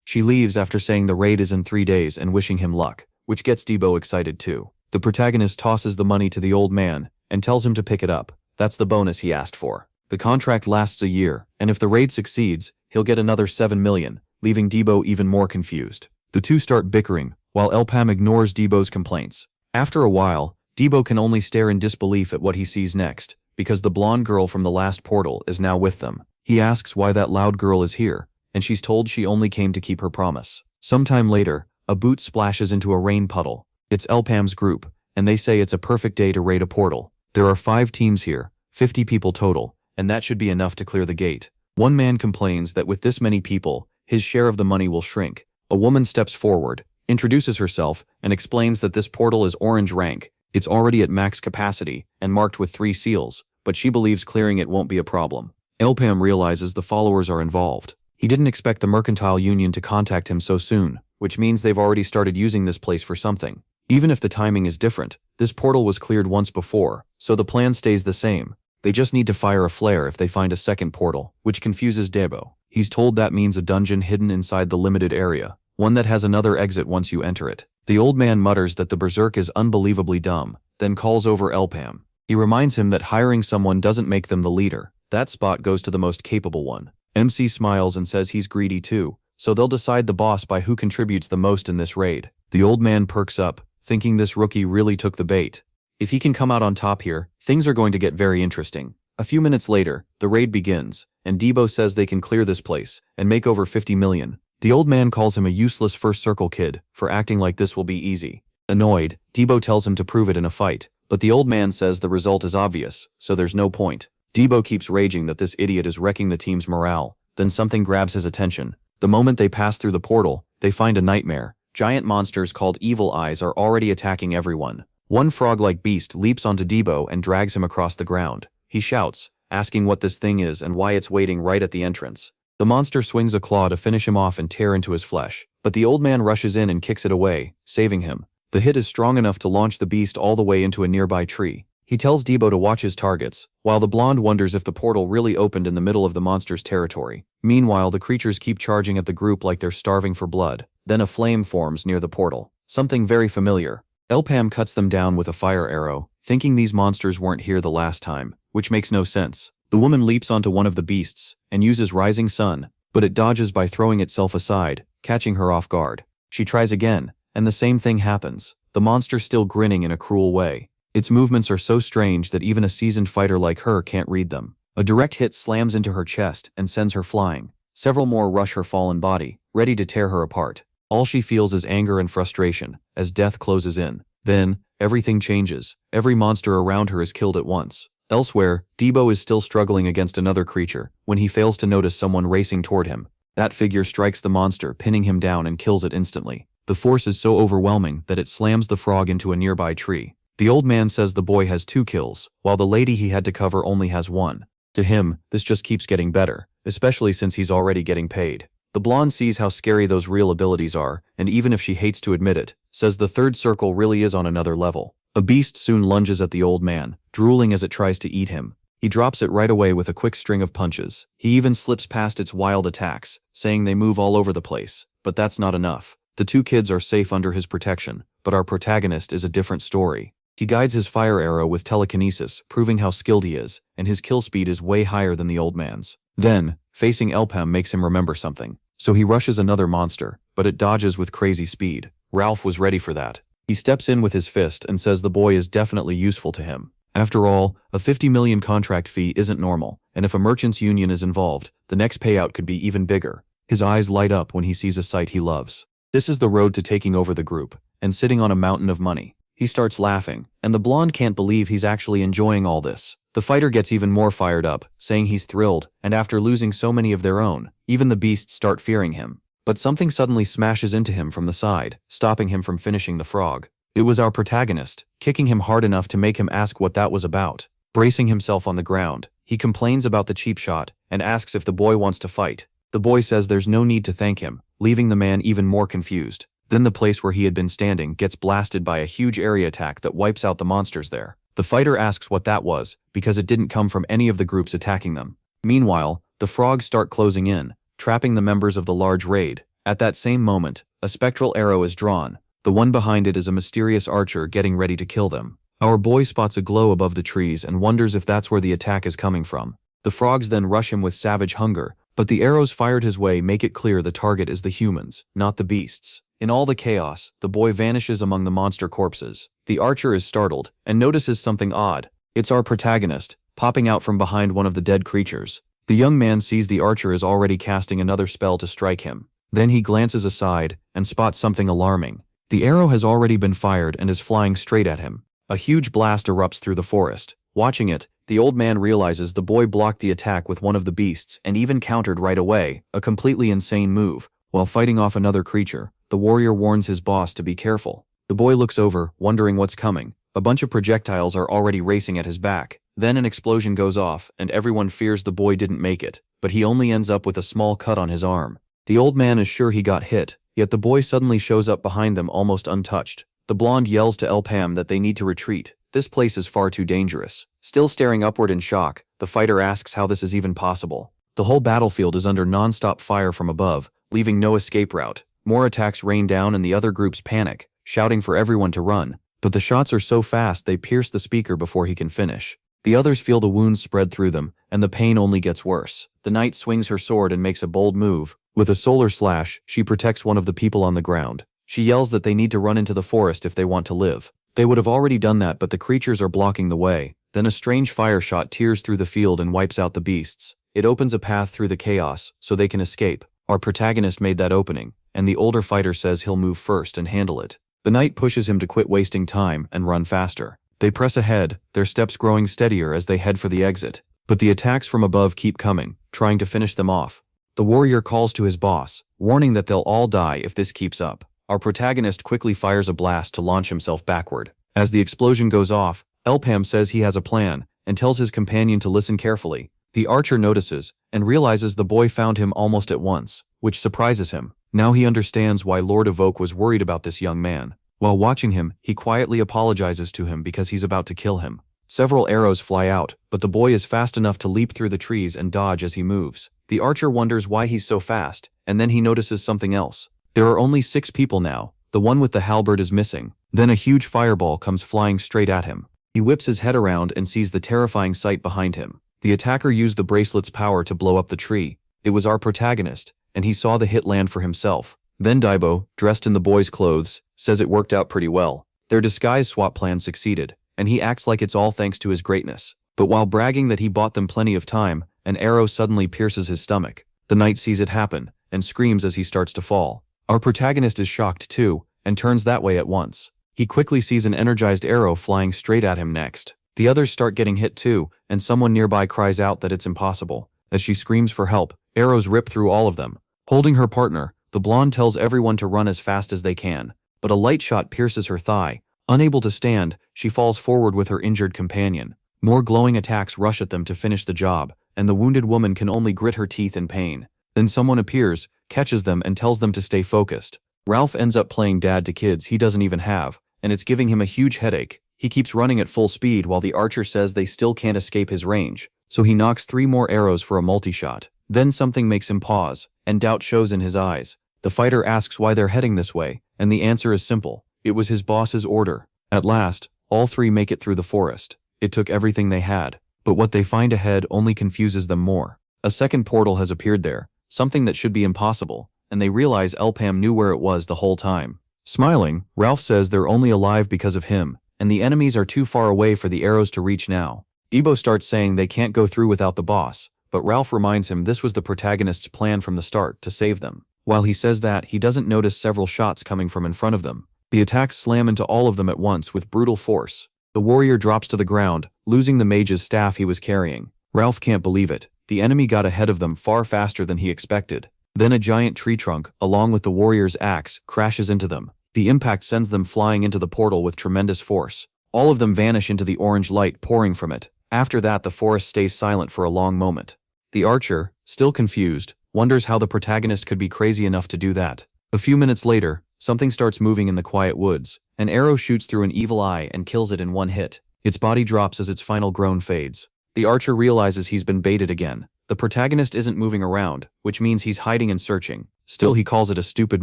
A: She leaves after saying the raid is in 3 days and wishing him luck, which gets Debo excited too. The protagonist tosses the money to the old man and tells him to pick it up. That's the bonus he asked for. The contract lasts a year, and if the raid succeeds, he'll get another 7 million, leaving Debo even more confused. The two start bickering, while Elpam ignores Debo's complaints. After a while, Debo can only stare in disbelief at what he sees next, because the blonde girl from the last portal is now with them. He asks why that loud girl is here, and she's told she only came to keep her promise. Sometime later, a boot splashes into a rain puddle. It's Elpam's group, and they say it's a perfect day to raid a portal. There are 5 teams here, 50 people total, and that should be enough to clear the gate. One man complains that with this many people, his share of the money will shrink. A woman steps forward, introduces herself, and explains that this portal is orange rank. It's already at max capacity and marked with 3 seals, but she believes clearing it won't be a problem. Elpam realizes the followers are involved. He didn't expect the Mercantile Union to contact him so soon, which means they've already started using this place for something. Even if the timing is different, this portal was cleared once before, so the plan stays the same. They just need to fire a flare if they find a second portal, which confuses Debo. He's told that means a dungeon hidden inside the limited area, one that has another exit once you enter it. The old man mutters that the berserk is unbelievably dumb, then calls over Elpam. He reminds him that hiring someone doesn't make them the leader. That spot goes to the most capable one. MC smiles and says he's greedy too, so they'll decide the boss by who contributes the most in this raid. The old man perks up, thinking this rookie really took the bait. If he can come out on top here, things are going to get very interesting. A few minutes later, the raid begins, and Debo says they can clear this place and make over 50 million. The old man calls him a useless first circle kid for acting like this will be easy. Annoyed, Debo tells him to prove it in a fight, but the old man says the result is obvious, so there's no point. Debo keeps raging that this idiot is wrecking the team's morale. Then something grabs his attention. The moment they pass through the portal, they find a nightmare. Giant monsters called Evil Eyes are already attacking everyone. One frog-like beast leaps onto Debo and drags him across the ground. He shouts, asking what this thing is and why it's waiting right at the entrance. The monster swings a claw to finish him off and tear into his flesh, but the old man rushes in and kicks it away, saving him. The hit is strong enough to launch the beast all the way into a nearby tree. He tells Debo to watch his targets, while the blonde wonders if the portal really opened in the middle of the monster's territory. Meanwhile, the creatures keep charging at the group like they're starving for blood. Then a flame forms near the portal. Something very familiar. Elpam cuts them down with a fire arrow, thinking these monsters weren't here the last time, which makes no sense. The woman leaps onto one of the beasts and uses Rising Sun, but it dodges by throwing itself aside, catching her off guard. She tries again, and the same thing happens, the monster still grinning in a cruel way. Its movements are so strange that even a seasoned fighter like her can't read them. A direct hit slams into her chest and sends her flying. Several more rush her fallen body, ready to tear her apart. All she feels is anger and frustration, as death closes in. Then, everything changes. Every monster around her is killed at once. Elsewhere, Debo is still struggling against another creature, when he fails to notice someone racing toward him. That figure strikes the monster, pinning him down and kills it instantly. The force is so overwhelming that it slams the frog into a nearby tree. The old man says the boy has 2 kills, while the lady he had to cover only has 1. To him, this just keeps getting better, especially since he's already getting paid. The blonde sees how scary those real abilities are, and even if she hates to admit it, says the third circle really is on another level. A beast soon lunges at the old man, drooling as it tries to eat him. He drops it right away with a quick string of punches. He even slips past its wild attacks, saying they move all over the place. But that's not enough. The 2 kids are safe under his protection, but our protagonist is a different story. He guides his fire arrow with telekinesis, proving how skilled he is, and his kill speed is way higher than the old man's. Then, facing Elpam makes him remember something. So he rushes another monster, but it dodges with crazy speed. Ralph was ready for that. He steps in with his fist and says the boy is definitely useful to him. After all, a 50 million contract fee isn't normal, and if a merchants union is involved, the next payout could be even bigger. His eyes light up when he sees a sight he loves. This is the road to taking over the group, and sitting on a mountain of money. He starts laughing, and the blonde can't believe he's actually enjoying all this. The fighter gets even more fired up, saying he's thrilled, and after losing so many of their own, even the beasts start fearing him. But something suddenly smashes into him from the side, stopping him from finishing the frog. It was our protagonist, kicking him hard enough to make him ask what that was about. Bracing himself on the ground, he complains about the cheap shot and asks if the boy wants to fight. The boy says there's no need to thank him, leaving the man even more confused. Then the place where he had been standing gets blasted by a huge area attack that wipes out the monsters there. The fighter asks what that was, because it didn't come from any of the groups attacking them. Meanwhile, the frogs start closing in, trapping the members of the large raid. At that same moment, a spectral arrow is drawn. The one behind it is a mysterious archer getting ready to kill them. Our boy spots a glow above the trees and wonders if that's where the attack is coming from. The frogs then rush him with savage hunger, but the arrows fired his way make it clear the target is the humans, not the beasts. In all the chaos, the boy vanishes among the monster corpses. The archer is startled and notices something odd. It's our protagonist, popping out from behind one of the dead creatures. The young man sees the archer is already casting another spell to strike him. Then he glances aside and spots something alarming. The arrow has already been fired and is flying straight at him. A huge blast erupts through the forest. Watching it, the old man realizes the boy blocked the attack with one of the beasts and even countered right away, a completely insane move. While fighting off another creature, the warrior warns his boss to be careful. The boy looks over, wondering what's coming. A bunch of projectiles are already racing at his back. Then an explosion goes off, and everyone fears the boy didn't make it, but he only ends up with a small cut on his arm. The old man is sure he got hit, yet the boy suddenly shows up behind them almost untouched. The blonde yells to Elpam that they need to retreat. This place is far too dangerous. Still staring upward in shock, the fighter asks how this is even possible. The whole battlefield is under non-stop fire from above, leaving no escape route. More attacks rain down and the other groups panic, shouting for everyone to run. But the shots are so fast they pierce the speaker before he can finish. The others feel the wounds spread through them, and the pain only gets worse. The knight swings her sword and makes a bold move. With a solar slash, she protects one of the people on the ground. She yells that they need to run into the forest if they want to live. They would have already done that, but the creatures are blocking the way. Then a strange fire shot tears through the field and wipes out the beasts. It opens a path through the chaos, so they can escape. Our protagonist made that opening, and the older fighter says he'll move first and handle it. The knight pushes him to quit wasting time and run faster. They press ahead, their steps growing steadier as they head for the exit. But the attacks from above keep coming, trying to finish them off. The warrior calls to his boss, warning that they'll all die if this keeps up. Our protagonist quickly fires a blast to launch himself backward. As the explosion goes off, Elpam says he has a plan and tells his companion to listen carefully. The archer notices and realizes the boy found him almost at once, which surprises him. Now he understands why Lord of Oak was worried about this young man. While watching him, he quietly apologizes to him because he's about to kill him. Several arrows fly out, but the boy is fast enough to leap through the trees and dodge as he moves. The archer wonders why he's so fast, and then he notices something else. There are only 6 people now. The one with the halberd is missing. Then a huge fireball comes flying straight at him. He whips his head around and sees the terrifying sight behind him. The attacker used the bracelet's power to blow up the tree. It was our protagonist, and he saw the hit land for himself. Then Daibo, dressed in the boy's clothes, says it worked out pretty well. Their disguise swap plan succeeded, and he acts like it's all thanks to his greatness. But while bragging that he bought them plenty of time, an arrow suddenly pierces his stomach. The knight sees it happen, and screams as he starts to fall. Our protagonist is shocked too, and turns that way at once. He quickly sees an energized arrow flying straight at him next. The others start getting hit too, and someone nearby cries out that it's impossible. As she screams for help, arrows rip through all of them. Holding her partner, the blonde tells everyone to run as fast as they can, but a light shot pierces her thigh. Unable to stand, she falls forward with her injured companion. More glowing attacks rush at them to finish the job, and the wounded woman can only grit her teeth in pain. Then someone appears, catches them and tells them to stay focused. Ralph ends up playing dad to kids he doesn't even have, and it's giving him a huge headache. He keeps running at full speed while the archer says they still can't escape his range, so he knocks 3 more arrows for a multi-shot. Then something makes him pause, and doubt shows in his eyes. The fighter asks why they're heading this way, and the answer is simple. It was his boss's order. At last, all 3 make it through the forest. It took everything they had, but what they find ahead only confuses them more. A second portal has appeared there, something that should be impossible, and they realize Elpam knew where it was the whole time. Smiling, Ralph says they're only alive because of him, and the enemies are too far away for the arrows to reach now. Debo starts saying they can't go through without the boss, but Ralph reminds him this was the protagonist's plan from the start, to save them. While he says that, he doesn't notice several shots coming from in front of them. The attacks slam into all of them at once with brutal force. The warrior drops to the ground, losing the mage's staff he was carrying. Ralph can't believe it. The enemy got ahead of them far faster than he expected. Then a giant tree trunk, along with the warrior's axe, crashes into them. The impact sends them flying into the portal with tremendous force. All of them vanish into the orange light pouring from it. After that, the forest stays silent for a long moment. The archer, still confused, wonders how the protagonist could be crazy enough to do that. A few minutes later, something starts moving in the quiet woods. An arrow shoots through an evil eye and kills it in one hit. Its body drops as its final groan fades. The archer realizes he's been baited again. The protagonist isn't moving around, which means he's hiding and searching. Still, he calls it a stupid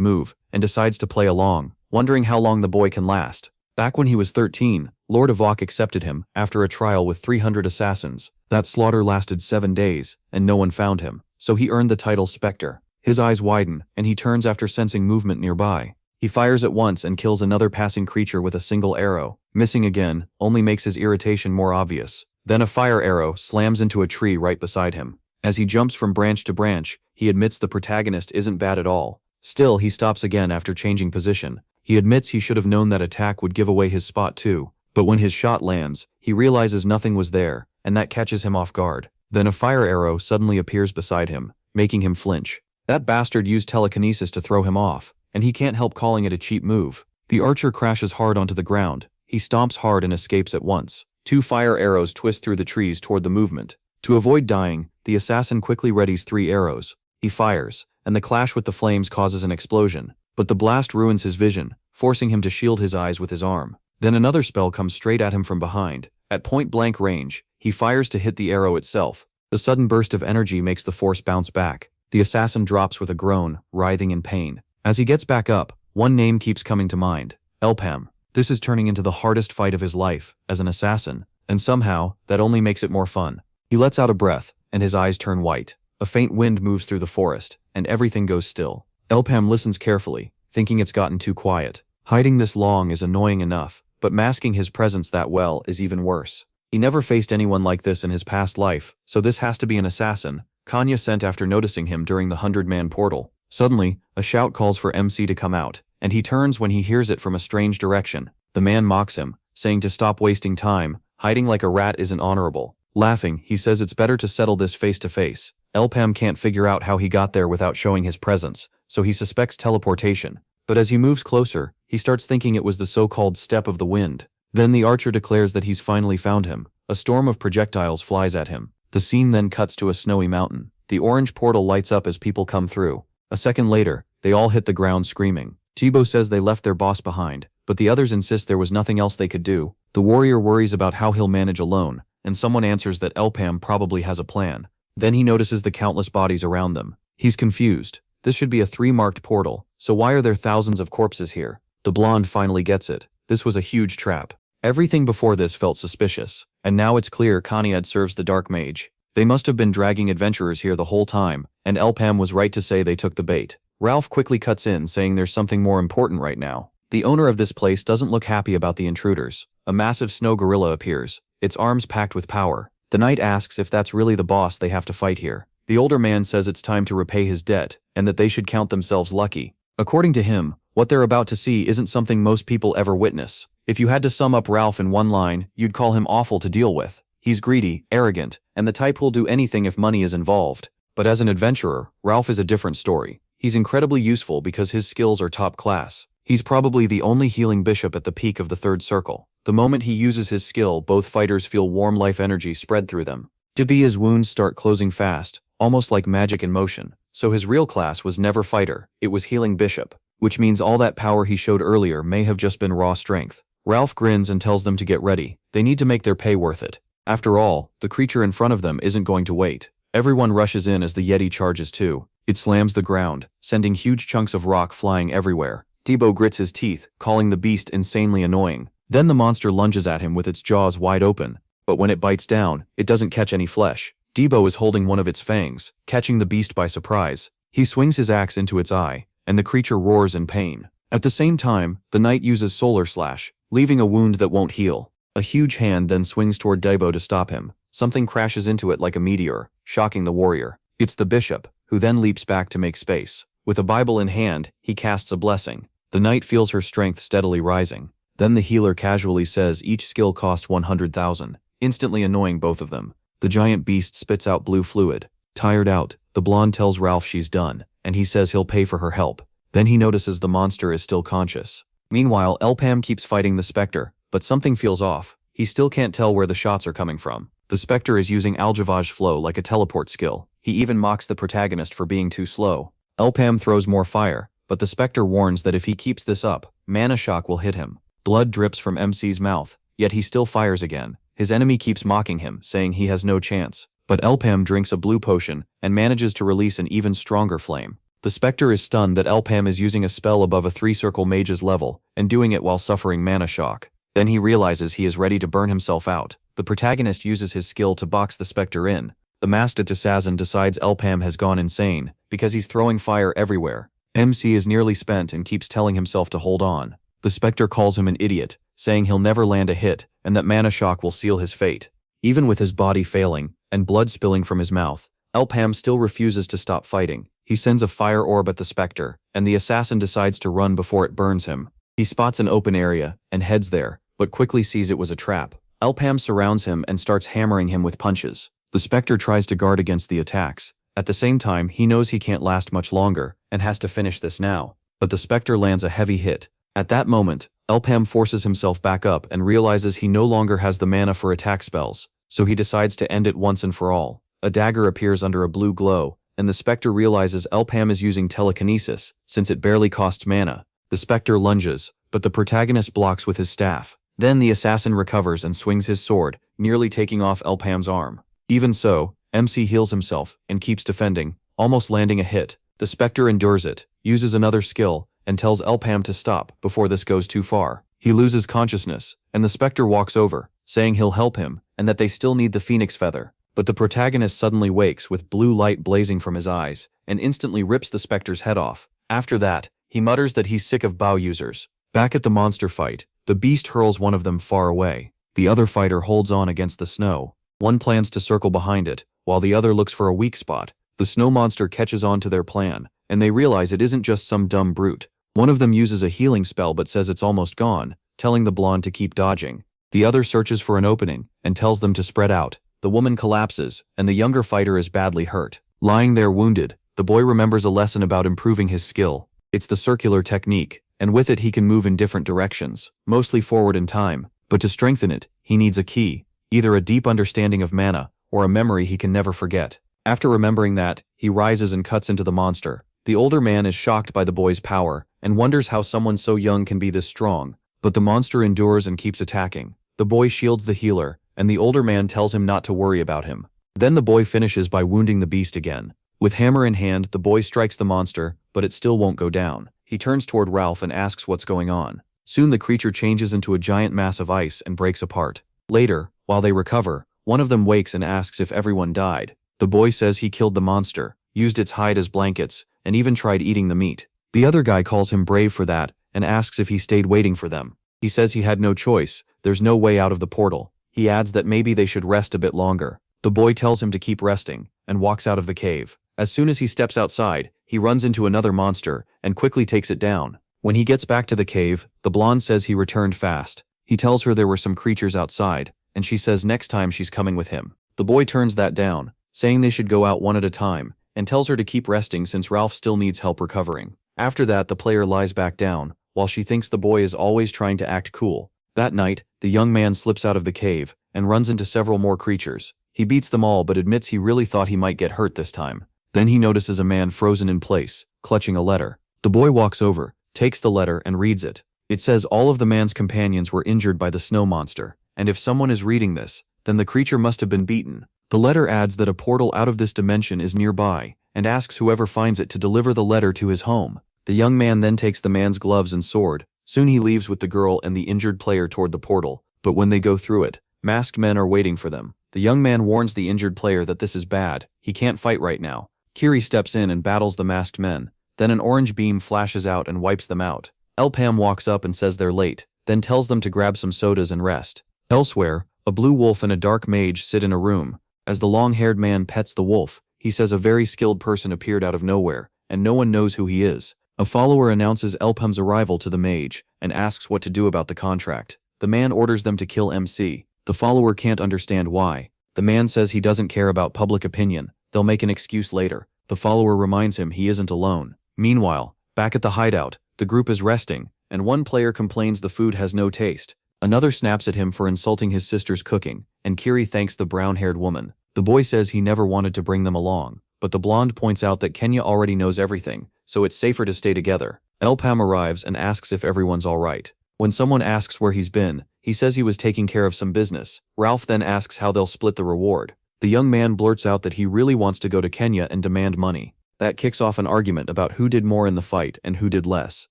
A: move and decides to play along, wondering how long the boy can last. Back when he was 13, Lord Avok accepted him after a trial with 300 assassins. That slaughter lasted 7 days, and no one found him, so he earned the title Spectre. His eyes widen, and he turns after sensing movement nearby. He fires at once and kills another passing creature with a single arrow. Missing again only makes his irritation more obvious. Then a fire arrow slams into a tree right beside him. As he jumps from branch to branch, he admits the protagonist isn't bad at all. Still, he stops again after changing position. He admits he should have known that attack would give away his spot too, but when his shot lands, he realizes nothing was there, and that catches him off guard. Then a fire arrow suddenly appears beside him, making him flinch. That bastard used telekinesis to throw him off, and he can't help calling it a cheap move. The archer crashes hard onto the ground. He stomps hard and escapes at once. 2 fire arrows twist through the trees toward the movement. To avoid dying, the assassin quickly readies 3 arrows. He fires, and the clash with the flames causes an explosion, but the blast ruins his vision, forcing him to shield his eyes with his arm. Then another spell comes straight at him from behind. At point-blank range, he fires to hit the arrow itself. The sudden burst of energy makes the force bounce back. The assassin drops with a groan, writhing in pain. As he gets back up, one name keeps coming to mind: Elpam. This is turning into the hardest fight of his life, as an assassin, and somehow, that only makes it more fun. He lets out a breath, and his eyes turn white. A faint wind moves through the forest, and everything goes still. Elpam listens carefully, thinking it's gotten too quiet. Hiding this long is annoying enough, but masking his presence that well is even worse. He never faced anyone like this in his past life, so this has to be an assassin Kanya sent after noticing him during the 100-man portal. Suddenly, a shout calls for MC to come out, and he turns when he hears it from a strange direction. The man mocks him, saying to stop wasting time. Hiding like a rat isn't honorable. Laughing, he says it's better to settle this face to face. Elpam can't figure out how he got there without showing his presence, so he suspects teleportation. But as he moves closer, he starts thinking it was the so-called step of the wind. Then the archer declares that he's finally found him. A storm of projectiles flies at him. The scene then cuts to a snowy mountain. The orange portal lights up as people come through. A second later, they all hit the ground screaming. Thibaut says they left their boss behind, but the others insist there was nothing else they could do. The warrior worries about how he'll manage alone, and someone answers that Elpam probably has a plan. Then he notices the countless bodies around them. He's confused. This should be a 3-marked portal, so why are there thousands of corpses here? The blonde finally gets it. This was a huge trap. Everything before this felt suspicious, and now it's clear Kaniad serves the Dark Mage. They must have been dragging adventurers here the whole time, and Elpam was right to say they took the bait. Ralph quickly cuts in, saying there's something more important right now. The owner of this place doesn't look happy about the intruders. A massive snow gorilla appears, its arms packed with power. The knight asks if that's really the boss they have to fight here. The older man says it's time to repay his debt, and that they should count themselves lucky. According to him, what they're about to see isn't something most people ever witness. If you had to sum up Ralph in one line, you'd call him awful to deal with. He's greedy, arrogant, and the type who'll do anything if money is involved. But as an adventurer, Ralph is a different story. He's incredibly useful because his skills are top class. He's probably the only healing bishop at the peak of the 3rd circle. The moment he uses his skill, both fighters feel warm life energy spread through them. His wounds start closing fast, almost like magic in motion. So his real class was never fighter, it was healing bishop, which means all that power he showed earlier may have just been raw strength. Ralph grins and tells them to get ready. They need to make their pay worth it. After all, the creature in front of them isn't going to wait. Everyone rushes in as the Yeti charges too. It slams the ground, sending huge chunks of rock flying everywhere. Thibaut grits his teeth, calling the beast insanely annoying. Then the monster lunges at him with its jaws wide open, but when it bites down, it doesn't catch any flesh. Thibaut is holding one of its fangs, catching the beast by surprise. He swings his axe into its eye, and the creature roars in pain. At the same time, the knight uses Solar Slash, leaving a wound that won't heal. A huge hand then swings toward Thibaut to stop him. Something crashes into it like a meteor, shocking the warrior. It's the bishop, who then leaps back to make space. With a Bible in hand, he casts a blessing. The knight feels her strength steadily rising. Then the healer casually says each skill costs 100,000, instantly annoying both of them. The giant beast spits out blue fluid. Tired out, the blonde tells Ralph she's done, and he says he'll pay for her help. Then he notices the monster is still conscious. Meanwhile, Elpam keeps fighting the Spectre, but something feels off. He still can't tell where the shots are coming from. The Spectre is using Aljavage flow like a teleport skill. He even mocks the protagonist for being too slow. Elpam throws more fire, but the Spectre warns that if he keeps this up, mana shock will hit him. Blood drips from MC's mouth, yet he still fires again. His enemy keeps mocking him, saying he has no chance. But Elpam drinks a blue potion and manages to release an even stronger flame. The Spectre is stunned that Elpam is using a spell above a 3-circle mage's level and doing it while suffering mana shock. Then he realizes he is ready to burn himself out. The protagonist uses his skill to box the Spectre in. The masked assassin decides Elpam has gone insane because he's throwing fire everywhere. MC is nearly spent and keeps telling himself to hold on. The Spectre calls him an idiot, saying he'll never land a hit and that mana shock will seal his fate. Even with his body failing and blood spilling from his mouth, Elpam still refuses to stop fighting. He sends a fire orb at the Spectre, and the assassin decides to run before it burns him. He spots an open area and heads there, but quickly sees it was a trap. Elpam surrounds him and starts hammering him with punches. The Spectre tries to guard against the attacks. At the same time, he knows he can't last much longer and has to finish this now. But the Spectre lands a heavy hit. At that moment, Elpam forces himself back up and realizes he no longer has the mana for attack spells, so he decides to end it once and for all. A dagger appears under a blue glow, and the Spectre realizes Elpam is using telekinesis, since it barely costs mana. The Spectre lunges, but the protagonist blocks with his staff. Then the assassin recovers and swings his sword, nearly taking off Elpam's arm. Even so, MC heals himself and keeps defending, almost landing a hit. The Spectre endures it, uses another skill, and tells Elpam to stop before this goes too far. He loses consciousness, and the Spectre walks over, saying he'll help him and that they still need the Phoenix Feather. But the protagonist suddenly wakes with blue light blazing from his eyes and instantly rips the Spectre's head off. After that, he mutters that he's sick of bow users. Back at the monster fight, the beast hurls one of them far away. The other fighter holds on against the snow. One plans to circle behind it, while the other looks for a weak spot. The snow monster catches on to their plan, and they realize it isn't just some dumb brute. One of them uses a healing spell but says it's almost gone, telling the blonde to keep dodging. The other searches for an opening and tells them to spread out. The woman collapses, and the younger fighter is badly hurt. Lying there wounded, the boy remembers a lesson about improving his skill. It's the circular technique, and with it he can move in different directions, mostly forward in time. But to strengthen it, he needs a key, either a deep understanding of mana, or a memory he can never forget. After remembering that, he rises and cuts into the monster. The older man is shocked by the boy's power, and wonders how someone so young can be this strong. But the monster endures and keeps attacking. The boy shields the healer, and the older man tells him not to worry about him. Then the boy finishes by wounding the beast again. With hammer in hand, the boy strikes the monster, but it still won't go down. He turns toward Ralph and asks what's going on. Soon the creature changes into a giant mass of ice and breaks apart. Later, while they recover, one of them wakes and asks if everyone died. The boy says he killed the monster, used its hide as blankets, and even tried eating the meat. The other guy calls him brave for that and asks if he stayed waiting for them. He says he had no choice, there's no way out of the portal. He adds that maybe they should rest a bit longer. The boy tells him to keep resting and walks out of the cave. As soon as he steps outside, he runs into another monster and quickly takes it down. When he gets back to the cave, the blonde says he returned fast. He tells her there were some creatures outside, and she says next time she's coming with him. The boy turns that down, saying they should go out one at a time, and tells her to keep resting since Ralph still needs help recovering. After that, the player lies back down, while she thinks the boy is always trying to act cool. That night, the young man slips out of the cave and runs into several more creatures. He beats them all but admits he really thought he might get hurt this time. Then he notices a man frozen in place, clutching a letter. The boy walks over, takes the letter and reads it. It says all of the man's companions were injured by the snow monster, and if someone is reading this, then the creature must have been beaten. The letter adds that a portal out of this dimension is nearby, and asks whoever finds it to deliver the letter to his home. The young man then takes the man's gloves and sword. Soon he leaves with the girl and the injured player toward the portal, but when they go through it, masked men are waiting for them. The young man warns the injured player that this is bad, he can't fight right now. Kiri steps in and battles the masked men. Then an orange beam flashes out and wipes them out. Elpam walks up and says they're late, then tells them to grab some sodas and rest. Elsewhere, a blue wolf and a dark mage sit in a room. As the long-haired man pets the wolf, he says a very skilled person appeared out of nowhere, and no one knows who he is. A follower announces Elpam's arrival to the mage and asks what to do about the contract. The man orders them to kill MC. The follower can't understand why. The man says he doesn't care about public opinion, they'll make an excuse later. The follower reminds him he isn't alone. Meanwhile, back at the hideout, the group is resting, and one player complains the food has no taste. Another snaps at him for insulting his sister's cooking, and Kiri thanks the brown-haired woman. The boy says he never wanted to bring them along, but the blonde points out that Kenya already knows everything, so it's safer to stay together. Elpam arrives and asks if everyone's alright. When someone asks where he's been, he says he was taking care of some business. Ralph then asks how they'll split the reward. The young man blurts out that he really wants to go to Kenya and demand money. That kicks off an argument about who did more in the fight and who did less,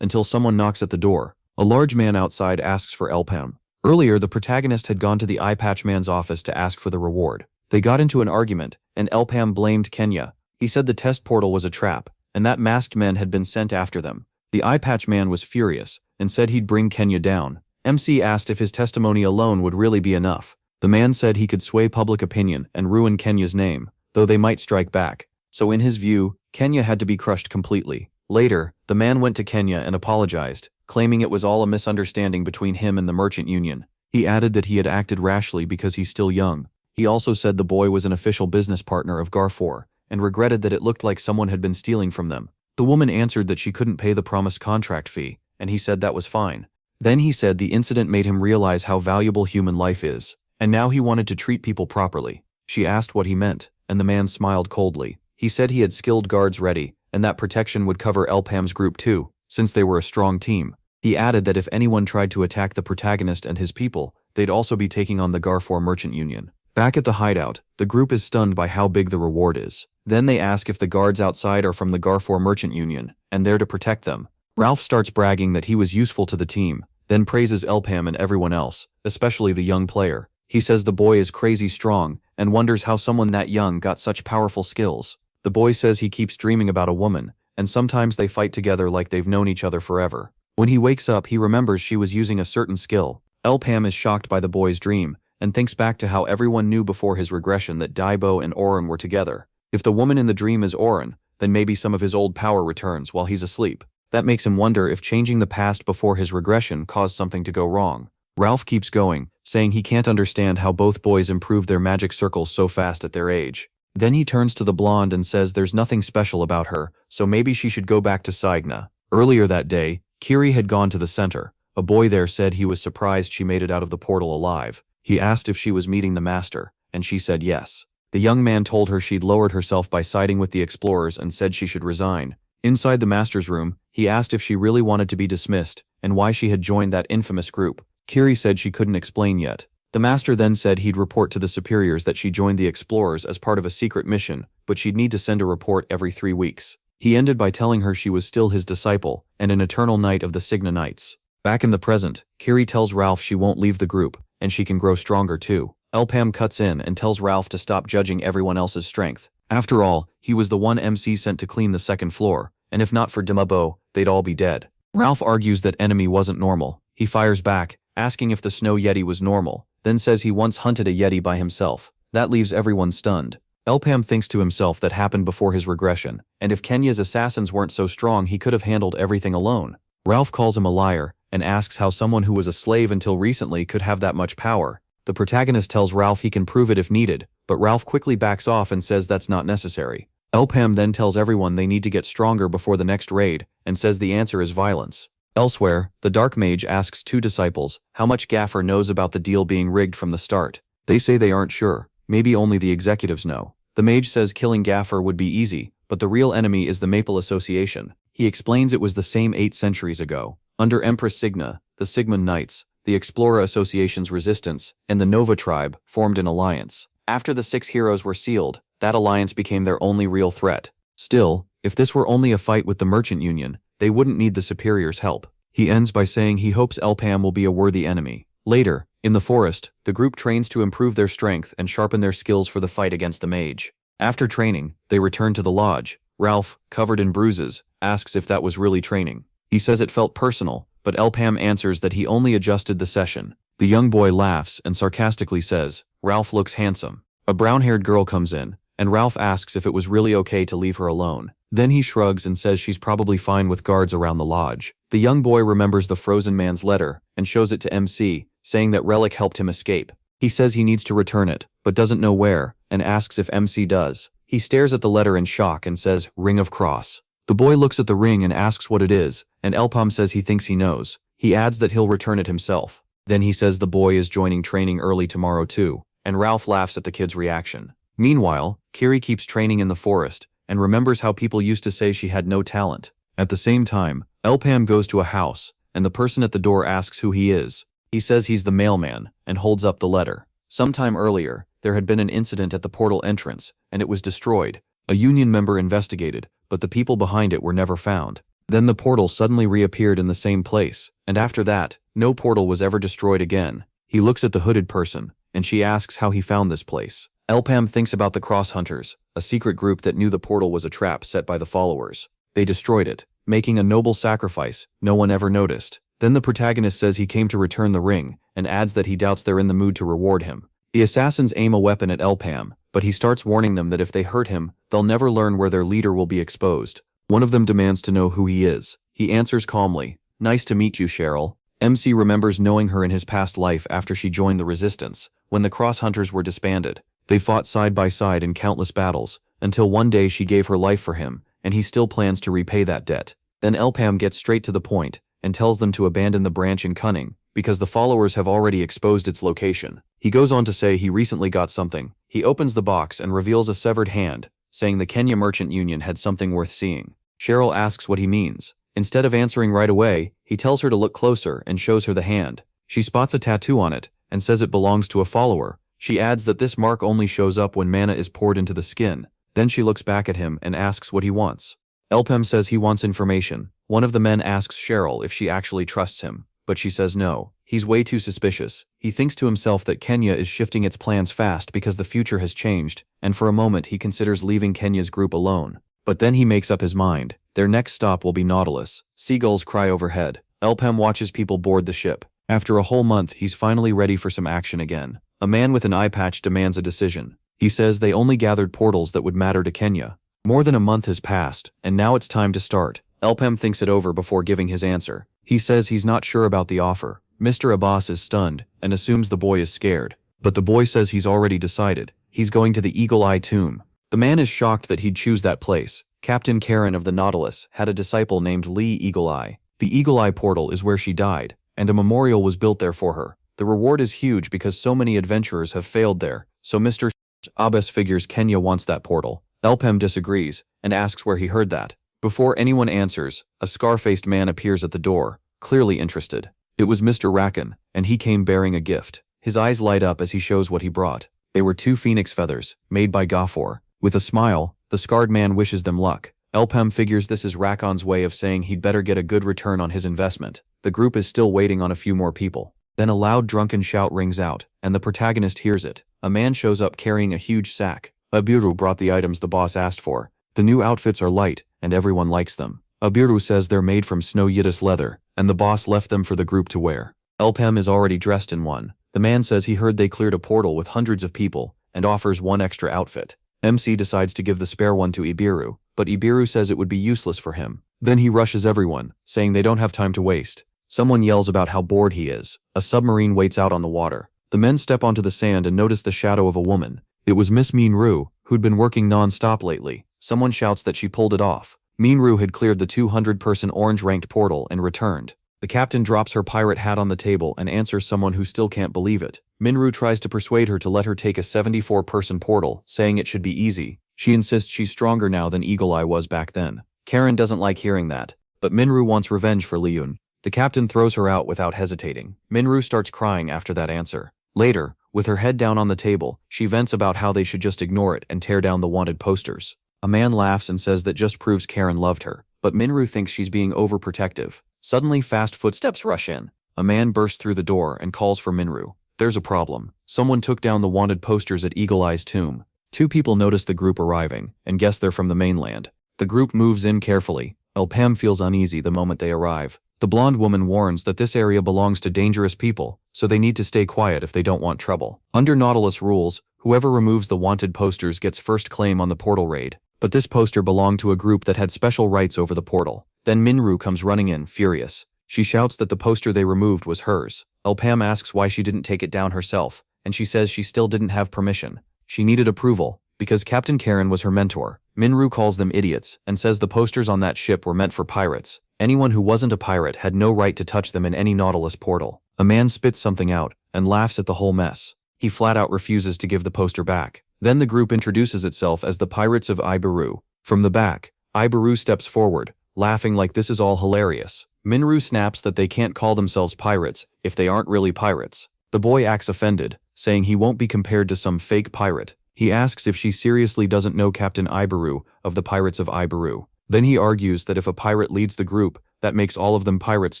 A: until someone knocks at the door. A large man outside asks for Elpam. Earlier, the protagonist had gone to the eye patch man's office to ask for the reward. They got into an argument, and Elpam blamed Kenya. He said the test portal was a trap, and that masked men had been sent after them. The eye patch man was furious, and said he'd bring Kenya down. MC asked if his testimony alone would really be enough. The man said he could sway public opinion and ruin Kenya's name, though they might strike back. So in his view, Kenya had to be crushed completely. Later, the man went to Kenya and apologized, claiming it was all a misunderstanding between him and the merchant union. He added that he had acted rashly because he's still young. He also said the boy was an official business partner of Garfor, and regretted that it looked like someone had been stealing from them. The woman answered that she couldn't pay the promised contract fee, and he said that was fine. Then he said the incident made him realize how valuable human life is, and now he wanted to treat people properly. She asked what he meant, and the man smiled coldly. He said he had skilled guards ready, and that protection would cover Elpam's group too, since they were a strong team. He added that if anyone tried to attack the protagonist and his people, they'd also be taking on the Garfor Merchant Union. Back at the hideout, the group is stunned by how big the reward is. Then they ask if the guards outside are from the Garfor Merchant Union, and they're to protect them. Ralph starts bragging that he was useful to the team, then praises Elpam and everyone else, especially the young player. He says the boy is crazy strong, and wonders how someone that young got such powerful skills. The boy says he keeps dreaming about a woman, and sometimes they fight together like they've known each other forever. When he wakes up, he remembers she was using a certain skill. Elpam is shocked by the boy's dream, and thinks back to how everyone knew before his regression that Daibo and Oren were together. If the woman in the dream is Oren, then maybe some of his old power returns while he's asleep. That makes him wonder if changing the past before his regression caused something to go wrong. Ralph keeps going, saying he can't understand how both boys improved their magic circles so fast at their age. Then he turns to the blonde and says there's nothing special about her, so maybe she should go back to Signa. Earlier that day, Kiri had gone to the center. A boy there said he was surprised she made it out of the portal alive. He asked if she was meeting the master, and she said yes. The young man told her she'd lowered herself by siding with the explorers and said she should resign. Inside the master's room, he asked if she really wanted to be dismissed, and why she had joined that infamous group. Kiri said she couldn't explain yet. The master then said he'd report to the superiors that she joined the explorers as part of a secret mission, but she'd need to send a report every 3 weeks. He ended by telling her she was still his disciple, and an eternal knight of the Signa Knights. Back in the present, Kiri tells Ralph she won't leave the group, and she can grow stronger too. Elpam cuts in and tells Ralph to stop judging everyone else's strength. After all, he was the one MC sent to clean the second floor, and if not for Dimabo, they'd all be dead. Ralph argues that enemy wasn't normal. He fires back, asking if the snow yeti was normal, then says he once hunted a yeti by himself. That leaves everyone stunned. Elpam thinks to himself that happened before his regression, and if Kenya's assassins weren't so strong he could have handled everything alone. Ralph calls him a liar, and asks how someone who was a slave until recently could have that much power. The protagonist tells Ralph he can prove it if needed, but Ralph quickly backs off and says that's not necessary. Elpam then tells everyone they need to get stronger before the next raid, and says the answer is violence. Elsewhere, the Dark Mage asks 2 disciples how much Gaffer knows about the deal being rigged from the start. They say they aren't sure, maybe only the executives know. The mage says killing Gaffer would be easy, but the real enemy is the Maple Association. He explains it was the same 8 centuries ago. Under Empress Signa, the Sigmund Knights, the Explorer Association's resistance, and the Nova tribe formed an alliance. After the 6 heroes were sealed, that alliance became their only real threat. Still, if this were only a fight with the Merchant Union, they wouldn't need the superior's help. He ends by saying he hopes Elpam will be a worthy enemy. Later, in the forest, the group trains to improve their strength and sharpen their skills for the fight against the mage. After training, they return to the lodge. Ralph, covered in bruises, asks if that was really training. He says it felt personal, but Elpam answers that he only adjusted the session. The young boy laughs and sarcastically says, "Ralph looks handsome." A brown-haired girl comes in, and Ralph asks if it was really okay to leave her alone. Then he shrugs and says she's probably fine with guards around the lodge. The young boy remembers the frozen man's letter and shows it to MC, saying that Relic helped him escape. He says he needs to return it, but doesn't know where, and asks if MC does. He stares at the letter in shock and says, "Ring of Cross." The boy looks at the ring and asks what it is, and Elpam says he thinks he knows. He adds that he'll return it himself. Then he says the boy is joining training early tomorrow too, and Ralph laughs at the kid's reaction. Meanwhile, Kiri keeps training in the forest, and remembers how people used to say she had no talent. At the same time, Elpam goes to a house, and the person at the door asks who he is. He says he's the mailman, and holds up the letter. Sometime earlier, there had been an incident at the portal entrance, and it was destroyed. A union member investigated, but the people behind it were never found. Then the portal suddenly reappeared in the same place, and after that, no portal was ever destroyed again. He looks at the hooded person, and she asks how he found this place. Elpam thinks about the Cross Hunters, a secret group that knew the portal was a trap set by the followers. They destroyed it, making a noble sacrifice no one ever noticed. Then the protagonist says he came to return the ring, and adds that he doubts they're in the mood to reward him. The assassins aim a weapon at Elpam, but he starts warning them that if they hurt him, they'll never learn where their leader will be exposed. One of them demands to know who he is. He answers calmly, "Nice to meet you, Cheryl." MC remembers knowing her in his past life after she joined the Resistance, when the Cross Hunters were disbanded. They fought side by side in countless battles, until one day she gave her life for him, and he still plans to repay that debt. Then Elpam gets straight to the point, and tells them to abandon the branch in Cunning, because the followers have already exposed its location. He goes on to say he recently got something. He opens the box and reveals a severed hand, saying the Kenya Merchant Union had something worth seeing. Cheryl asks what he means. Instead of answering right away, he tells her to look closer and shows her the hand. She spots a tattoo on it, and says it belongs to a follower. She adds that this mark only shows up when mana is poured into the skin. Then she looks back at him and asks what he wants. Elpam says he wants information. One of the men asks Cheryl if she actually trusts him, but she says no. He's way too suspicious. He thinks to himself that Kenya is shifting its plans fast because the future has changed, and for a moment he considers leaving Kenya's group alone. But then he makes up his mind. Their next stop will be Nautilus. Seagulls cry overhead. Elpam watches people board the ship. After a whole month, he's finally ready for some action again. A man with an eye patch demands a decision. He says they only gathered portals that would matter to Kenya. More than a month has passed, and now it's time to start. Elpam thinks it over before giving his answer. He says he's not sure about the offer. Mr. Abbas is stunned, and assumes the boy is scared. But the boy says he's already decided. He's going to the Eagle Eye tomb. The man is shocked that he'd choose that place. Captain Karen of the Nautilus had a disciple named Lee Eagle Eye. The Eagle Eye portal is where she died, and a memorial was built there for her. The reward is huge because so many adventurers have failed there, so Mr. Abbas figures Kenya wants that portal. Elpam disagrees, and asks where he heard that. Before anyone answers, a scar-faced man appears at the door, clearly interested. It was Mr. Rakan, and he came bearing a gift. His eyes light up as he shows what he brought. They were 2 phoenix feathers, made by Ghafor. With a smile, the scarred man wishes them luck. Elpam figures this is Rakan's way of saying he'd better get a good return on his investment. The group is still waiting on a few more people. Then a loud drunken shout rings out, and the protagonist hears it. A man shows up carrying a huge sack. Abiru brought the items the boss asked for. The new outfits are light, and everyone likes them. Abiru says they're made from snow Yiddish leather, and the boss left them for the group to wear. Elpam is already dressed in one. The man says he heard they cleared a portal with hundreds of people, and offers one extra outfit. MC decides to give the spare one to Ibiru, but Ibiru says it would be useless for him. Then he rushes everyone, saying they don't have time to waste. Someone yells about how bored he is. A submarine waits out on the water. The men step onto the sand and notice the shadow of a woman. It was Miss Minru, who'd been working non-stop lately. Someone shouts that she pulled it off. Minru had cleared the 200-person orange-ranked portal and returned. The captain drops her pirate hat on the table and answers someone who still can't believe it. Minru tries to persuade her to let her take a 74-person portal, saying it should be easy. She insists she's stronger now than Eagle Eye was back then. Karen doesn't like hearing that, but Minru wants revenge for Liyun. The captain throws her out without hesitating. Minru starts crying after that answer. Later, with her head down on the table, she vents about how they should just ignore it and tear down the wanted posters. A man laughs and says that just proves Karen loved her, but Minru thinks she's being overprotective. Suddenly, fast footsteps rush in. A man bursts through the door and calls for Minru. There's a problem. Someone took down the wanted posters at Eagle Eye's tomb. 2 people notice the group arriving and guess they're from the mainland. The group moves in carefully. Elpam feels uneasy the moment they arrive. The blonde woman warns that this area belongs to dangerous people, so they need to stay quiet if they don't want trouble. Under Nautilus rules, whoever removes the wanted posters gets first claim on the portal raid. But this poster belonged to a group that had special rights over the portal. Then Minru comes running in, furious. She shouts that the poster they removed was hers. Elpam asks why she didn't take it down herself, and she says she still didn't have permission. She needed approval, because Captain Karen was her mentor. Minru calls them idiots and says the posters on that ship were meant for pirates. Anyone who wasn't a pirate had no right to touch them in any Nautilus portal. A man spits something out and laughs at the whole mess. He flat out refuses to give the poster back. Then the group introduces itself as the Pirates of Ibaru. From the back, Ibaru steps forward, laughing like this is all hilarious. Minru snaps that they can't call themselves pirates if they aren't really pirates. The boy acts offended, saying he won't be compared to some fake pirate. He asks if she seriously doesn't know Captain Ibaru of the Pirates of Ibaru. Then he argues that if a pirate leads the group, that makes all of them pirates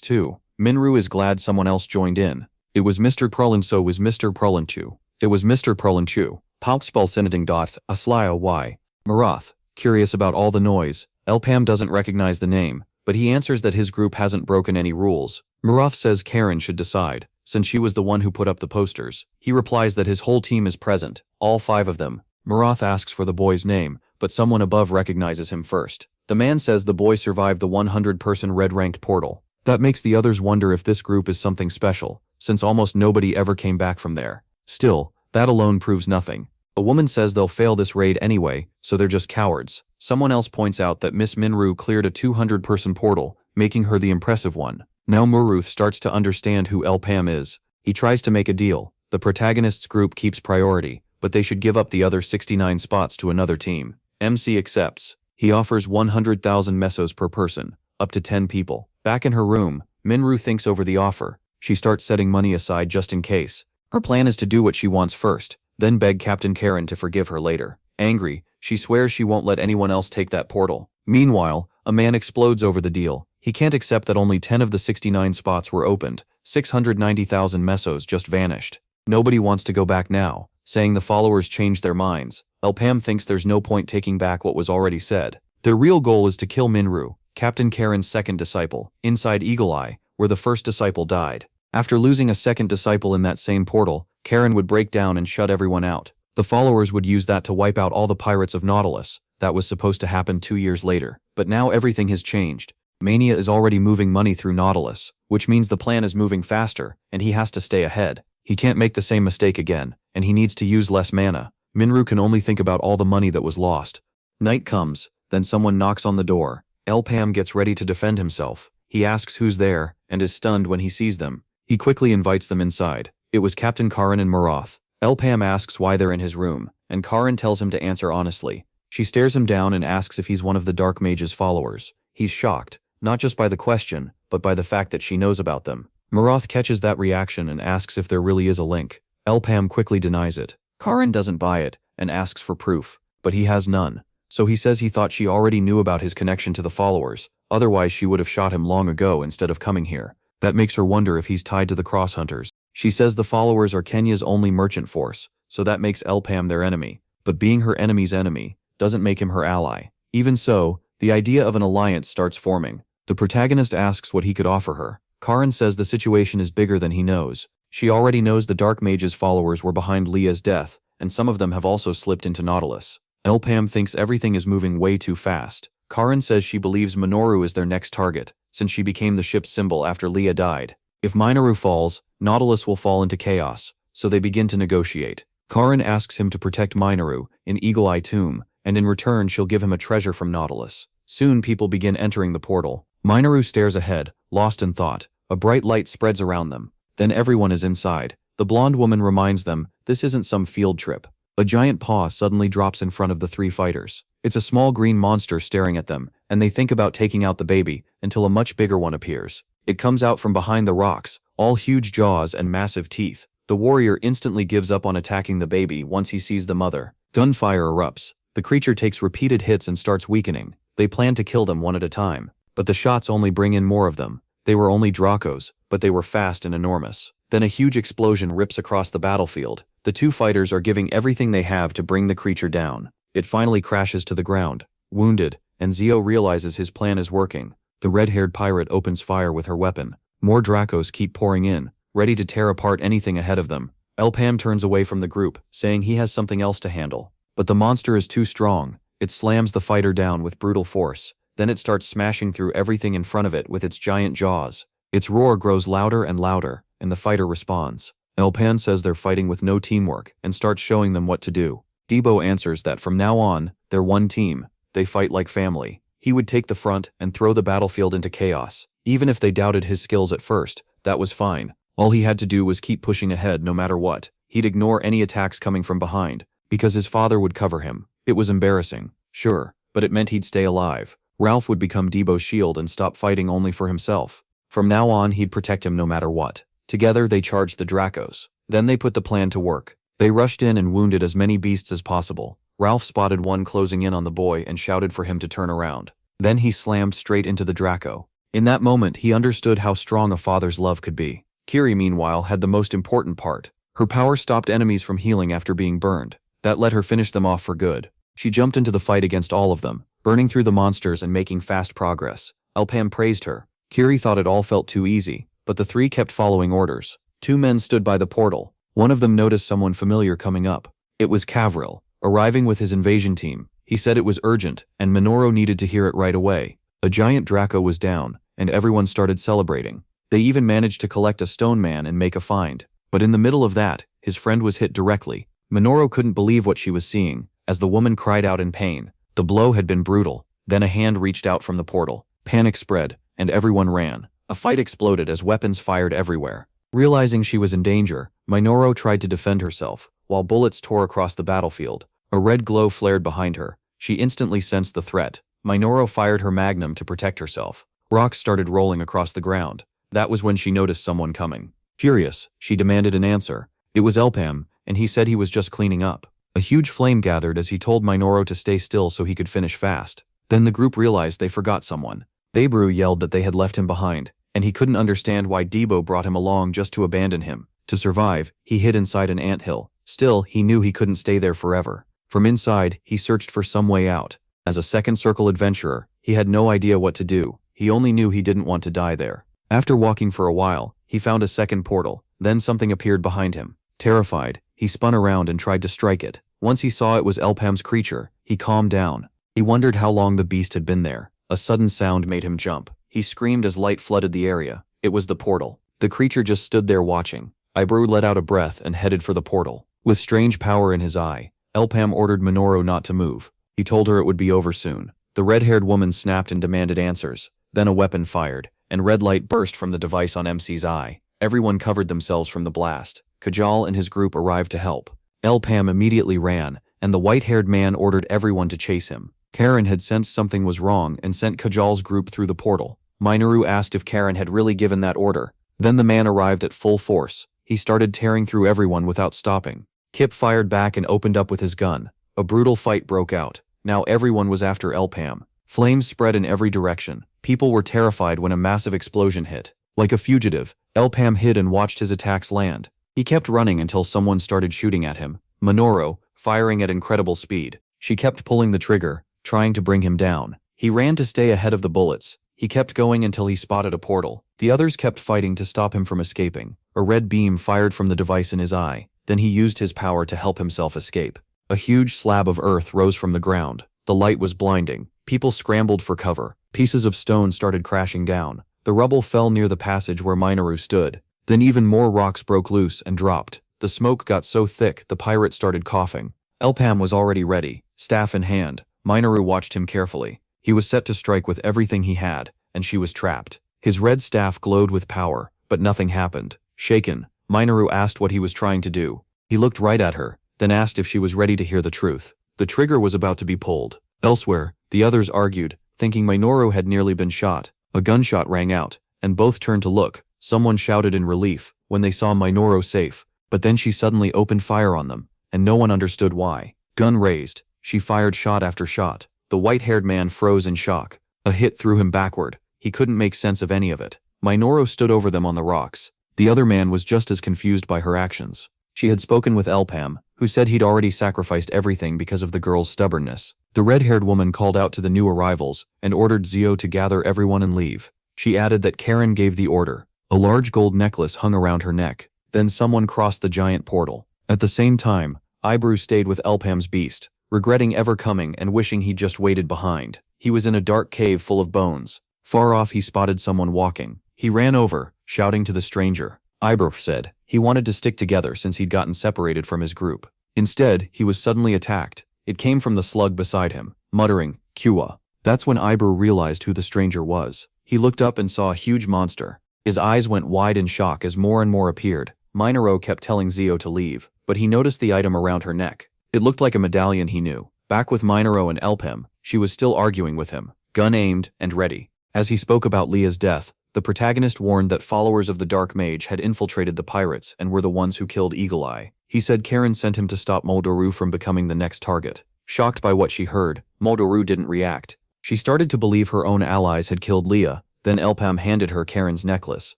A: too. Minru is glad someone else joined in. It was Mr. Prolinso was Mr. Prolinchu. It was Mr. Prolinchu. Pautspelsinneting dots, Aslio y. Marath, curious about all the noise. Elpam doesn't recognize the name, but he answers that his group hasn't broken any rules. Marath says Karen should decide, since she was the one who put up the posters. He replies that his whole team is present, all 5 of them. Marath asks for the boy's name, but someone above recognizes him first. The man says the boy survived the 100-person red-ranked portal. That makes the others wonder if this group is something special, since almost nobody ever came back from there. Still, that alone proves nothing. A woman says they'll fail this raid anyway, so they're just cowards. Someone else points out that Miss Minru cleared a 200-person portal, making her the impressive one. Now Muruth starts to understand who Elpam is. He tries to make a deal. The protagonist's group keeps priority, but they should give up the other 69 spots to another team. MC accepts. He offers 100,000 mesos per person, up to 10 people. Back in her room, Minru thinks over the offer. She starts setting money aside just in case. Her plan is to do what she wants first, then beg Captain Karen to forgive her later. Angry, she swears she won't let anyone else take that portal. Meanwhile, a man explodes over the deal. He can't accept that only 10 of the 69 spots were opened. 690,000 mesos just vanished. Nobody wants to go back now, saying the followers changed their minds. Elpam thinks there's no point taking back what was already said. Their real goal is to kill Minru, Captain Karen's second disciple, inside Eagle Eye, where the first disciple died. After losing a second disciple in that same portal, Karen would break down and shut everyone out. The followers would use that to wipe out all the pirates of Nautilus. That was supposed to happen 2 years later. But now everything has changed. Mania is already moving money through Nautilus, which means the plan is moving faster, and he has to stay ahead. He can't make the same mistake again, and he needs to use less mana. Minru can only think about all the money that was lost. Night comes, then someone knocks on the door. Elpam gets ready to defend himself. He asks who's there, and is stunned when he sees them. He quickly invites them inside. It was Captain Karen and Marath. Elpam asks why they're in his room, and Karen tells him to answer honestly. She stares him down and asks if he's one of the Dark Mage's followers. He's shocked, not just by the question, but by the fact that she knows about them. Marath catches that reaction and asks if there really is a link. Elpam quickly denies it. Karen doesn't buy it and asks for proof, but he has none. So he says he thought she already knew about his connection to the followers, otherwise she would have shot him long ago instead of coming here. That makes her wonder if he's tied to the Cross Hunters. She says the followers are Kenya's only merchant force, so that makes Elpam their enemy. But being her enemy's enemy doesn't make him her ally. Even so, the idea of an alliance starts forming. The protagonist asks what he could offer her. Karen says the situation is bigger than he knows. She already knows the Dark Mage's followers were behind Leah's death, and some of them have also slipped into Nautilus. Elpam thinks everything is moving way too fast. Karen says she believes Minoru is their next target, since she became the ship's symbol after Leah died. If Minoru falls, Nautilus will fall into chaos, so they begin to negotiate. Karen asks him to protect Minoru in Eagle Eye Tomb, and in return she'll give him a treasure from Nautilus. Soon people begin entering the portal. Minoru stares ahead, lost in thought. A bright light spreads around them. Then everyone is inside. The blonde woman reminds them this isn't some field trip. A giant paw suddenly drops in front of the 3 fighters. It's a small green monster staring at them, and they think about taking out the baby until a much bigger one appears. It comes out from behind the rocks, all huge jaws and massive teeth. The warrior instantly gives up on attacking the baby once he sees the mother. Gunfire erupts. The creature takes repeated hits and starts weakening. They plan to kill them one at a time, but the shots only bring in more of them. They were only Dracos, but they were fast and enormous. Then a huge explosion rips across the battlefield. The 2 fighters are giving everything they have to bring the creature down. It finally crashes to the ground, wounded, and Zio realizes his plan is working. The red-haired pirate opens fire with her weapon. More Dracos keep pouring in, ready to tear apart anything ahead of them. Elpam turns away from the group, saying he has something else to handle. But the monster is too strong. It slams the fighter down with brutal force. Then it starts smashing through everything in front of it with its giant jaws. Its roar grows louder and louder, and the fighter responds. Elpam says they're fighting with no teamwork and starts showing them what to do. Debo answers that from now on, they're one team, they fight like family. He would take the front and throw the battlefield into chaos. Even if they doubted his skills at first, that was fine. All he had to do was keep pushing ahead no matter what. He'd ignore any attacks coming from behind, because his father would cover him. It was embarrassing, sure, but it meant he'd stay alive. Ralph would become Debo's shield and stop fighting only for himself. From now on, he'd protect him no matter what. Together, they charged the Dracos. Then they put the plan to work. They rushed in and wounded as many beasts as possible. Ralph spotted one closing in on the boy and shouted for him to turn around. Then he slammed straight into the Draco. In that moment, he understood how strong a father's love could be. Kiri, meanwhile, had the most important part. Her power stopped enemies from healing after being burned. That let her finish them off for good. She jumped into the fight against all of them, burning through the monsters and making fast progress. Elpham praised her. Kiri thought it all felt too easy, but the three kept following orders. Two men stood by the portal. One of them noticed someone familiar coming up. It was Kavril, arriving with his invasion team. He said it was urgent, and Minoru needed to hear it right away. A giant Draco was down, and everyone started celebrating. They even managed to collect a stone man and make a find. But in the middle of that, his friend was hit directly. Minoru couldn't believe what she was seeing, as the woman cried out in pain. The blow had been brutal. Then a hand reached out from the portal. Panic spread, and everyone ran. A fight exploded as weapons fired everywhere. Realizing she was in danger, Minoru tried to defend herself, while bullets tore across the battlefield. A red glow flared behind her. She instantly sensed the threat. Minoru fired her magnum to protect herself. Rocks started rolling across the ground. That was when she noticed someone coming. Furious, she demanded an answer. It was Elpham, and he said he was just cleaning up. A huge flame gathered as he told Minoru to stay still so he could finish fast. Then the group realized they forgot someone. Debru yelled that they had left him behind, and he couldn't understand why Debo brought him along just to abandon him. To survive, he hid inside an anthill. Still, he knew he couldn't stay there forever. From inside, he searched for some way out. As a second circle adventurer, he had no idea what to do. He only knew he didn't want to die there. After walking for a while, he found a second portal. Then something appeared behind him. Terrified, he spun around and tried to strike it. Once he saw it was Elpham's creature, he calmed down. He wondered how long the beast had been there. A sudden sound made him jump. He screamed as light flooded the area. It was the portal. The creature just stood there watching. Ibru let out a breath and headed for the portal. With strange power in his eye, Elpham ordered Minoru not to move. He told her it would be over soon. The red-haired woman snapped and demanded answers. Then a weapon fired, and red light burst from the device on MC's eye. Everyone covered themselves from the blast. Kajal and his group arrived to help. Elpham immediately ran, and the white-haired man ordered everyone to chase him. Karen had sensed something was wrong and sent Kajal's group through the portal. Minoru asked if Karen had really given that order. Then the man arrived at full force. He started tearing through everyone without stopping. Kip fired back and opened up with his gun. A brutal fight broke out. Now everyone was after Elpham. Flames spread in every direction. People were terrified when a massive explosion hit. Like a fugitive, Elpham hid and watched his attacks land. He kept running until someone started shooting at him. Minoru, firing at incredible speed. She kept pulling the trigger, trying to bring him down. He ran to stay ahead of the bullets. He kept going until he spotted a portal. The others kept fighting to stop him from escaping. A red beam fired from the device in his eye. Then he used his power to help himself escape. A huge slab of earth rose from the ground. The light was blinding. People scrambled for cover. Pieces of stone started crashing down. The rubble fell near the passage where Minoru stood. Then even more rocks broke loose and dropped. The smoke got so thick the pirate started coughing. Elpham was already ready, staff in hand. Minoru watched him carefully. He was set to strike with everything he had, and she was trapped. His red staff glowed with power, but nothing happened. Shaken, Minoru asked what he was trying to do. He looked right at her, then asked if she was ready to hear the truth. The trigger was about to be pulled. Elsewhere, the others argued, thinking Minoru had nearly been shot. A gunshot rang out, and both turned to look. Someone shouted in relief when they saw Minoru safe, but then she suddenly opened fire on them, and no one understood why. Gun raised, she fired shot after shot. The white-haired man froze in shock. A hit threw him backward. He couldn't make sense of any of it. Minoru stood over them on the rocks. The other man was just as confused by her actions. She had spoken with Elpham, who said he'd already sacrificed everything because of the girl's stubbornness. The red-haired woman called out to the new arrivals and ordered Zio to gather everyone and leave. She added that Karen gave the order. A large gold necklace hung around her neck. Then someone crossed the giant portal. At the same time, Ibru stayed with Elpham's beast, regretting ever coming and wishing he'd just waited behind. He was in a dark cave full of bones. Far off he spotted someone walking. He ran over, shouting to the stranger. Ibru said he wanted to stick together since he'd gotten separated from his group. Instead, he was suddenly attacked. It came from the slug beside him, muttering, "Kua." That's when Ibru realized who the stranger was. He looked up and saw a huge monster. His eyes went wide in shock as more and more appeared. Minoru kept telling Zio to leave, but he noticed the item around her neck. It looked like a medallion he knew. Back with Minoru and Elpem, she was still arguing with him, gun aimed and ready. As he spoke about Leah's death, the protagonist warned that followers of the Dark Mage had infiltrated the pirates and were the ones who killed Eagle Eye. He said Karen sent him to stop Moldoru from becoming the next target. Shocked by what she heard, Moldoru didn't react. She started to believe her own allies had killed Leah. Then Elpam handed her Karen's necklace.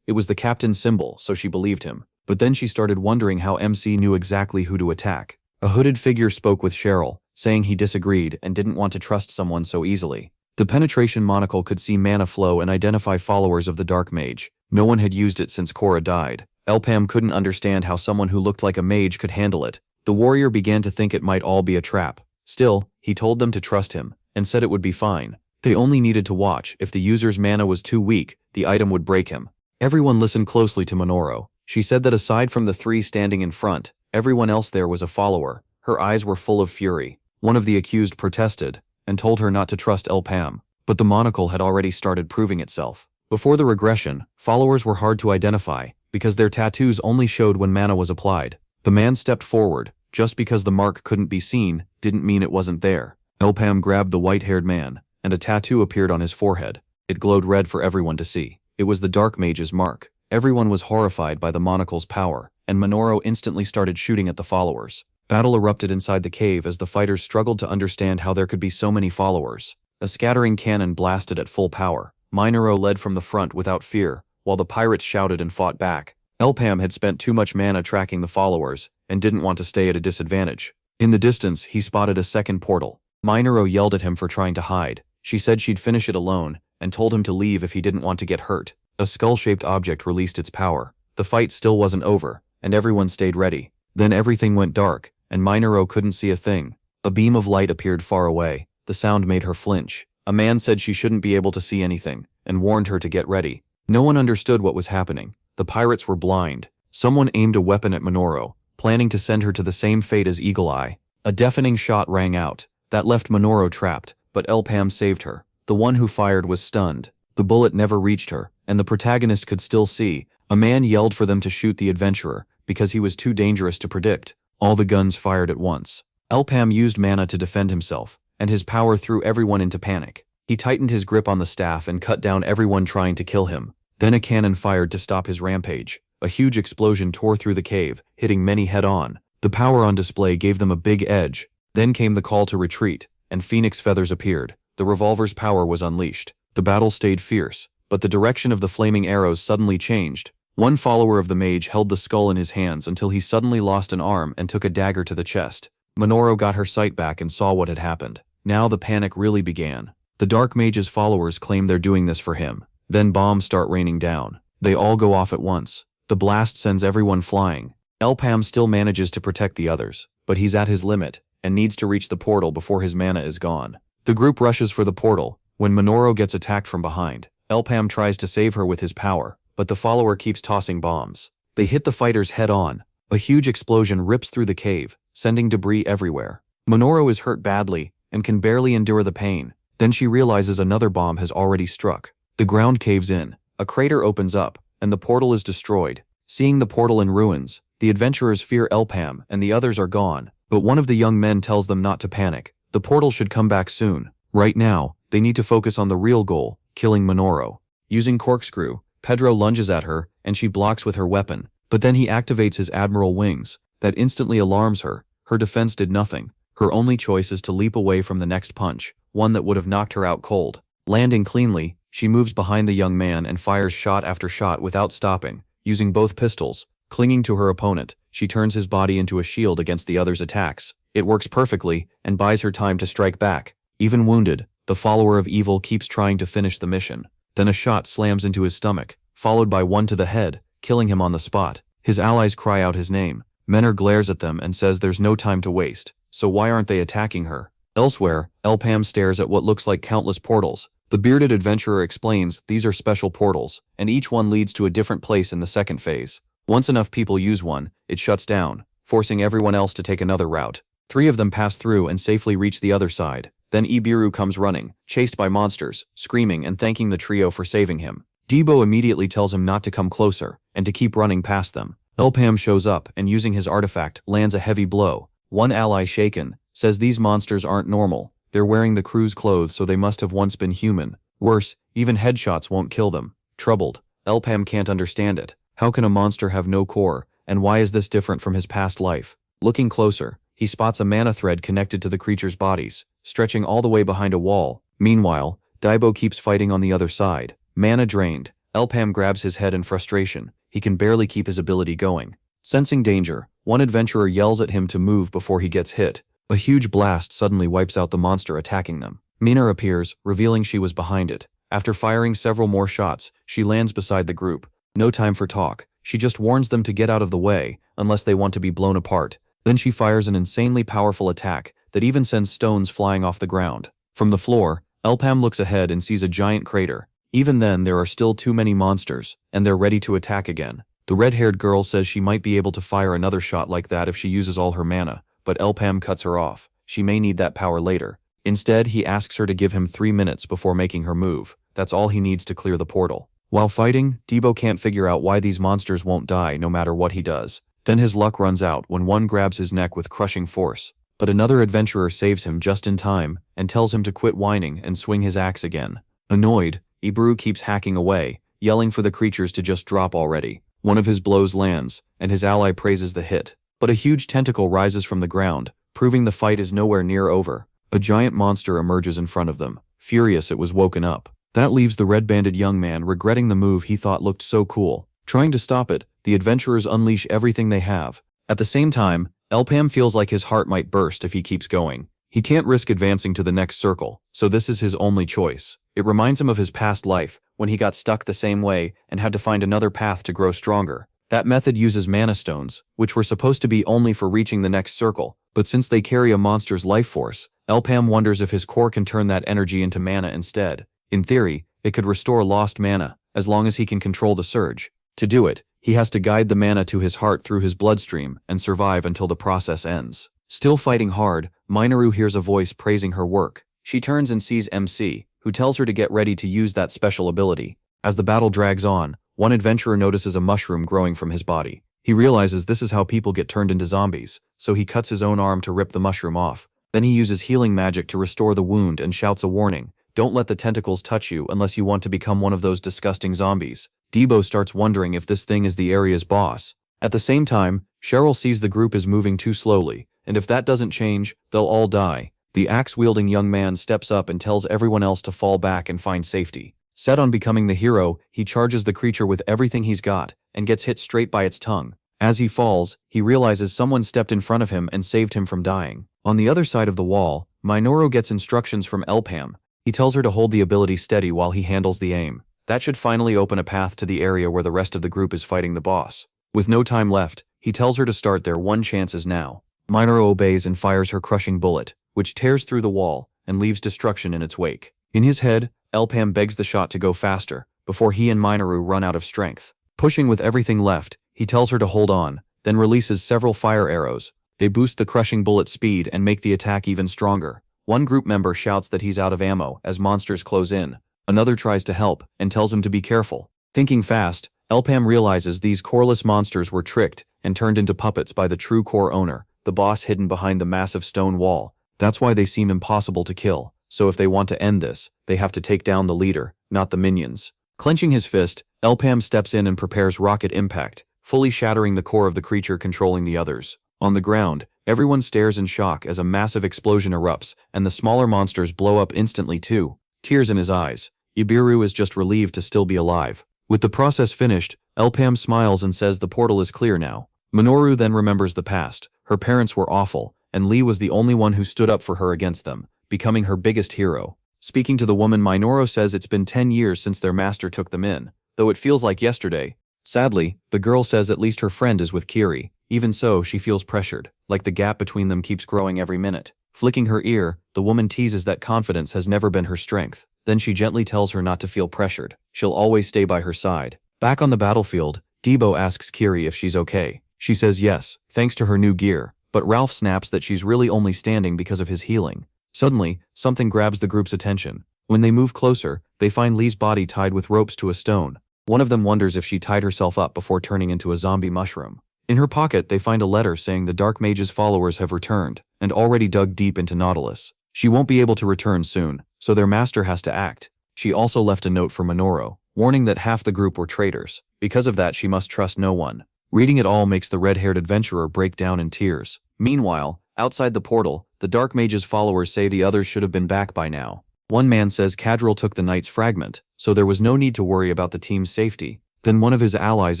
A: It was the captain's symbol, so she believed him. But then she started wondering how MC knew exactly who to attack. A hooded figure spoke with Cheryl, saying he disagreed and didn't want to trust someone so easily. The penetration monocle could see mana flow and identify followers of the Dark Mage. No one had used it since Korra died. Elpam couldn't understand how someone who looked like a mage could handle it. The warrior began to think it might all be a trap. Still, he told them to trust him, and said it would be fine. They only needed to watch. If the user's mana was too weak, the item would break him. Everyone listened closely to Minoru. She said that aside from the three standing in front, everyone else there was a follower. Her eyes were full of fury. One of the accused protested, and told her not to trust Elpam. But the monocle had already started proving itself. Before the regression, followers were hard to identify, because their tattoos only showed when mana was applied. The man stepped forward. Just because the mark couldn't be seen, didn't mean it wasn't there. Elpam grabbed the white-haired man, and a tattoo appeared on his forehead. It glowed red for everyone to see. It was the Dark Mage's mark. Everyone was horrified by the monocle's power, and Minoru instantly started shooting at the followers. Battle erupted inside the cave as the fighters struggled to understand how there could be so many followers. A scattering cannon blasted at full power. Minoru led from the front without fear, while the pirates shouted and fought back. Elpam had spent too much mana tracking the followers, and didn't want to stay at a disadvantage. In the distance, he spotted a second portal. Minoru yelled at him for trying to hide. She said she'd finish it alone, and told him to leave if he didn't want to get hurt. A skull-shaped object released its power. The fight still wasn't over, and everyone stayed ready. Then everything went dark, and Minoru couldn't see a thing. A beam of light appeared far away. The sound made her flinch. A man said she shouldn't be able to see anything, and warned her to get ready. No one understood what was happening. The pirates were blind. Someone aimed a weapon at Minoru, planning to send her to the same fate as Eagle Eye. A deafening shot rang out. That left Minoru trapped, but Elpam saved her. The one who fired was stunned. The bullet never reached her, and the protagonist could still see. A man yelled for them to shoot the adventurer, because he was too dangerous to predict. All the guns fired at once. Elpam used mana to defend himself, and his power threw everyone into panic. He tightened his grip on the staff and cut down everyone trying to kill him. Then a cannon fired to stop his rampage. A huge explosion tore through the cave, hitting many head-on. The power on display gave them a big edge. Then came the call to retreat, and phoenix feathers appeared. The revolver's power was unleashed. The battle stayed fierce, but the direction of the flaming arrows suddenly changed. One follower of the mage held the skull in his hands until he suddenly lost an arm and took a dagger to the chest. Minoru got her sight back and saw what had happened. Now the panic really began. The Dark Mage's followers claim they're doing this for him. Then bombs start raining down. They all go off at once. The blast sends everyone flying. Elpam still manages to protect the others, but he's at his limit, and needs to reach the portal before his mana is gone. The group rushes for the portal. When Minoru gets attacked from behind, Elpam tries to save her with his power, but the follower keeps tossing bombs. They hit the fighters head-on. A huge explosion rips through the cave, sending debris everywhere. Minoru is hurt badly, and can barely endure the pain. Then she realizes another bomb has already struck. The ground caves in. A crater opens up, and the portal is destroyed. Seeing the portal in ruins, the adventurers fear Elpam, and the others are gone. But one of the young men tells them not to panic. The portal should come back soon. Right now, they need to focus on the real goal, killing Minoru. Using corkscrew, Pedro lunges at her, and she blocks with her weapon. But then he activates his admiral wings. That instantly alarms her. Her defense did nothing. Her only choice is to leap away from the next punch, one that would have knocked her out cold. Landing cleanly, she moves behind the young man and fires shot after shot without stopping, using both pistols. Clinging to her opponent, she turns his body into a shield against the other's attacks. It works perfectly, and buys her time to strike back. Even wounded, the follower of evil keeps trying to finish the mission. Then a shot slams into his stomach, followed by one to the head, killing him on the spot. His allies cry out his name. Menor glares at them and says there's no time to waste, so why aren't they attacking her? Elsewhere, Elpam stares at what looks like countless portals. The bearded adventurer explains these are special portals, and each one leads to a different place in the second phase. Once enough people use one, it shuts down. forcing everyone else to take another route. 3 of them pass through and safely reach the other side. Then Ibiru comes running, chased by monsters, screaming and thanking the trio for saving him. Debo immediately tells him not to come closer, and to keep running past them. Elpam shows up and using his artifact lands a heavy blow. One ally, shaken, says these monsters aren't normal. They're wearing the crew's clothes, so they must have once been human. Worse, even headshots won't kill them. Troubled, Elpam can't understand it. How can a monster have no core, and why is this different from his past life? Looking closer, he spots a mana thread connected to the creature's bodies, stretching all the way behind a wall. Meanwhile, Daibo keeps fighting on the other side. Mana drained, Elpam grabs his head in frustration. He can barely keep his ability going. Sensing danger, one adventurer yells at him to move before he gets hit. A huge blast suddenly wipes out the monster attacking them. Mina appears, revealing she was behind it. After firing several more shots, she lands beside the group. No time for talk. She just warns them to get out of the way, unless they want to be blown apart. Then she fires an insanely powerful attack that even sends stones flying off the ground. From the floor, Elpam looks ahead and sees a giant crater. Even then, there are still too many monsters, and they're ready to attack again. The red-haired girl says she might be able to fire another shot like that if she uses all her mana, but Elpam cuts her off. She may need that power later. Instead, he asks her to give him 3 minutes before making her move. That's all he needs to clear the portal. While fighting, Debo can't figure out why these monsters won't die no matter what he does. Then his luck runs out when one grabs his neck with crushing force. But another adventurer saves him just in time and tells him to quit whining and swing his axe again. Annoyed, Ibru keeps hacking away, yelling for the creatures to just drop already. One of his blows lands, and his ally praises the hit. But a huge tentacle rises from the ground, proving the fight is nowhere near over. A giant monster emerges in front of them. Furious, it was woken up. That leaves the red-banded young man regretting the move he thought looked so cool. Trying to stop it, the adventurers unleash everything they have. At the same time, Elpam feels like his heart might burst if he keeps going. He can't risk advancing to the next circle, so this is his only choice. It reminds him of his past life, when he got stuck the same way and had to find another path to grow stronger. That method uses mana stones, which were supposed to be only for reaching the next circle, but since they carry a monster's life force, Elpam wonders if his core can turn that energy into mana instead. In theory, it could restore lost mana, as long as he can control the surge. To do it, he has to guide the mana to his heart through his bloodstream and survive until the process ends. Still fighting hard, Minoru hears a voice praising her work. She turns and sees MC, who tells her to get ready to use that special ability. As the battle drags on, one adventurer notices a mushroom growing from his body. He realizes this is how people get turned into zombies, so he cuts his own arm to rip the mushroom off. Then he uses healing magic to restore the wound and shouts a warning. Don't let the tentacles touch you unless you want to become one of those disgusting zombies. Debo starts wondering if this thing is the area's boss. At the same time, Cheryl sees the group is moving too slowly, and if that doesn't change, they'll all die. The axe-wielding young man steps up and tells everyone else to fall back and find safety. Set on becoming the hero, he charges the creature with everything he's got, and gets hit straight by its tongue. As he falls, he realizes someone stepped in front of him and saved him from dying. On the other side of the wall, Minoru gets instructions from Elpam. He tells her to hold the ability steady while he handles the aim. That should finally open a path to the area where the rest of the group is fighting the boss. With no time left, he tells her to start their one chance is now. Minoru obeys and fires her crushing bullet, which tears through the wall and leaves destruction in its wake. In his head, Elpam begs the shot to go faster, before he and Minoru run out of strength. Pushing with everything left, he tells her to hold on, then releases several fire arrows. They boost the crushing bullet's speed and make the attack even stronger. One group member shouts that he's out of ammo as monsters close in. Another tries to help and tells him to be careful. Thinking fast, Elpam realizes these coreless monsters were tricked and turned into puppets by the true core owner, the boss hidden behind the massive stone wall. That's why they seem impossible to kill, so if they want to end this, they have to take down the leader, not the minions. Clenching his fist, Elpam steps in and prepares rocket impact, fully shattering the core of the creature controlling the others. On the ground, everyone stares in shock as a massive explosion erupts, and the smaller monsters blow up instantly too. Tears in his eyes. Ibiru is just relieved to still be alive. With the process finished, Elpam smiles and says the portal is clear now. Minoru then remembers the past. Her parents were awful, and Lee was the only one who stood up for her against them, becoming her biggest hero. Speaking to the woman, Minoru says it's been 10 years since their master took them in, though it feels like yesterday. Sadly, the girl says at least her friend is with Kiri. Even so, she feels pressured, like the gap between them keeps growing every minute. Flicking her ear, the woman teases that confidence has never been her strength. Then she gently tells her not to feel pressured. She'll always stay by her side. Back on the battlefield, Debo asks Kiri if she's okay. She says yes, thanks to her new gear, but Ralph snaps that she's really only standing because of his healing. Suddenly, something grabs the group's attention. When they move closer, they find Lee's body tied with ropes to a stone. One of them wonders if she tied herself up before turning into a zombie mushroom. In her pocket, they find a letter saying the Dark Mage's followers have returned, and already dug deep into Nautilus. She won't be able to return soon, so their master has to act. She also left a note for Minoru, warning that half the group were traitors. Because of that, she must trust no one. Reading it all makes the red-haired adventurer break down in tears. Meanwhile, outside the portal, the Dark Mage's followers say the others should have been back by now. One man says Cadril took the knight's fragment, so there was no need to worry about the team's safety. Then one of his allies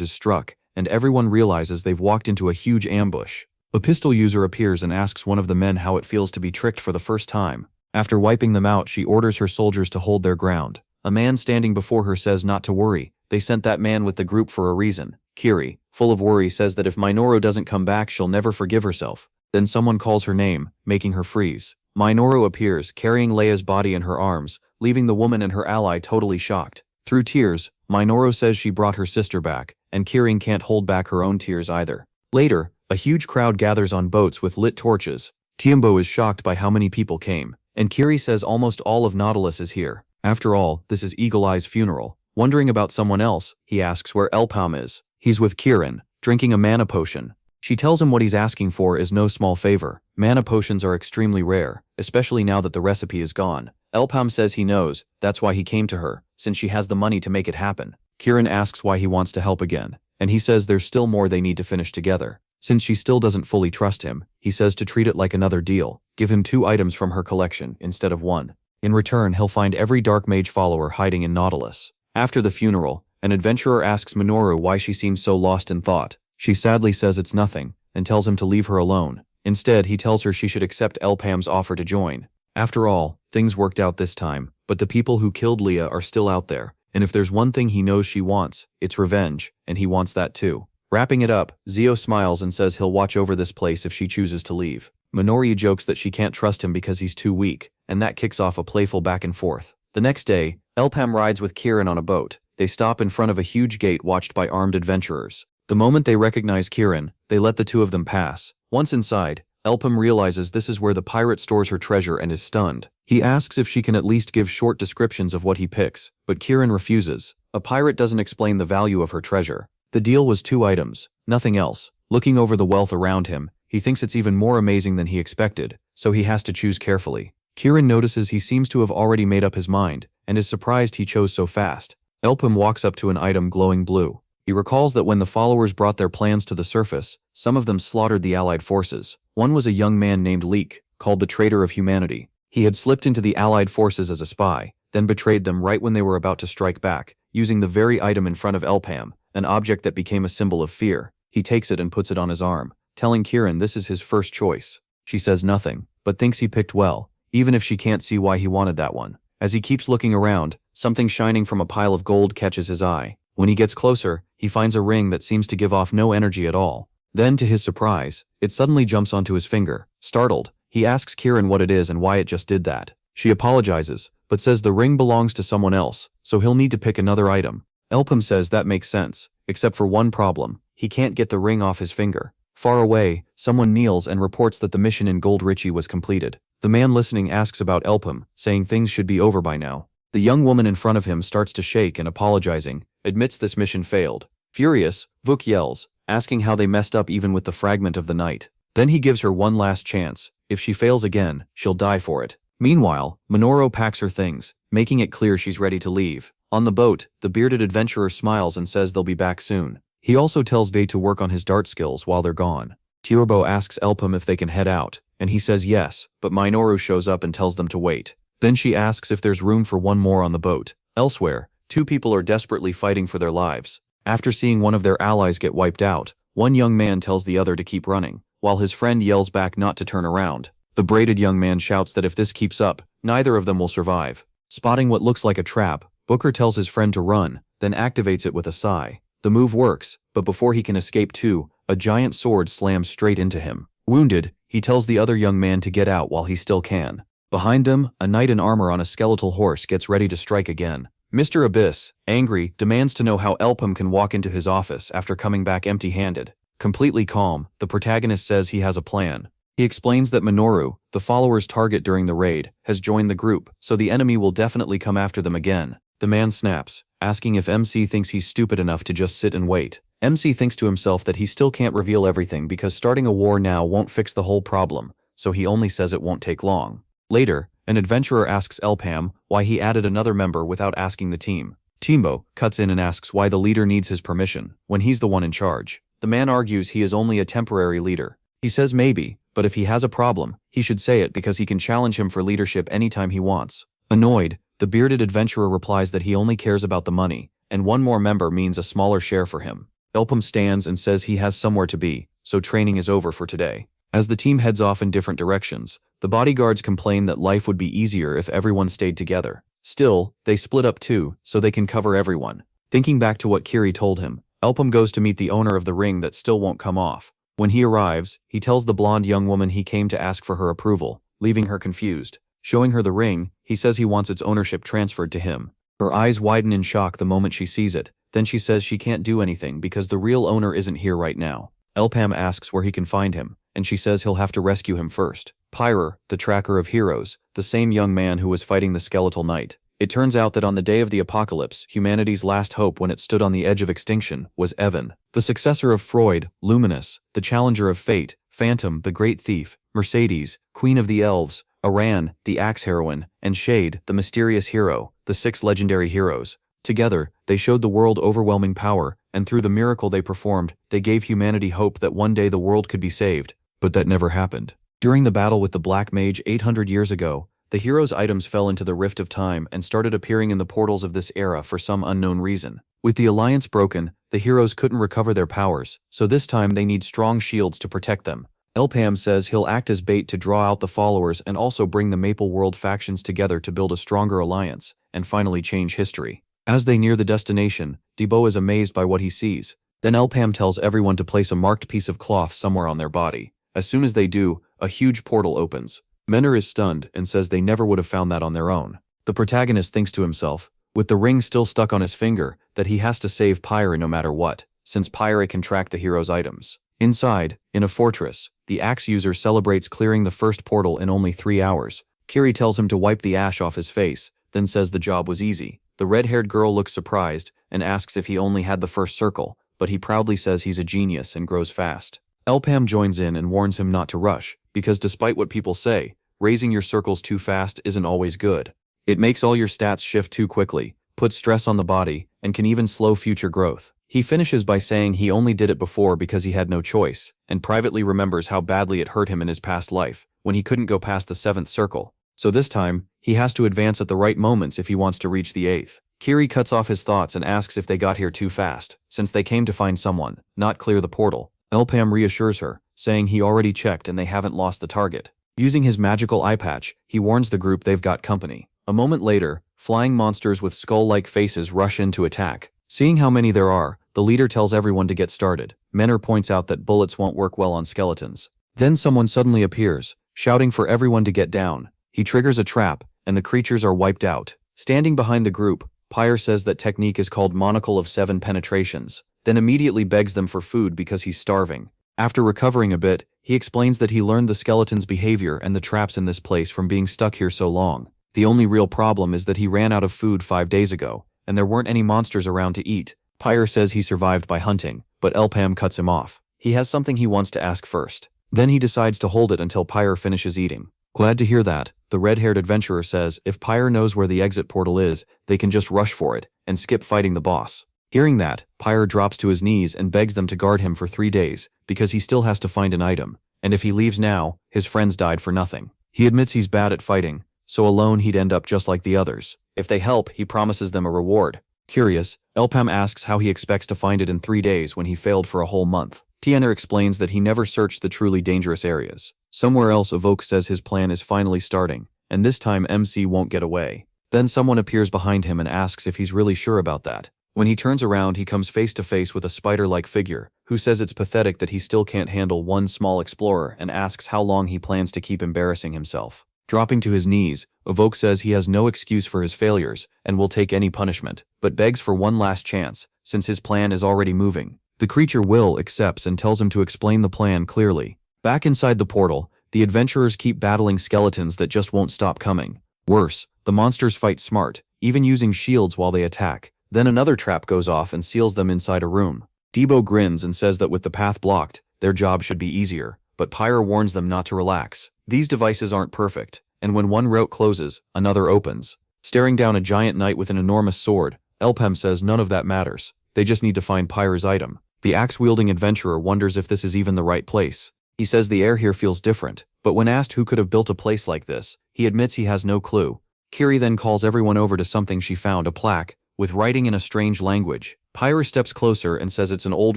A: is struck, and everyone realizes they've walked into a huge ambush. A pistol user appears and asks one of the men how it feels to be tricked for the first time. After wiping them out, she orders her soldiers to hold their ground. A man standing before her says not to worry, they sent that man with the group for a reason. Kiri, full of worry, says that if Minoru doesn't come back, she'll never forgive herself. Then someone calls her name, making her freeze. Minoru appears, carrying Leia's body in her arms, leaving the woman and her ally totally shocked. Through tears, Minoru says she brought her sister back, and Kirin can't hold back her own tears either. Later, a huge crowd gathers on boats with lit torches. Tiembo is shocked by how many people came, and Kiri says almost all of Nautilus is here. After all, this is Eagle Eye's funeral. Wondering about someone else, he asks where Elpam is. He's with Kirin, drinking a mana potion. She tells him what he's asking for is no small favor. Mana potions are extremely rare, especially now that the recipe is gone. Elpam says he knows, that's why he came to her, since she has the money to make it happen. Kirin asks why he wants to help again, and he says there's still more they need to finish together. Since she still doesn't fully trust him, he says to treat it like another deal, give him 2 items from her collection instead of 1. In return, he'll find every Dark Mage follower hiding in Nautilus. After the funeral, an adventurer asks Minoru why she seems so lost in thought. She sadly says it's nothing, and tells him to leave her alone. Instead, he tells her she should accept Elpam's offer to join. After all, things worked out this time, but the people who killed Leia are still out there, and if there's one thing he knows she wants, it's revenge, and he wants that too. Wrapping it up, Zio smiles and says he'll watch over this place if she chooses to leave. Minoru jokes that she can't trust him because he's too weak, and that kicks off a playful back and forth. The next day, Elpam rides with Kirin on a boat. They stop in front of a huge gate watched by armed adventurers. The moment they recognize Kirin, they let the 2 of them pass. Once inside, Elpam realizes this is where the pirate stores her treasure and is stunned. He asks if she can at least give short descriptions of what he picks, but Kirin refuses. A pirate doesn't explain the value of her treasure. The deal was 2 items, nothing else. Looking over the wealth around him, he thinks it's even more amazing than he expected, so he has to choose carefully. Kirin notices he seems to have already made up his mind, and is surprised he chose so fast. Elpam walks up to an item glowing blue. He recalls that when the followers brought their plans to the surface, some of them slaughtered the Allied forces. One was a young man named Leek, called the Traitor of Humanity. He had slipped into the Allied forces as a spy, then betrayed them right when they were about to strike back, using the very item in front of Elpam, an object that became a symbol of fear. He takes it and puts it on his arm, telling Kirin this is his first choice. She says nothing, but thinks he picked well, even if she can't see why he wanted that one. As he keeps looking around, something shining from a pile of gold catches his eye. When he gets closer, he finds a ring that seems to give off no energy at all. Then, to his surprise, it suddenly jumps onto his finger. Startled, he asks Kirin what it is and why it just did that. She apologizes, but says the ring belongs to someone else, so he'll need to pick another item. Elpam says that makes sense, except for one problem. He can't get the ring off his finger. Far away, someone kneels and reports that the mission in Gold Richie was completed. The man listening asks about Elpam, saying things should be over by now. The young woman in front of him starts to shake and apologizing, admits this mission failed. Furious, Vuk yells, asking how they messed up even with the fragment of the night. Then he gives her one last chance. If she fails again, she'll die for it. Meanwhile, Minoru packs her things, making it clear she's ready to leave. On the boat, the bearded adventurer smiles and says they'll be back soon. He also tells Vay to work on his dart skills while they're gone. Turbo asks Elpam if they can head out, and he says yes, but Minoru shows up and tells them to wait. Then she asks if there's room for one more on the boat. Elsewhere, 2 people are desperately fighting for their lives. After seeing one of their allies get wiped out, one young man tells the other to keep running, while his friend yells back not to turn around. The braided young man shouts that if this keeps up, neither of them will survive. Spotting what looks like a trap, Booker tells his friend to run, then activates it with a sigh. The move works, but before he can escape too, a giant sword slams straight into him. Wounded, he tells the other young man to get out while he still can. Behind them, a knight in armor on a skeletal horse gets ready to strike again. Mr. Abyss, angry, demands to know how Elpam can walk into his office after coming back empty-handed. Completely calm, the protagonist says he has a plan. He explains that Minoru, the followers' target during the raid, has joined the group, so the enemy will definitely come after them again. The man snaps, asking if MC thinks he's stupid enough to just sit and wait. MC thinks to himself that he still can't reveal everything because starting a war now won't fix the whole problem, so he only says it won't take long. Later, an adventurer asks Elpam why he added another member without asking the team. Timbo cuts in and asks why the leader needs his permission, when he's the one in charge. The man argues he is only a temporary leader. He says maybe, but if he has a problem, he should say it because he can challenge him for leadership anytime he wants. Annoyed, the bearded adventurer replies that he only cares about the money, and one more member means a smaller share for him. Elpam stands and says he has somewhere to be, so training is over for today. As the team heads off in different directions, the bodyguards complain that life would be easier if everyone stayed together. Still, they split up too, so they can cover everyone. Thinking back to what Kiri told him, Elpam goes to meet the owner of the ring that still won't come off. When he arrives, he tells the blonde young woman he came to ask for her approval, leaving her confused. Showing her the ring, he says he wants its ownership transferred to him. Her eyes widen in shock the moment she sees it, then she says she can't do anything because the real owner isn't here right now. Elpam asks where he can find him, and she says he'll have to rescue him first. Pyrer, the tracker of heroes, the same young man who was fighting the skeletal knight. It turns out that on the day of the apocalypse, humanity's last hope when it stood on the edge of extinction was Evan, the successor of Freud, Luminous, the challenger of fate, Phantom, the great thief, Mercedes, queen of the elves, Aran, the axe heroine, and Shade, the mysterious hero, the 6 legendary heroes. Together, they showed the world overwhelming power, and through the miracle they performed, they gave humanity hope that one day the world could be saved. But that never happened. During the battle with the Black Mage 800 years ago, the heroes' items fell into the rift of time and started appearing in the portals of this era for some unknown reason. With the alliance broken, the heroes couldn't recover their powers, so this time they need strong shields to protect them. Elpam says he'll act as bait to draw out the followers and also bring the Maple World factions together to build a stronger alliance, and finally change history. As they near the destination, Debo is amazed by what he sees. Then Elpam tells everyone to place a marked piece of cloth somewhere on their body. As soon as they do, a huge portal opens. Menor is stunned and says they never would have found that on their own. The protagonist thinks to himself, with the ring still stuck on his finger, that he has to save Pyre no matter what, since Pyre can track the hero's items. Inside, in a fortress, the axe user celebrates clearing the first portal in only 3 hours. Kiri tells him to wipe the ash off his face, then says the job was easy. The red-haired girl looks surprised and asks if he only had the first circle, but he proudly says he's a genius and grows fast. Elpam joins in and warns him not to rush, because despite what people say, raising your circles too fast isn't always good. It makes all your stats shift too quickly, puts stress on the body, and can even slow future growth. He finishes by saying he only did it before because he had no choice, and privately remembers how badly it hurt him in his past life, when he couldn't go past the 7th circle. So this time, he has to advance at the right moments if he wants to reach the 8th. Kiri cuts off his thoughts and asks if they got here too fast, since they came to find someone, not clear the portal. Elpam reassures her, saying he already checked and they haven't lost the target. Using his magical eye patch, he warns the group they've got company. A moment later, flying monsters with skull-like faces rush in to attack. Seeing how many there are, the leader tells everyone to get started. Menor points out that bullets won't work well on skeletons. Then someone suddenly appears, shouting for everyone to get down. He triggers a trap, and the creatures are wiped out. Standing behind the group, Pyre says that technique is called Monocle of 7 Penetrations, then immediately begs them for food because he's starving. After recovering a bit, he explains that he learned the skeleton's behavior and the traps in this place from being stuck here so long. The only real problem is that he ran out of food 5 days ago, and there weren't any monsters around to eat. Pyre says he survived by hunting, but Elpam cuts him off. He has something he wants to ask first. Then he decides to hold it until Pyre finishes eating. Glad to hear that, the red-haired adventurer says if Pyre knows where the exit portal is, they can just rush for it and skip fighting the boss. Hearing that, Pyre drops to his knees and begs them to guard him for 3 days, because he still has to find an item, and if he leaves now, his friends died for nothing. He admits he's bad at fighting, so alone he'd end up just like the others. If they help, he promises them a reward. Curious, Elpam asks how he expects to find it in 3 days when he failed for a whole month. Tienner explains that he never searched the truly dangerous areas. Somewhere else Evoke says his plan is finally starting, and this time MC won't get away. Then someone appears behind him and asks if he's really sure about that. When he turns around, he comes face to face with a spider-like figure, who says it's pathetic that he still can't handle one small explorer and asks how long he plans to keep embarrassing himself. Dropping to his knees, Evoke says he has no excuse for his failures and will take any punishment, but begs for one last chance, since his plan is already moving. The creature Will accepts and tells him to explain the plan clearly. Back inside the portal, the adventurers keep battling skeletons that just won't stop coming. Worse, the monsters fight smart, even using shields while they attack. Then another trap goes off and seals them inside a room. Debo grins and says that with the path blocked, their job should be easier, but Pyre warns them not to relax. These devices aren't perfect, and when one route closes, another opens. Staring down a giant knight with an enormous sword, Elpem says none of that matters. They just need to find Pyre's item. The axe-wielding adventurer wonders if this is even the right place. He says the air here feels different, but when asked who could have built a place like this, he admits he has no clue. Kiri then calls everyone over to something she found, a plaque, with writing in a strange language. Pyre steps closer and says it's an old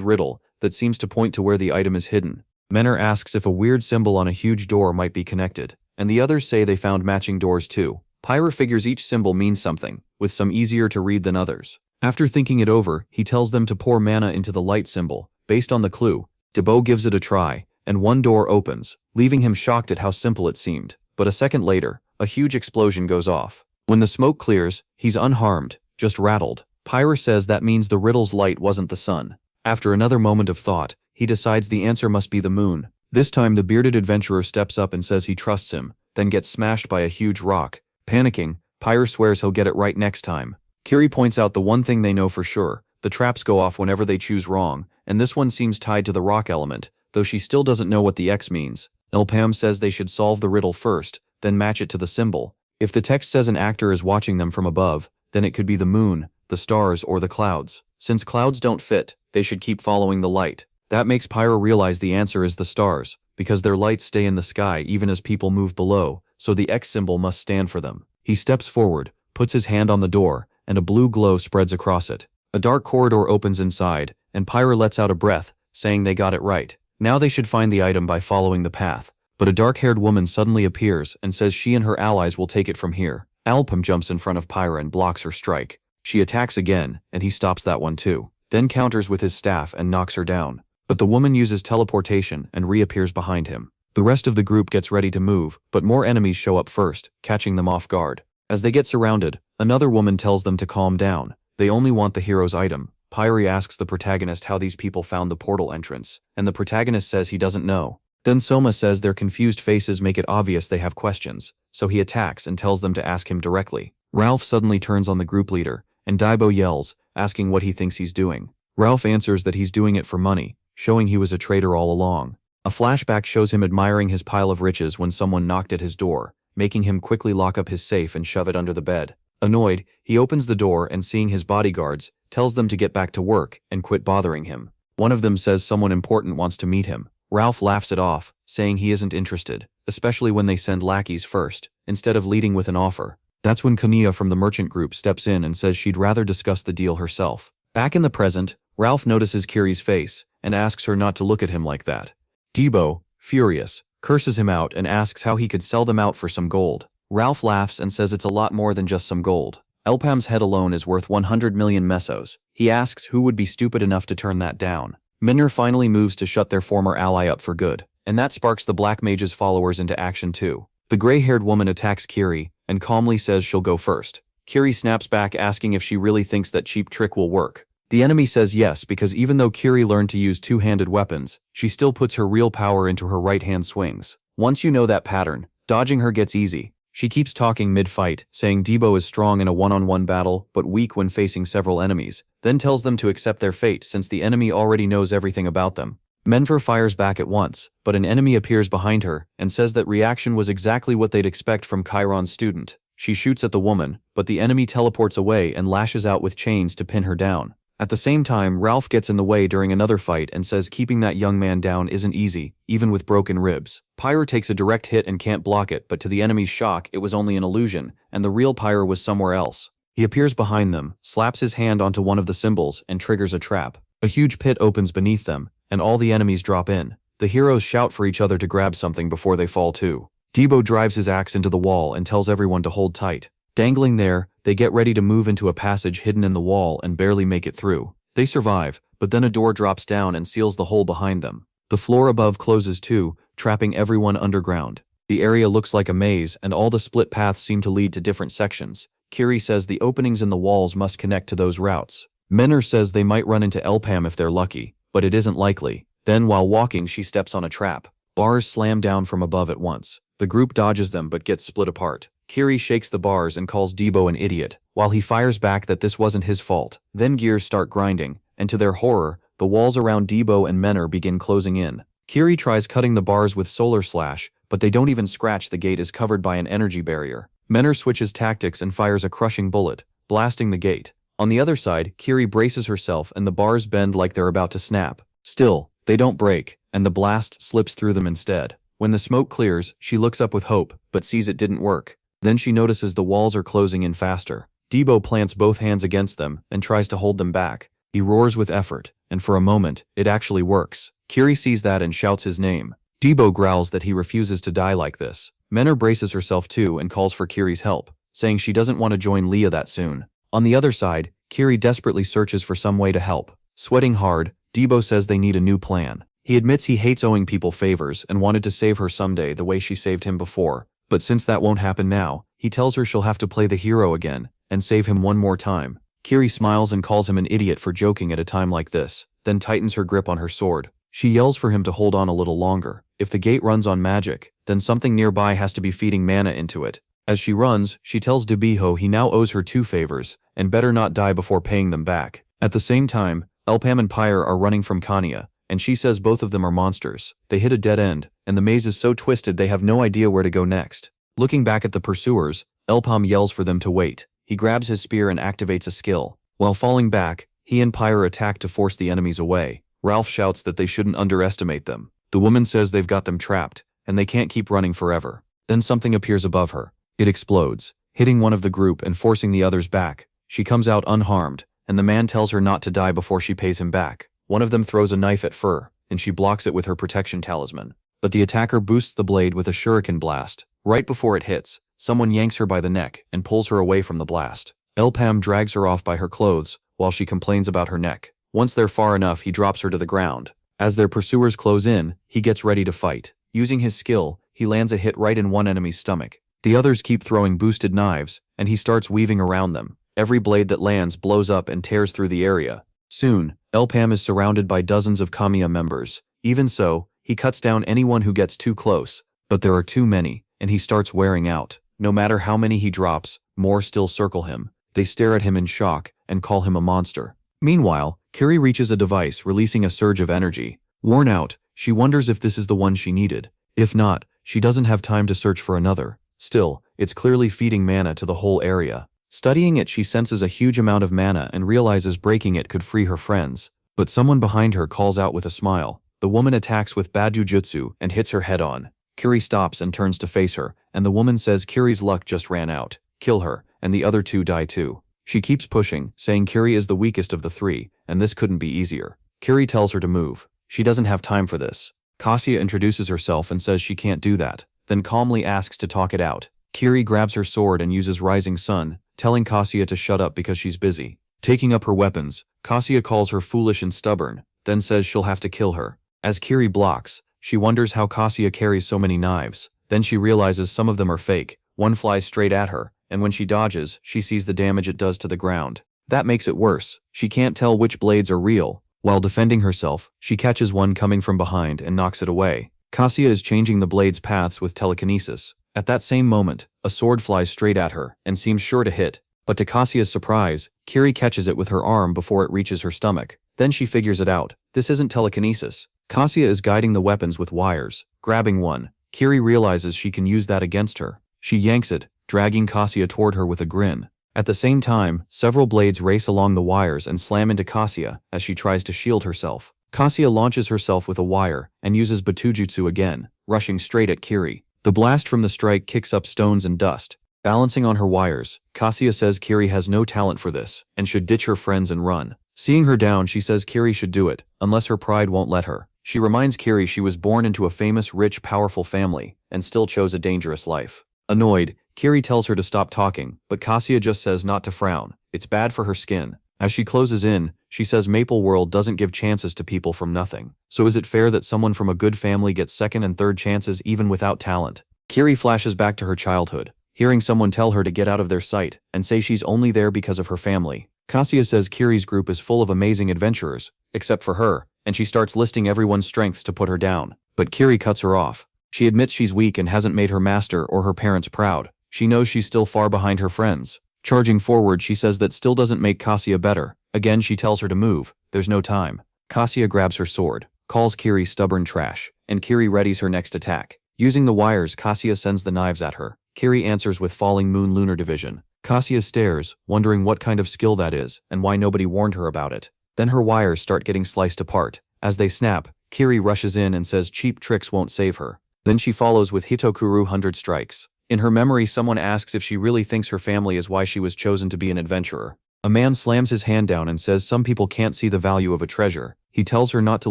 A: riddle that seems to point to where the item is hidden. Menor asks if a weird symbol on a huge door might be connected, and the others say they found matching doors too. Pyre figures each symbol means something, with some easier to read than others. After thinking it over, he tells them to pour mana into the light symbol. Based on the clue, Debo gives it a try, and one door opens, leaving him shocked at how simple it seemed. But a second later, a huge explosion goes off. When the smoke clears, he's unharmed, just rattled. Pyre says that means the riddle's light wasn't the sun. After another moment of thought, he decides the answer must be the moon. This time the bearded adventurer steps up and says he trusts him, then gets smashed by a huge rock. Panicking, Pyre swears he'll get it right next time. Kiri points out the one thing they know for sure: the traps go off whenever they choose wrong, and this one seems tied to the rock element, though she still doesn't know what the X means. Elpam says they should solve the riddle first, then match it to the symbol. If the text says an actor is watching them from above, then it could be the moon, the stars, or the clouds. Since clouds don't fit, they should keep following the light. That makes Pyre realize the answer is the stars, because their lights stay in the sky even as people move below, so the X symbol must stand for them. He steps forward, puts his hand on the door, and a blue glow spreads across it. A dark corridor opens inside, and Pyre lets out a breath, saying they got it right. Now they should find the item by following the path. But a dark-haired woman suddenly appears and says she and her allies will take it from here. Alpem jumps in front of Pyre and blocks her strike. She attacks again, and he stops that one too. Then counters with his staff and knocks her down. But the woman uses teleportation and reappears behind him. The rest of the group gets ready to move, but more enemies show up first, catching them off guard. As they get surrounded, another woman tells them to calm down. They only want the hero's item. Pyre asks the protagonist how these people found the portal entrance, and the protagonist says he doesn't know. Then Soma says their confused faces make it obvious they have questions, so he attacks and tells them to ask him directly. Ralph suddenly turns on the group leader, and Daibo yells, asking what he thinks he's doing. Ralph answers that he's doing it for money, showing he was a traitor all along. A flashback shows him admiring his pile of riches when someone knocked at his door, making him quickly lock up his safe and shove it under the bed. Annoyed, he opens the door and, seeing his bodyguards, tells them to get back to work and quit bothering him. One of them says someone important wants to meet him. Ralph laughs it off, saying he isn't interested, especially when they send lackeys first, instead of leading with an offer. That's when Kamiya from the merchant group steps in and says she'd rather discuss the deal herself. Back in the present, Ralph notices Kiri's face and asks her not to look at him like that. Debo, furious, curses him out and asks how he could sell them out for some gold. Ralph laughs and says it's a lot more than just some gold. Elpam's head alone is worth 100 million mesos. He asks who would be stupid enough to turn that down. Minor finally moves to shut their former ally up for good, and that sparks the Black Mage's followers into action too. The gray-haired woman attacks Kiri and calmly says she'll go first. Kiri snaps back, asking if she really thinks that cheap trick will work. The enemy says yes, because even though Kiri learned to use two-handed weapons, she still puts her real power into her right-hand swings. Once you know that pattern, dodging her gets easy. She keeps talking mid-fight, saying Debo is strong in a one-on-one battle, but weak when facing several enemies, then tells them to accept their fate since the enemy already knows everything about them. Menver fires back at once, but an enemy appears behind her and says that reaction was exactly what they'd expect from Chiron's student. She shoots at the woman, but the enemy teleports away and lashes out with chains to pin her down. At the same time, Ralph gets in the way during another fight and says keeping that young man down isn't easy, even with broken ribs. Pyre takes a direct hit and can't block it, but to the enemy's shock, it was only an illusion, and the real Pyre was somewhere else. He appears behind them, slaps his hand onto one of the symbols, and triggers a trap. A huge pit opens beneath them, and all the enemies drop in. The heroes shout for each other to grab something before they fall too. Debo drives his axe into the wall and tells everyone to hold tight. Dangling there, they get ready to move into a passage hidden in the wall and barely make it through. They survive, but then a door drops down and seals the hole behind them. The floor above closes too, trapping everyone underground. The area looks like a maze, and all the split paths seem to lead to different sections. Kiri says the openings in the walls must connect to those routes. Menor says they might run into Elpam if they're lucky, but it isn't likely. Then while walking she steps on a trap. Bars slam down from above at once. The group dodges them but gets split apart. Kiri shakes the bars and calls Debo an idiot, while he fires back that this wasn't his fault. Then gears start grinding, and to their horror, the walls around Debo and Menor begin closing in. Kiri tries cutting the bars with Solar Slash, but they don't even scratch. The gate is covered by an energy barrier. Menor switches tactics and fires a crushing bullet, blasting the gate. On the other side, Kiri braces herself and the bars bend like they're about to snap. Still, they don't break, and the blast slips through them instead. When the smoke clears, she looks up with hope, but sees it didn't work. Then she notices the walls are closing in faster. Debo plants both hands against them and tries to hold them back. He roars with effort, and for a moment, it actually works. Kiri sees that and shouts his name. Debo growls that he refuses to die like this. Menor braces herself too and calls for Kiri's help, saying she doesn't want to join Leah that soon. On the other side, Kiri desperately searches for some way to help. Sweating hard, Debo says they need a new plan. He admits he hates owing people favors and wanted to save her someday the way she saved him before, but since that won't happen now, he tells her she'll have to play the hero again and save him one more time. Kiri smiles and calls him an idiot for joking at a time like this, then tightens her grip on her sword. She yells for him to hold on a little longer. If the gate runs on magic, then something nearby has to be feeding mana into it. As she runs, she tells Debiho he now owes her 2 favors, and better not die before paying them back. At the same time, Elpam and Pyre are running from Kanya, and she says both of them are monsters. They hit a dead end, and the maze is so twisted they have no idea where to go next. Looking back at the pursuers, Elpam yells for them to wait. He grabs his spear and activates a skill. While falling back, he and Pyre attack to force the enemies away. Ralph shouts that they shouldn't underestimate them. The woman says they've got them trapped, and they can't keep running forever. Then something appears above her. It explodes, hitting one of the group and forcing the others back. She comes out unharmed, and the man tells her not to die before she pays him back. One of them throws a knife at Fur, and she blocks it with her protection talisman. But the attacker boosts the blade with a shuriken blast. Right before it hits, someone yanks her by the neck and pulls her away from the blast. Elpam drags her off by her clothes, while she complains about her neck. Once they're far enough, he drops her to the ground. As their pursuers close in, he gets ready to fight. Using his skill, he lands a hit right in one enemy's stomach. The others keep throwing boosted knives, and he starts weaving around them. Every blade that lands blows up and tears through the area. Soon, Elpam is surrounded by dozens of Kamiya members. Even so, he cuts down anyone who gets too close, but there are too many, and he starts wearing out. No matter how many he drops, more still circle him. They stare at him in shock and call him a monster. Meanwhile, Kiri reaches a device releasing a surge of energy. Worn out, she wonders if this is the one she needed. If not, she doesn't have time to search for another. Still, it's clearly feeding mana to the whole area. Studying it, she senses a huge amount of mana and realizes breaking it could free her friends. But someone behind her calls out with a smile. The woman attacks with Badu Jutsu and hits her head on. Kiri stops and turns to face her, and the woman says Kiri's luck just ran out. Kill her, and the other 2 die too. She keeps pushing, saying Kiri is the weakest of the 3, and this couldn't be easier. Kiri tells her to move. She doesn't have time for this. Cassia introduces herself and says she can't do that, then calmly asks to talk it out. Kiri grabs her sword and uses Rising Sun, telling Cassia to shut up because she's busy. Taking up her weapons, Cassia calls her foolish and stubborn, then says she'll have to kill her. As Kiri blocks, she wonders how Cassia carries so many knives. Then she realizes some of them are fake. One flies straight at her, and when she dodges, she sees the damage it does to the ground. That makes it worse. She can't tell which blades are real. While defending herself, she catches one coming from behind and knocks it away. Cassia is changing the blade's paths with telekinesis. At that same moment, a sword flies straight at her and seems sure to hit. But to Cassia's surprise, Kiri catches it with her arm before it reaches her stomach. Then she figures it out. This isn't telekinesis. Cassia is guiding the weapons with wires. Grabbing one, Kiri realizes she can use that against her. She yanks it, dragging Cassia toward her with a grin. At the same time, several blades race along the wires and slam into Cassia as she tries to shield herself. Cassia launches herself with a wire and uses Batujutsu again, rushing straight at Kiri. The blast from the strike kicks up stones and dust. Balancing on her wires, Cassia says Kiri has no talent for this and should ditch her friends and run. Seeing her down, she says Kiri should do it, unless her pride won't let her. She reminds Kiri she was born into a famous, rich, powerful family and still chose a dangerous life. Annoyed, Kiri tells her to stop talking, but Cassia just says not to frown. It's bad for her skin. As she closes in, she says Maple World doesn't give chances to people from nothing. So is it fair that someone from a good family gets second and third chances even without talent? Kiri flashes back to her childhood, hearing someone tell her to get out of their sight and say she's only there because of her family. Cassia says Kiri's group is full of amazing adventurers, except for her, and she starts listing everyone's strengths to put her down. But Kiri cuts her off. She admits she's weak and hasn't made her master or her parents proud. She knows she's still far behind her friends. Charging forward, she says that still doesn't make Cassia better. Again, she tells her to move. There's no time. Cassia grabs her sword, calls Kiri stubborn trash, and Kiri readies her next attack. Using the wires, Cassia sends the knives at her. Kiri answers with falling moon lunar division. Cassia stares, wondering what kind of skill that is and why nobody warned her about it. Then her wires start getting sliced apart. As they snap, Kiri rushes in and says cheap tricks won't save her. Then she follows with Hitokuru 100 strikes. In her memory, someone asks if she really thinks her family is why she was chosen to be an adventurer. A man slams his hand down and says some people can't see the value of a treasure. He tells her not to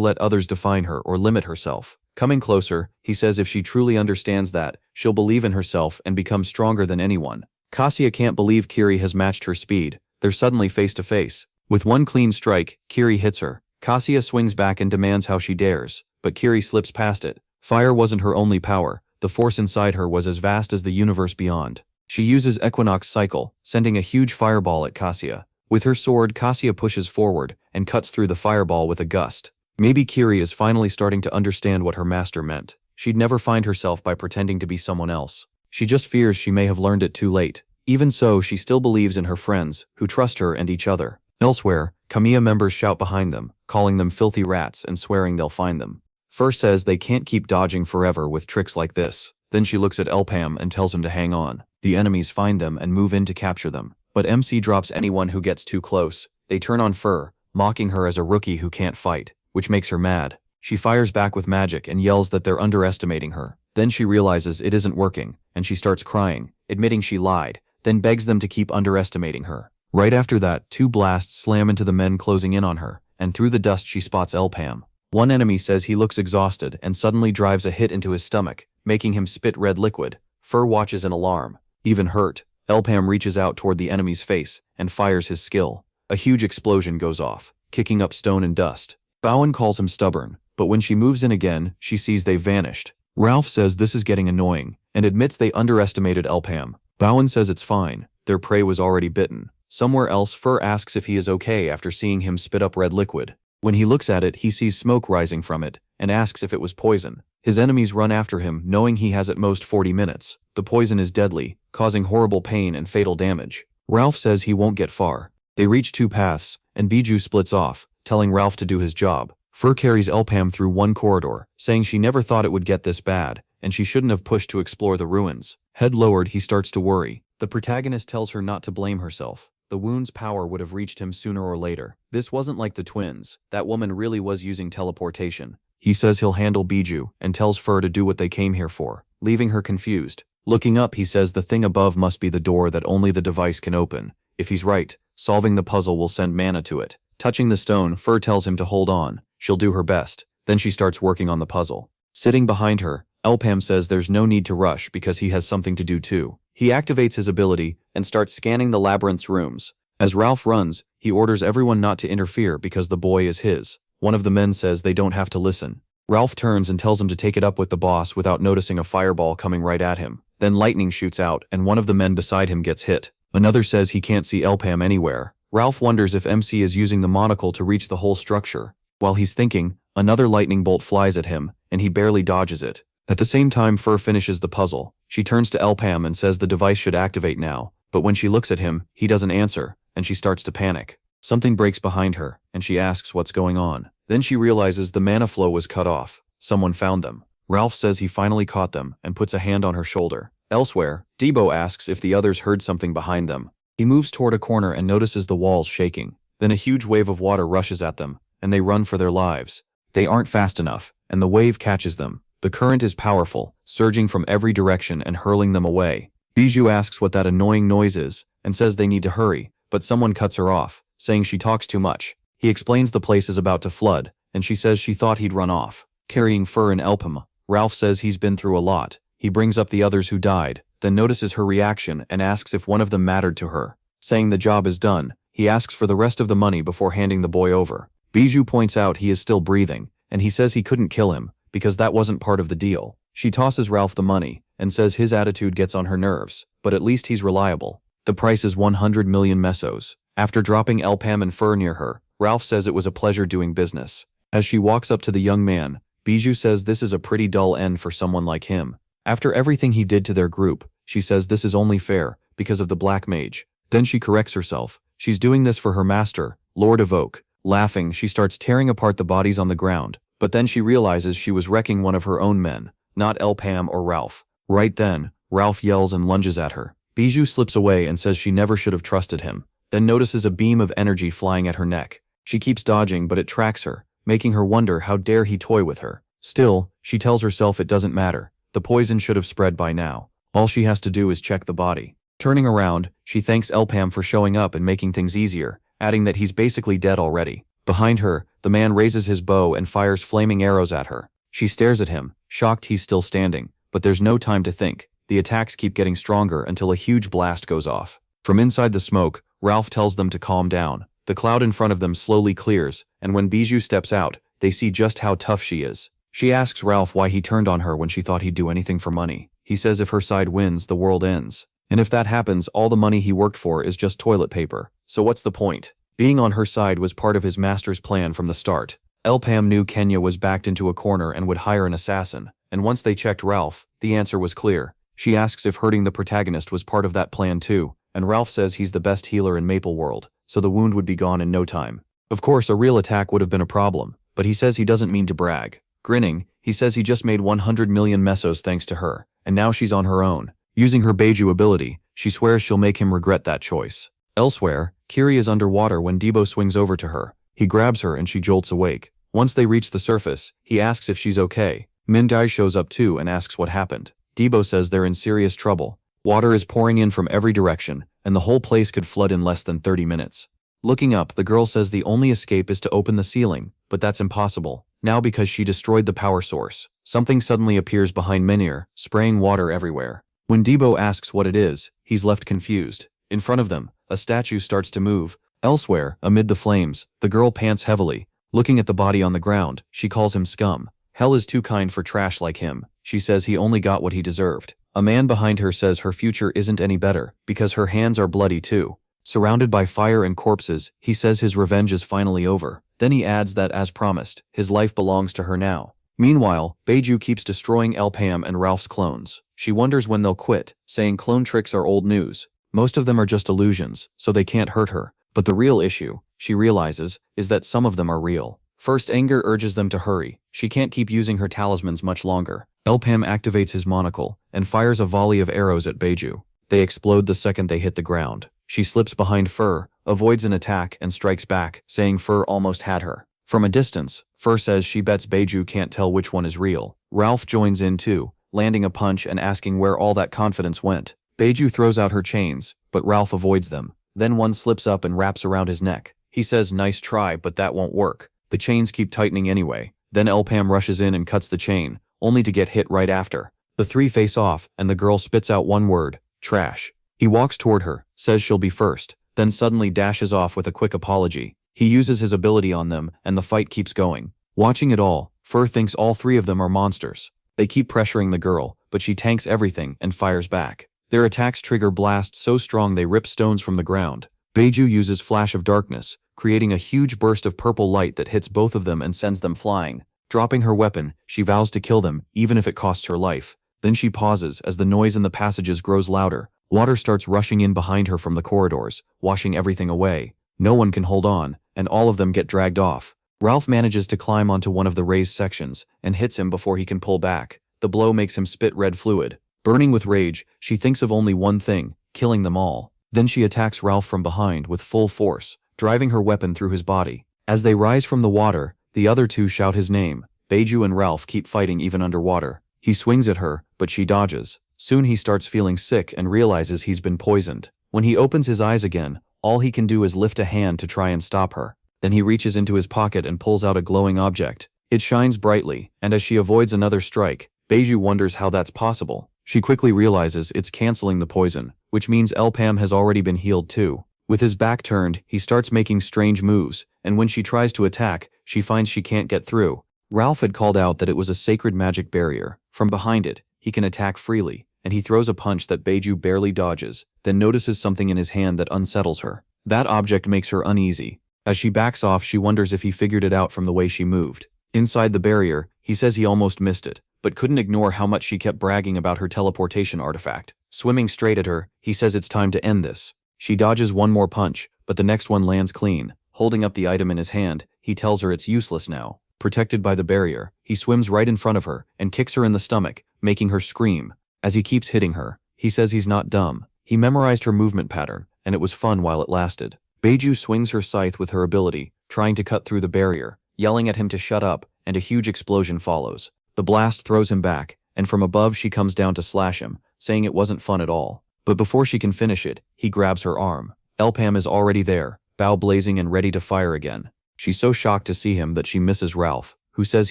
A: let others define her or limit herself. Coming closer, he says if she truly understands that, she'll believe in herself and become stronger than anyone. Cassia can't believe Kiri has matched her speed. They're suddenly face to face. With one clean strike, Kiri hits her. Cassia swings back and demands how she dares, but Kiri slips past it. Fire wasn't her only power. The force inside her was as vast as the universe beyond. She uses Equinox Cycle, sending a huge fireball at Cassia. With her sword, Cassia pushes forward and cuts through the fireball with a gust. Maybe Kiri is finally starting to understand what her master meant. She'd never find herself by pretending to be someone else. She just fears she may have learned it too late. Even so, she still believes in her friends, who trust her and each other. Elsewhere, Kamiya members shout behind them, calling them filthy rats and swearing they'll find them. Fur says they can't keep dodging forever with tricks like this. Then she looks at Elpam and tells him to hang on. The enemies find them and move in to capture them. But MC drops anyone who gets too close. They turn on Fur, mocking her as a rookie who can't fight, which makes her mad. She fires back with magic and yells that they're underestimating her. Then she realizes it isn't working, and she starts crying, admitting she lied, then begs them to keep underestimating her. Right after that, two blasts slam into the men closing in on her, and through the dust she spots Elpam. One enemy says he looks exhausted and suddenly drives a hit into his stomach, making him spit red liquid. Fur watches in alarm. Even hurt, Elpam reaches out toward the enemy's face and fires his skill. A huge explosion goes off, kicking up stone and dust. Bowen calls him stubborn, but when she moves in again, she sees they've vanished. Ralph says this is getting annoying, and admits they underestimated Elpam. Bowen says it's fine, their prey was already bitten. Somewhere else, Fur asks if he is okay after seeing him spit up red liquid. When he looks at it, he sees smoke rising from it, and asks if it was poison. His enemies run after him, knowing he has at most 40 minutes. The poison is deadly, causing horrible pain and fatal damage. Ralph says he won't get far. They reach two paths, and Biju splits off, telling Ralph to do his job. Fur carries Elpam through one corridor, saying she never thought it would get this bad, and she shouldn't have pushed to explore the ruins. Head lowered, he starts to worry. The protagonist tells her not to blame herself. The wound's power would have reached him sooner or later. This wasn't like the twins. That woman really was using teleportation. He says he'll handle Biju, and tells Fur to do what they came here for, leaving her confused. Looking up, he says the thing above must be the door that only the device can open. If he's right, solving the puzzle will send mana to it. Touching the stone, Fur tells him to hold on. She'll do her best. Then she starts working on the puzzle. Sitting behind her, Elpam says there's no need to rush because he has something to do too. He activates his ability and starts scanning the labyrinth's rooms. As Ralph runs, he orders everyone not to interfere because the boy is his. One of the men says they don't have to listen. Ralph turns and tells him to take it up with the boss without noticing a fireball coming right at him. Then lightning shoots out and one of the men beside him gets hit. Another says he can't see Elpam anywhere. Ralph wonders if MC is using the monocle to reach the whole structure. While he's thinking, another lightning bolt flies at him, and he barely dodges it. At the same time, Fur finishes the puzzle. She turns to Elpam and says the device should activate now, but when she looks at him, he doesn't answer, and she starts to panic. Something breaks behind her, and she asks what's going on. Then she realizes the mana flow was cut off. Someone found them. Ralph says he finally caught them and puts a hand on her shoulder. Elsewhere, Debo asks if the others heard something behind them. He moves toward a corner and notices the walls shaking. Then a huge wave of water rushes at them, and they run for their lives. They aren't fast enough, and the wave catches them. The current is powerful, surging from every direction and hurling them away. Bijou asks what that annoying noise is, and says they need to hurry, but someone cuts her off, saying she talks too much. He explains the place is about to flood, and she says she thought he'd run off. Carrying Fur and Elpam, Ralph says he's been through a lot. He brings up the others who died, then notices her reaction and asks if one of them mattered to her. Saying the job is done, he asks for the rest of the money before handing the boy over. Bijou points out he is still breathing, and he says he couldn't kill him, because that wasn't part of the deal. She tosses Ralph the money, and says his attitude gets on her nerves, but at least he's reliable. The price is 100 million mesos. After dropping Elpam and Fur near her, Ralph says it was a pleasure doing business. As she walks up to the young man, Bijou says this is a pretty dull end for someone like him. After everything he did to their group, she says this is only fair, because of the black mage. Then she corrects herself. She's doing this for her master, Lord of Oak. Laughing, she starts tearing apart the bodies on the ground, but then she realizes she was wrecking one of her own men, not Elpam or Ralph. Right then, Ralph yells and lunges at her. Bijou slips away and says she never should have trusted him, then notices a beam of energy flying at her neck. She keeps dodging, but it tracks her, making her wonder how dare he toy with her. Still, she tells herself it doesn't matter. The poison should have spread by now. All she has to do is check the body. Turning around, she thanks Elpam for showing up and making things easier, adding that he's basically dead already. Behind her, the man raises his bow and fires flaming arrows at her. She stares at him, shocked he's still standing, but there's no time to think. The attacks keep getting stronger until a huge blast goes off. From inside the smoke, Ralph tells them to calm down. The cloud in front of them slowly clears, and when Bijou steps out, they see just how tough she is. She asks Ralph why he turned on her when she thought he'd do anything for money. He says if her side wins, the world ends. And if that happens, all the money he worked for is just toilet paper. So what's the point? Being on her side was part of his master's plan from the start. Elpam knew Kenya was backed into a corner and would hire an assassin, and once they checked Ralph, the answer was clear. She asks if hurting the protagonist was part of that plan too, and Ralph says he's the best healer in Maple World, so the wound would be gone in no time. Of course, a real attack would have been a problem, but he says he doesn't mean to brag. Grinning, he says he just made 100 million mesos thanks to her, and now she's on her own. Using her Beiju ability, she swears she'll make him regret that choice. Elsewhere, Kiri is underwater when Debo swings over to her. He grabs her and she jolts awake. Once they reach the surface, he asks if she's okay. Mindai shows up too and asks what happened. Debo says they're in serious trouble. Water is pouring in from every direction, and the whole place could flood in less than 30 minutes. Looking up, the girl says the only escape is to open the ceiling, but that's impossible, now because she destroyed the power source. Something suddenly appears behind Menhir, spraying water everywhere. When Debo asks what it is, he's left confused. In front of them, a statue starts to move. Elsewhere, amid the flames, the girl pants heavily. Looking at the body on the ground, she calls him scum. Hell is too kind for trash like him. She says he only got what he deserved. A man behind her says her future isn't any better, because her hands are bloody too. Surrounded by fire and corpses, he says his revenge is finally over. Then he adds that, as promised, his life belongs to her now. Meanwhile, Beiju keeps destroying Elpam and Ralph's clones. She wonders when they'll quit, saying clone tricks are old news. Most of them are just illusions, so they can't hurt her. But the real issue, she realizes, is that some of them are real. First, anger urges them to hurry. She can't keep using her talismans much longer. Elpam activates his monocle and fires a volley of arrows at Beiju. They explode the second they hit the ground. She slips behind Fur, avoids an attack, and strikes back, saying Fur almost had her. From a distance, Fur says she bets Beiju can't tell which one is real. Ralph joins in too, landing a punch and asking where all that confidence went. Beiju throws out her chains, but Ralph avoids them. Then one slips up and wraps around his neck. He says nice try, but that won't work. The chains keep tightening anyway. Then Elpam rushes in and cuts the chain, only to get hit right after. The three face off, and the girl spits out one word, trash. He walks toward her, says she'll be first, then suddenly dashes off with a quick apology. He uses his ability on them, and the fight keeps going. Watching it all, Fur thinks all three of them are monsters. They keep pressuring the girl, but she tanks everything and fires back. Their attacks trigger blasts so strong they rip stones from the ground. Beiju uses Flash of Darkness, creating a huge burst of purple light that hits both of them and sends them flying. Dropping her weapon, she vows to kill them, even if it costs her life. Then she pauses as the noise in the passages grows louder. Water starts rushing in behind her from the corridors, washing everything away. No one can hold on, and all of them get dragged off. Ralph manages to climb onto one of the raised sections, and hits him before he can pull back. The blow makes him spit red fluid. Burning with rage, she thinks of only one thing, killing them all. Then she attacks Ralph from behind with full force, driving her weapon through his body. As they rise from the water, the other two shout his name. Beiju and Ralph keep fighting even underwater. He swings at her, but she dodges. Soon he starts feeling sick and realizes he's been poisoned. When he opens his eyes again, all he can do is lift a hand to try and stop her. Then he reaches into his pocket and pulls out a glowing object. It shines brightly, and as she avoids another strike, Beiju wonders how that's possible. She quickly realizes it's canceling the poison, which means Elpam has already been healed too. With his back turned, he starts making strange moves, and when she tries to attack, she finds she can't get through. Ralph had called out that it was a sacred magic barrier. From behind it, he can attack freely, and he throws a punch that Beiju barely dodges, then notices something in his hand that unsettles her. That object makes her uneasy. As she backs off, she wonders if he figured it out from the way she moved. Inside the barrier, he says he almost missed it, but couldn't ignore how much she kept bragging about her teleportation artifact. Swimming straight at her, he says it's time to end this. She dodges one more punch, but the next one lands clean. Holding up the item in his hand, he tells her it's useless now. Protected by the barrier, he swims right in front of her and kicks her in the stomach, making her scream. As he keeps hitting her, he says he's not dumb. He memorized her movement pattern, and it was fun while it lasted. Beiju swings her scythe with her ability, trying to cut through the barrier, yelling at him to shut up, and a huge explosion follows. The blast throws him back, and from above she comes down to slash him, saying it wasn't fun at all. But before she can finish it, he grabs her arm. Elpam is already there, bow blazing and ready to fire again. She's so shocked to see him that she misses Ralph, who says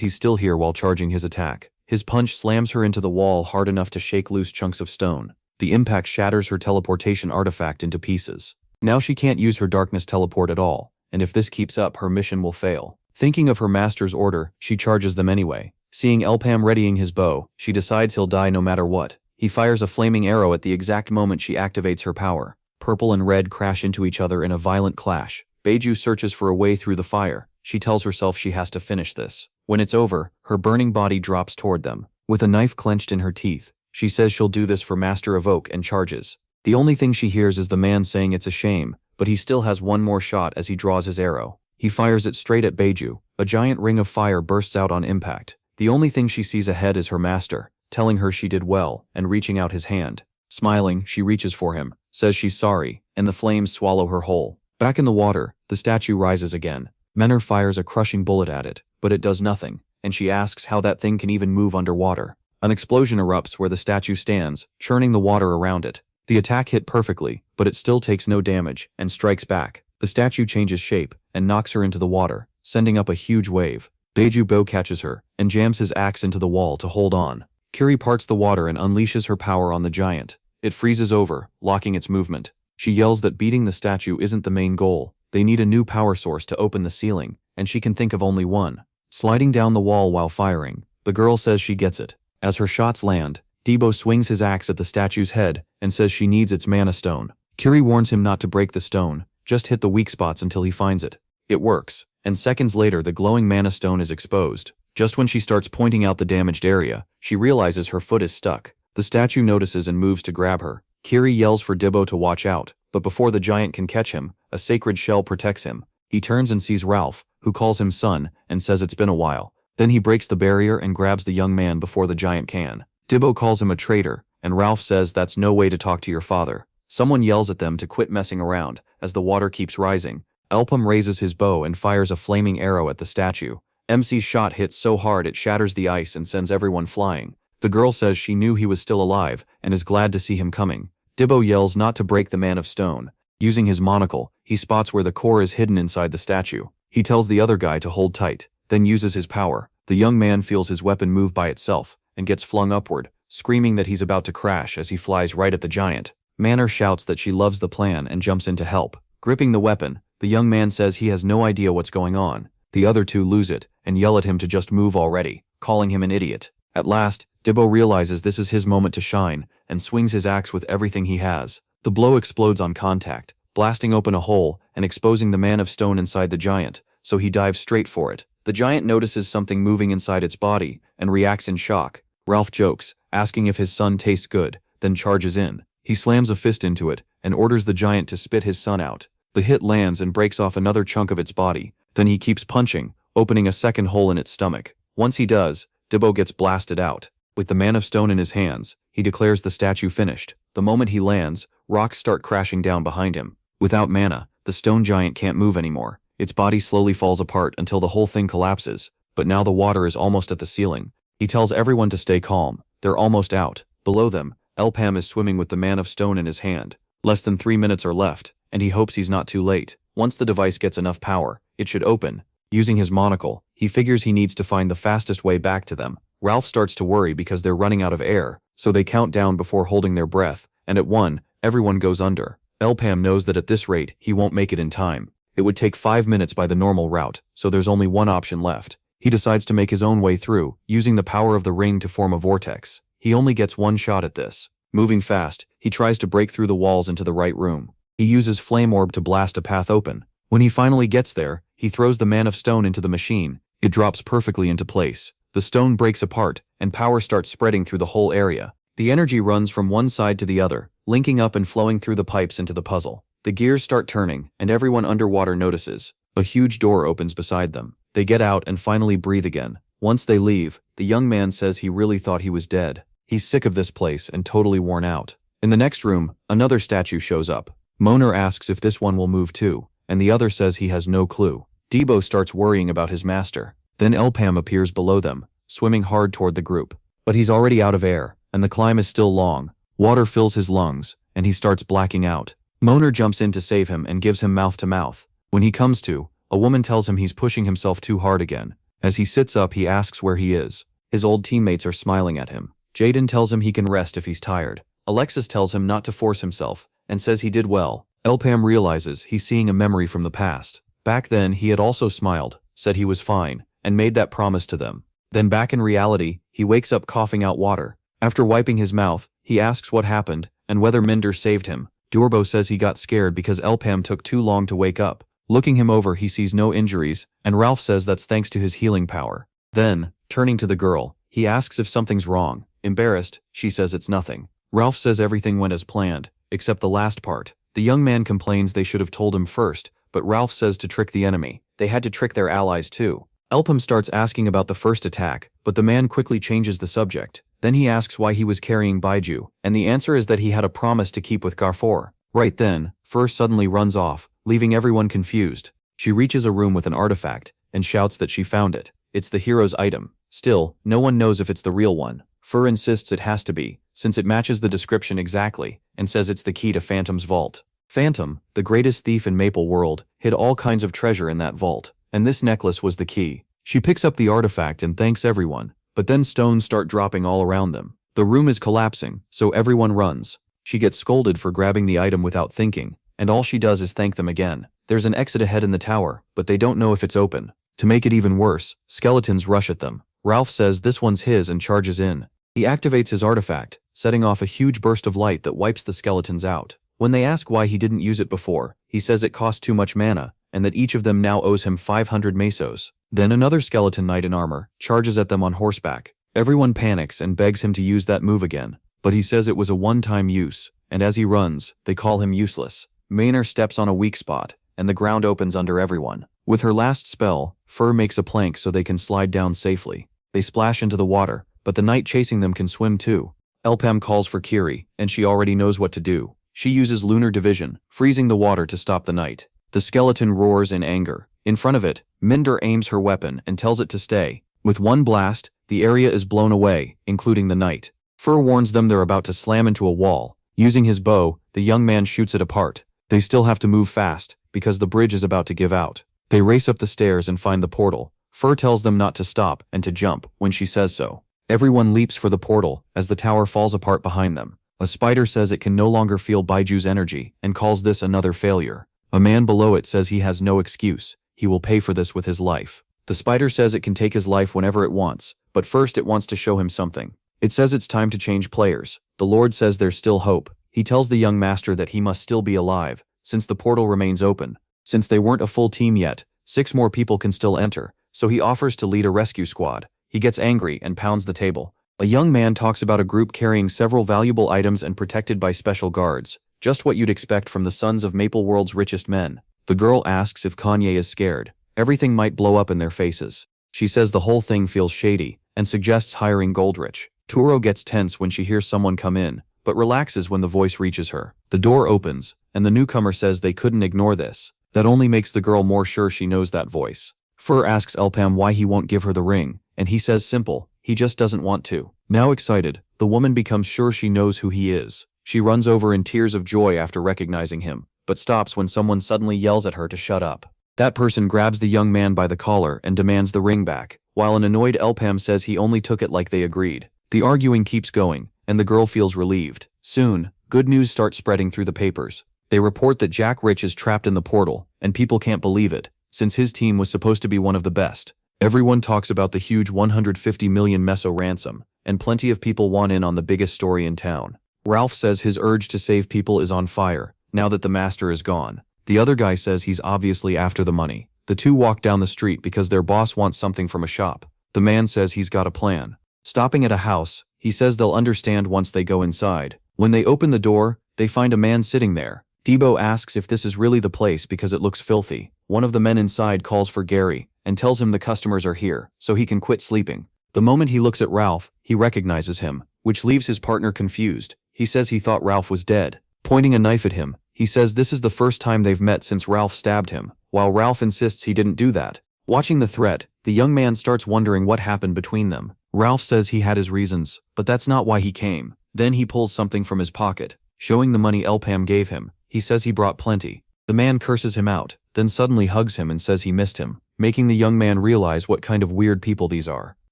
A: he's still here while charging his attack. His punch slams her into the wall hard enough to shake loose chunks of stone. The impact shatters her teleportation artifact into pieces. Now she can't use her darkness teleport at all, and if this keeps up, her mission will fail. Thinking of her master's order, she charges them anyway. Seeing Elpam readying his bow, she decides he'll die no matter what. He fires a flaming arrow at the exact moment she activates her power. Purple and red crash into each other in a violent clash. Beiju searches for a way through the fire. She tells herself she has to finish this. When it's over, her burning body drops toward them. With a knife clenched in her teeth, she says she'll do this for Master Evoke and charges. The only thing she hears is the man saying it's a shame, but he still has one more shot as he draws his arrow. He fires it straight at Beiju. A giant ring of fire bursts out on impact. The only thing she sees ahead is her master, telling her she did well and reaching out his hand. Smiling, she reaches for him, says she's sorry, and the flames swallow her whole. Back in the water, the statue rises again. Menor fires a crushing bullet at it, but it does nothing, and she asks how that thing can even move underwater. An explosion erupts where the statue stands, churning the water around it. The attack hit perfectly, but it still takes no damage and strikes back. The statue changes shape and knocks her into the water, sending up a huge wave. Beiju bow catches her and jams his axe into the wall to hold on. Kiri parts the water and unleashes her power on the giant. It freezes over, locking its movement. She yells that beating the statue isn't the main goal. They need a new power source to open the ceiling, and she can think of only one. Sliding down the wall while firing, the girl says she gets it. As her shots land, Debo swings his axe at the statue's head and says she needs its mana stone. Kiri warns him not to break the stone, just hit the weak spots until he finds it. It works, and seconds later the glowing mana stone is exposed. Just when she starts pointing out the damaged area, she realizes her foot is stuck. The statue notices and moves to grab her. Kiri yells for Dibbo to watch out, but before the giant can catch him, a sacred shell protects him. He turns and sees Ralph, who calls him son and says it's been a while. Then he breaks the barrier and grabs the young man before the giant can. Dibbo calls him a traitor, and Ralph says that's no way to talk to your father. Someone yells at them to quit messing around as the water keeps rising. Elpam raises his bow and fires a flaming arrow at the statue. MC's shot hits so hard it shatters the ice and sends everyone flying. The girl says she knew he was still alive and is glad to see him coming. Dibbo yells not to break the man of stone. Using his monocle, he spots where the core is hidden inside the statue. He tells the other guy to hold tight, then uses his power. The young man feels his weapon move by itself and gets flung upward, screaming that he's about to crash as he flies right at the giant. Manor shouts that she loves the plan and jumps in to help. Gripping the weapon, the young man says he has no idea what's going on. The other two lose it and yell at him to just move already, calling him an idiot. At last, Dibbo realizes this is his moment to shine and swings his axe with everything he has. The blow explodes on contact, blasting open a hole and exposing the man of stone inside the giant, so he dives straight for it. The giant notices something moving inside its body and reacts in shock. Ralph jokes, asking if his son tastes good, then charges in. He slams a fist into it and orders the giant to spit his son out. The hit lands and breaks off another chunk of its body. Then he keeps punching, opening a second hole in its stomach. Once he does, Dibbo gets blasted out. With the man of stone in his hands, he declares the statue finished. The moment he lands, rocks start crashing down behind him. Without mana, the stone giant can't move anymore. Its body slowly falls apart until the whole thing collapses, but now the water is almost at the ceiling. He tells everyone to stay calm. They're almost out. Below them, Elpam is swimming with the man of stone in his hand. Less than 3 minutes are left, and he hopes he's not too late. Once the device gets enough power, it should open. Using his monocle, he figures he needs to find the fastest way back to them. Ralph starts to worry because they're running out of air, so they count down before holding their breath, and at 1, everyone goes under. Elpam knows that at this rate, he won't make it in time. It would take 5 minutes by the normal route, so there's only one option left. He decides to make his own way through, using the power of the ring to form a vortex. He only gets one shot at this. Moving fast, he tries to break through the walls into the right room. He uses Flame Orb to blast a path open, When he finally gets there, he throws the Man of Stone into the machine. It drops perfectly into place. The stone breaks apart, and power starts spreading through the whole area. The energy runs from one side to the other, linking up and flowing through the pipes into the puzzle. The gears start turning, and everyone underwater notices. A huge door opens beside them. They get out and finally breathe again. Once they leave, the young man says he really thought he was dead. He's sick of this place and totally worn out. In the next room, another statue shows up. Moner asks if this one will move too, and the other says he has no clue. Debo starts worrying about his master. Then Elpam appears below them, swimming hard toward the group. But he's already out of air, and the climb is still long. Water fills his lungs, and he starts blacking out. Moner jumps in to save him and gives him mouth to mouth. When he comes to, a woman tells him he's pushing himself too hard again. As he sits up, he asks where he is. His old teammates are smiling at him. Jaden tells him he can rest if he's tired. Alexis tells him not to force himself, and says he did well. Elpam realizes he's seeing a memory from the past. Back then, he had also smiled, said he was fine, and made that promise to them. Then back in reality, he wakes up coughing out water. After wiping his mouth, he asks what happened, and whether Minder saved him. Durbo says he got scared because Elpam took too long to wake up. Looking him over, he sees no injuries, and Ralph says that's thanks to his healing power. Then, turning to the girl, he asks if something's wrong. Embarrassed, she says it's nothing. Ralph says everything went as planned, except the last part. The young man complains they should have told him first, but Ralph says to trick the enemy. They had to trick their allies too. Elpam starts asking about the first attack, but the man quickly changes the subject. Then he asks why he was carrying Baiju, and the answer is that he had a promise to keep with Garfor. Right then, Fur suddenly runs off, leaving everyone confused. She reaches a room with an artifact, and shouts that she found it. It's the hero's item. Still, no one knows if it's the real one. Fur insists it has to be, since it matches the description exactly, and says it's the key to Phantom's vault. Phantom, the greatest thief in Maple World, hid all kinds of treasure in that vault, and this necklace was the key. She picks up the artifact and thanks everyone, but then stones start dropping all around them. The room is collapsing, so everyone runs. She gets scolded for grabbing the item without thinking, and all she does is thank them again. There's an exit ahead in the tower, but they don't know if it's open. To make it even worse, skeletons rush at them. Ralph says this one's his and charges in. He activates his artifact, setting off a huge burst of light that wipes the skeletons out. When they ask why he didn't use it before, he says it cost too much mana, and that each of them now owes him 500 mesos. Then another skeleton knight in armor charges at them on horseback. Everyone panics and begs him to use that move again, but he says it was a one-time use, and as he runs, they call him useless. Maynor steps on a weak spot, and the ground opens under everyone. With her last spell, Fur makes a plank so they can slide down safely. They splash into the water, but the knight chasing them can swim too. Elpam calls for Kiri, and she already knows what to do. She uses lunar division, freezing the water to stop the knight. The skeleton roars in anger. In front of it, Minder aims her weapon and tells it to stay. With one blast, the area is blown away, including the knight. Fur warns them they're about to slam into a wall. Using his bow, the young man shoots it apart. They still have to move fast, because the bridge is about to give out. They race up the stairs and find the portal. Fur tells them not to stop and to jump when she says so. Everyone leaps for the portal as the tower falls apart behind them. A spider says it can no longer feel Baiju's energy and calls this another failure. A man below it says he has no excuse. He will pay for this with his life. The spider says it can take his life whenever it wants, but first it wants to show him something. It says it's time to change players. The Lord says there's still hope. He tells the young master that he must still be alive, since the portal remains open. Since they weren't a full team yet, 6 more people can still enter, so he offers to lead a rescue squad. He gets angry and pounds the table. A young man talks about a group carrying several valuable items and protected by special guards. Just what you'd expect from the sons of Maple World's richest men. The girl asks if Kanye is scared. Everything might blow up in their faces. She says the whole thing feels shady, and suggests hiring Goldrich. Turo gets tense when she hears someone come in, but relaxes when the voice reaches her. The door opens, and the newcomer says they couldn't ignore this. That only makes the girl more sure she knows that voice. Fur asks Elpam why he won't give her the ring, and he says simple, he just doesn't want to. Now excited, the woman becomes sure she knows who he is. She runs over in tears of joy after recognizing him, but stops when someone suddenly yells at her to shut up. That person grabs the young man by the collar and demands the ring back, while an annoyed Elpam says he only took it like they agreed. The arguing keeps going, and the girl feels relieved. Soon, good news starts spreading through the papers. They report that Jack Rich is trapped in the portal, and people can't believe it, since his team was supposed to be one of the best. Everyone talks about the huge 150 million meso ransom, and plenty of people want in on the biggest story in town. Ralph says his urge to save people is on fire, now that the master is gone. The other guy says he's obviously after the money. The two walk down the street because their boss wants something from a shop. The man says he's got a plan. Stopping at a house, he says they'll understand once they go inside. When they open the door, they find a man sitting there. Debo asks if this is really the place because it looks filthy. One of the men inside calls for Gary and tells him the customers are here, so he can quit sleeping. The moment he looks at Ralph, he recognizes him, which leaves his partner confused. He says he thought Ralph was dead. Pointing a knife at him, he says this is the first time they've met since Ralph stabbed him, while Ralph insists he didn't do that. Watching the threat, the young man starts wondering what happened between them. Ralph says he had his reasons, but that's not why he came. Then he pulls something from his pocket, showing the money Elpam gave him. He says he brought plenty. The man curses him out, then suddenly hugs him and says he missed him, making the young man realize what kind of weird people these are.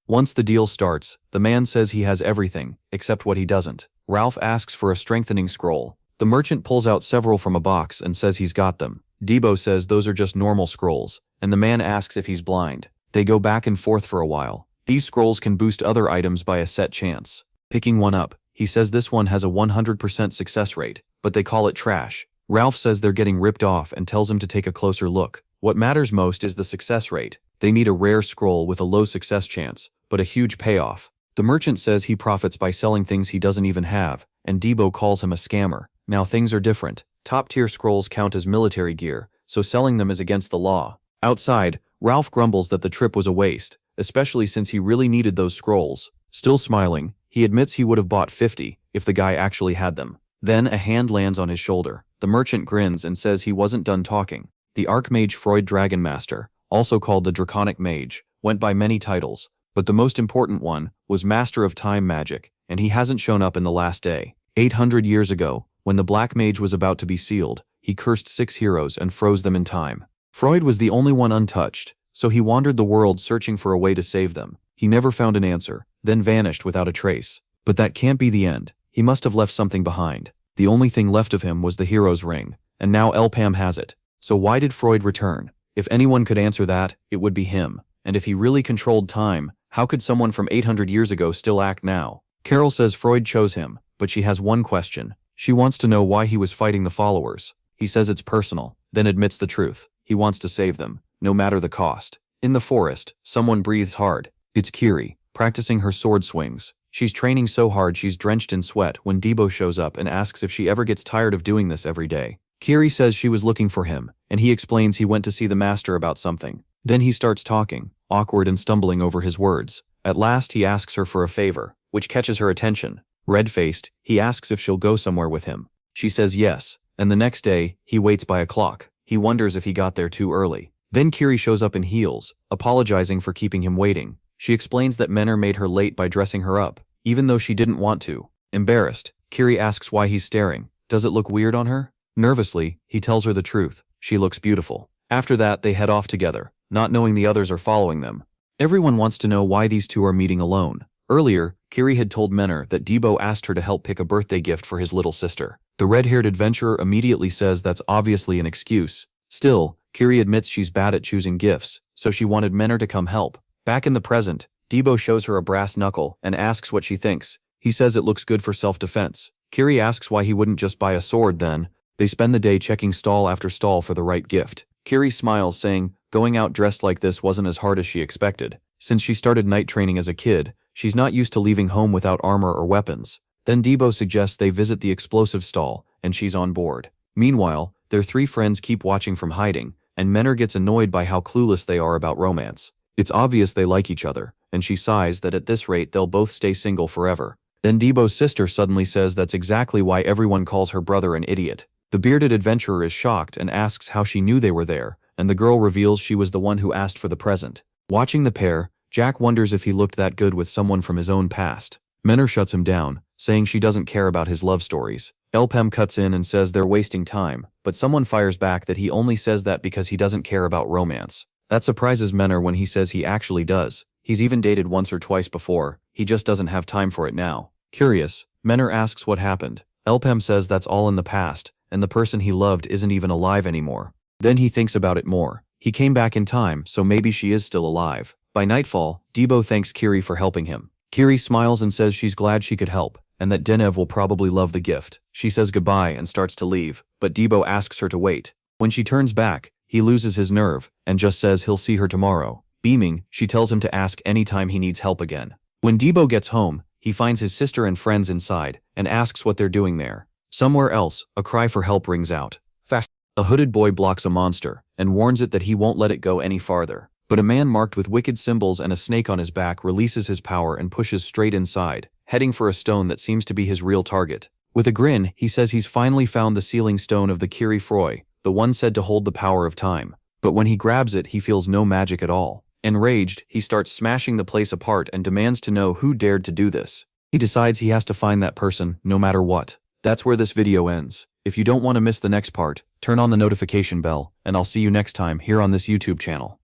A: Once the deal starts, the man says he has everything, except what he doesn't. Ralph asks for a strengthening scroll. The merchant pulls out several from a box and says he's got them. Debo says those are just normal scrolls, and the man asks if he's blind. They go back and forth for a while. These scrolls can boost other items by a set chance. Picking one up, he says this one has a 100% success rate, but they call it trash. Ralph says they're getting ripped off and tells him to take a closer look. What matters most is the success rate. They need a rare scroll with a low success chance, but a huge payoff. The merchant says he profits by selling things he doesn't even have, and Debo calls him a scammer. Now things are different. Top-tier scrolls count as military gear, so selling them is against the law. Outside, Ralph grumbles that the trip was a waste, especially since he really needed those scrolls. Still smiling, he admits he would have bought 50 if the guy actually had them. Then a hand lands on his shoulder. The merchant grins and says he wasn't done talking. The Archmage Freud Dragon Master, also called the Draconic Mage, went by many titles, but the most important one was Master of Time Magic, and he hasn't shown up in the last day. 800 years ago, when the Black Mage was about to be sealed, he cursed 6 heroes and froze them in time. Freud was the only one untouched, so he wandered the world searching for a way to save them. He never found an answer, then vanished without a trace. But that can't be the end. He must have left something behind. The only thing left of him was the hero's ring, and now Elpam has it. So why did Freud return? If anyone could answer that, it would be him. And if he really controlled time, how could someone from 800 years ago still act now? Carol says Freud chose him, but she has one question. She wants to know why he was fighting the followers. He says it's personal, then admits the truth. He wants to save them, no matter the cost. In the forest, someone breathes hard. It's Kiri, practicing her sword swings. She's training so hard she's drenched in sweat when Debo shows up and asks if she ever gets tired of doing this every day. Kiri says she was looking for him, and he explains he went to see the master about something. Then he starts talking, awkward and stumbling over his words. At last he asks her for a favor, which catches her attention. Red-faced, he asks if she'll go somewhere with him. She says yes, and the next day, he waits by a clock. He wonders if he got there too early. Then Kiri shows up in heels, apologizing for keeping him waiting. She explains that Menor made her late by dressing her up, even though she didn't want to. Embarrassed, Kiri asks why he's staring. Does it look weird on her? Nervously, he tells her the truth. She looks beautiful. After that, they head off together, not knowing the others are following them. Everyone wants to know why these two are meeting alone. Earlier, Kiri had told Menor that Debo asked her to help pick a birthday gift for his little sister. The red-haired adventurer immediately says that's obviously an excuse. Still, Kiri admits she's bad at choosing gifts, so she wanted Menor to come help. Back in the present, Debo shows her a brass knuckle and asks what she thinks. He says it looks good for self-defense. Kiri asks why he wouldn't just buy a sword then. They spend the day checking stall after stall for the right gift. Kiri smiles, saying, going out dressed like this wasn't as hard as she expected. Since she started night training as a kid, she's not used to leaving home without armor or weapons. Then Debo suggests they visit the explosive stall, and she's on board. Meanwhile, their 3 friends keep watching from hiding, and Menor gets annoyed by how clueless they are about romance. It's obvious they like each other, and she sighs that at this rate they'll both stay single forever. Then Debo's sister suddenly says that's exactly why everyone calls her brother an idiot. The bearded adventurer is shocked and asks how she knew they were there, and the girl reveals she was the one who asked for the present. Watching the pair, Jack wonders if he looked that good with someone from his own past. Menor shuts him down, saying she doesn't care about his love stories. Elpam cuts in and says they're wasting time, but someone fires back that he only says that because he doesn't care about romance. That surprises Menor when he says he actually does. He's even dated once or twice before, he just doesn't have time for it now. Curious, Menor asks what happened. Elpam says that's all in the past, and the person he loved isn't even alive anymore. Then he thinks about it more. He came back in time, so maybe she is still alive. By nightfall, Debo thanks Kiri for helping him. Kiri smiles and says she's glad she could help, and that Denev will probably love the gift. She says goodbye and starts to leave, but Debo asks her to wait. When she turns back, he loses his nerve and just says he'll see her tomorrow. Beaming, she tells him to ask anytime he needs help again. When Debo gets home, he finds his sister and friends inside and asks what they're doing there. Somewhere else, a cry for help rings out. Fast. A hooded boy blocks a monster and warns it that he won't let it go any farther. But a man marked with wicked symbols and a snake on his back releases his power and pushes straight inside, heading for a stone that seems to be his real target. With a grin, he says he's finally found the sealing stone of the Kiri Froy, the one said to hold the power of time. But when he grabs it, he feels no magic at all. Enraged, he starts smashing the place apart and demands to know who dared to do this. He decides he has to find that person, no matter what. That's where this video ends. If you don't want to miss the next part, turn on the notification bell, and I'll see you next time here on this YouTube channel.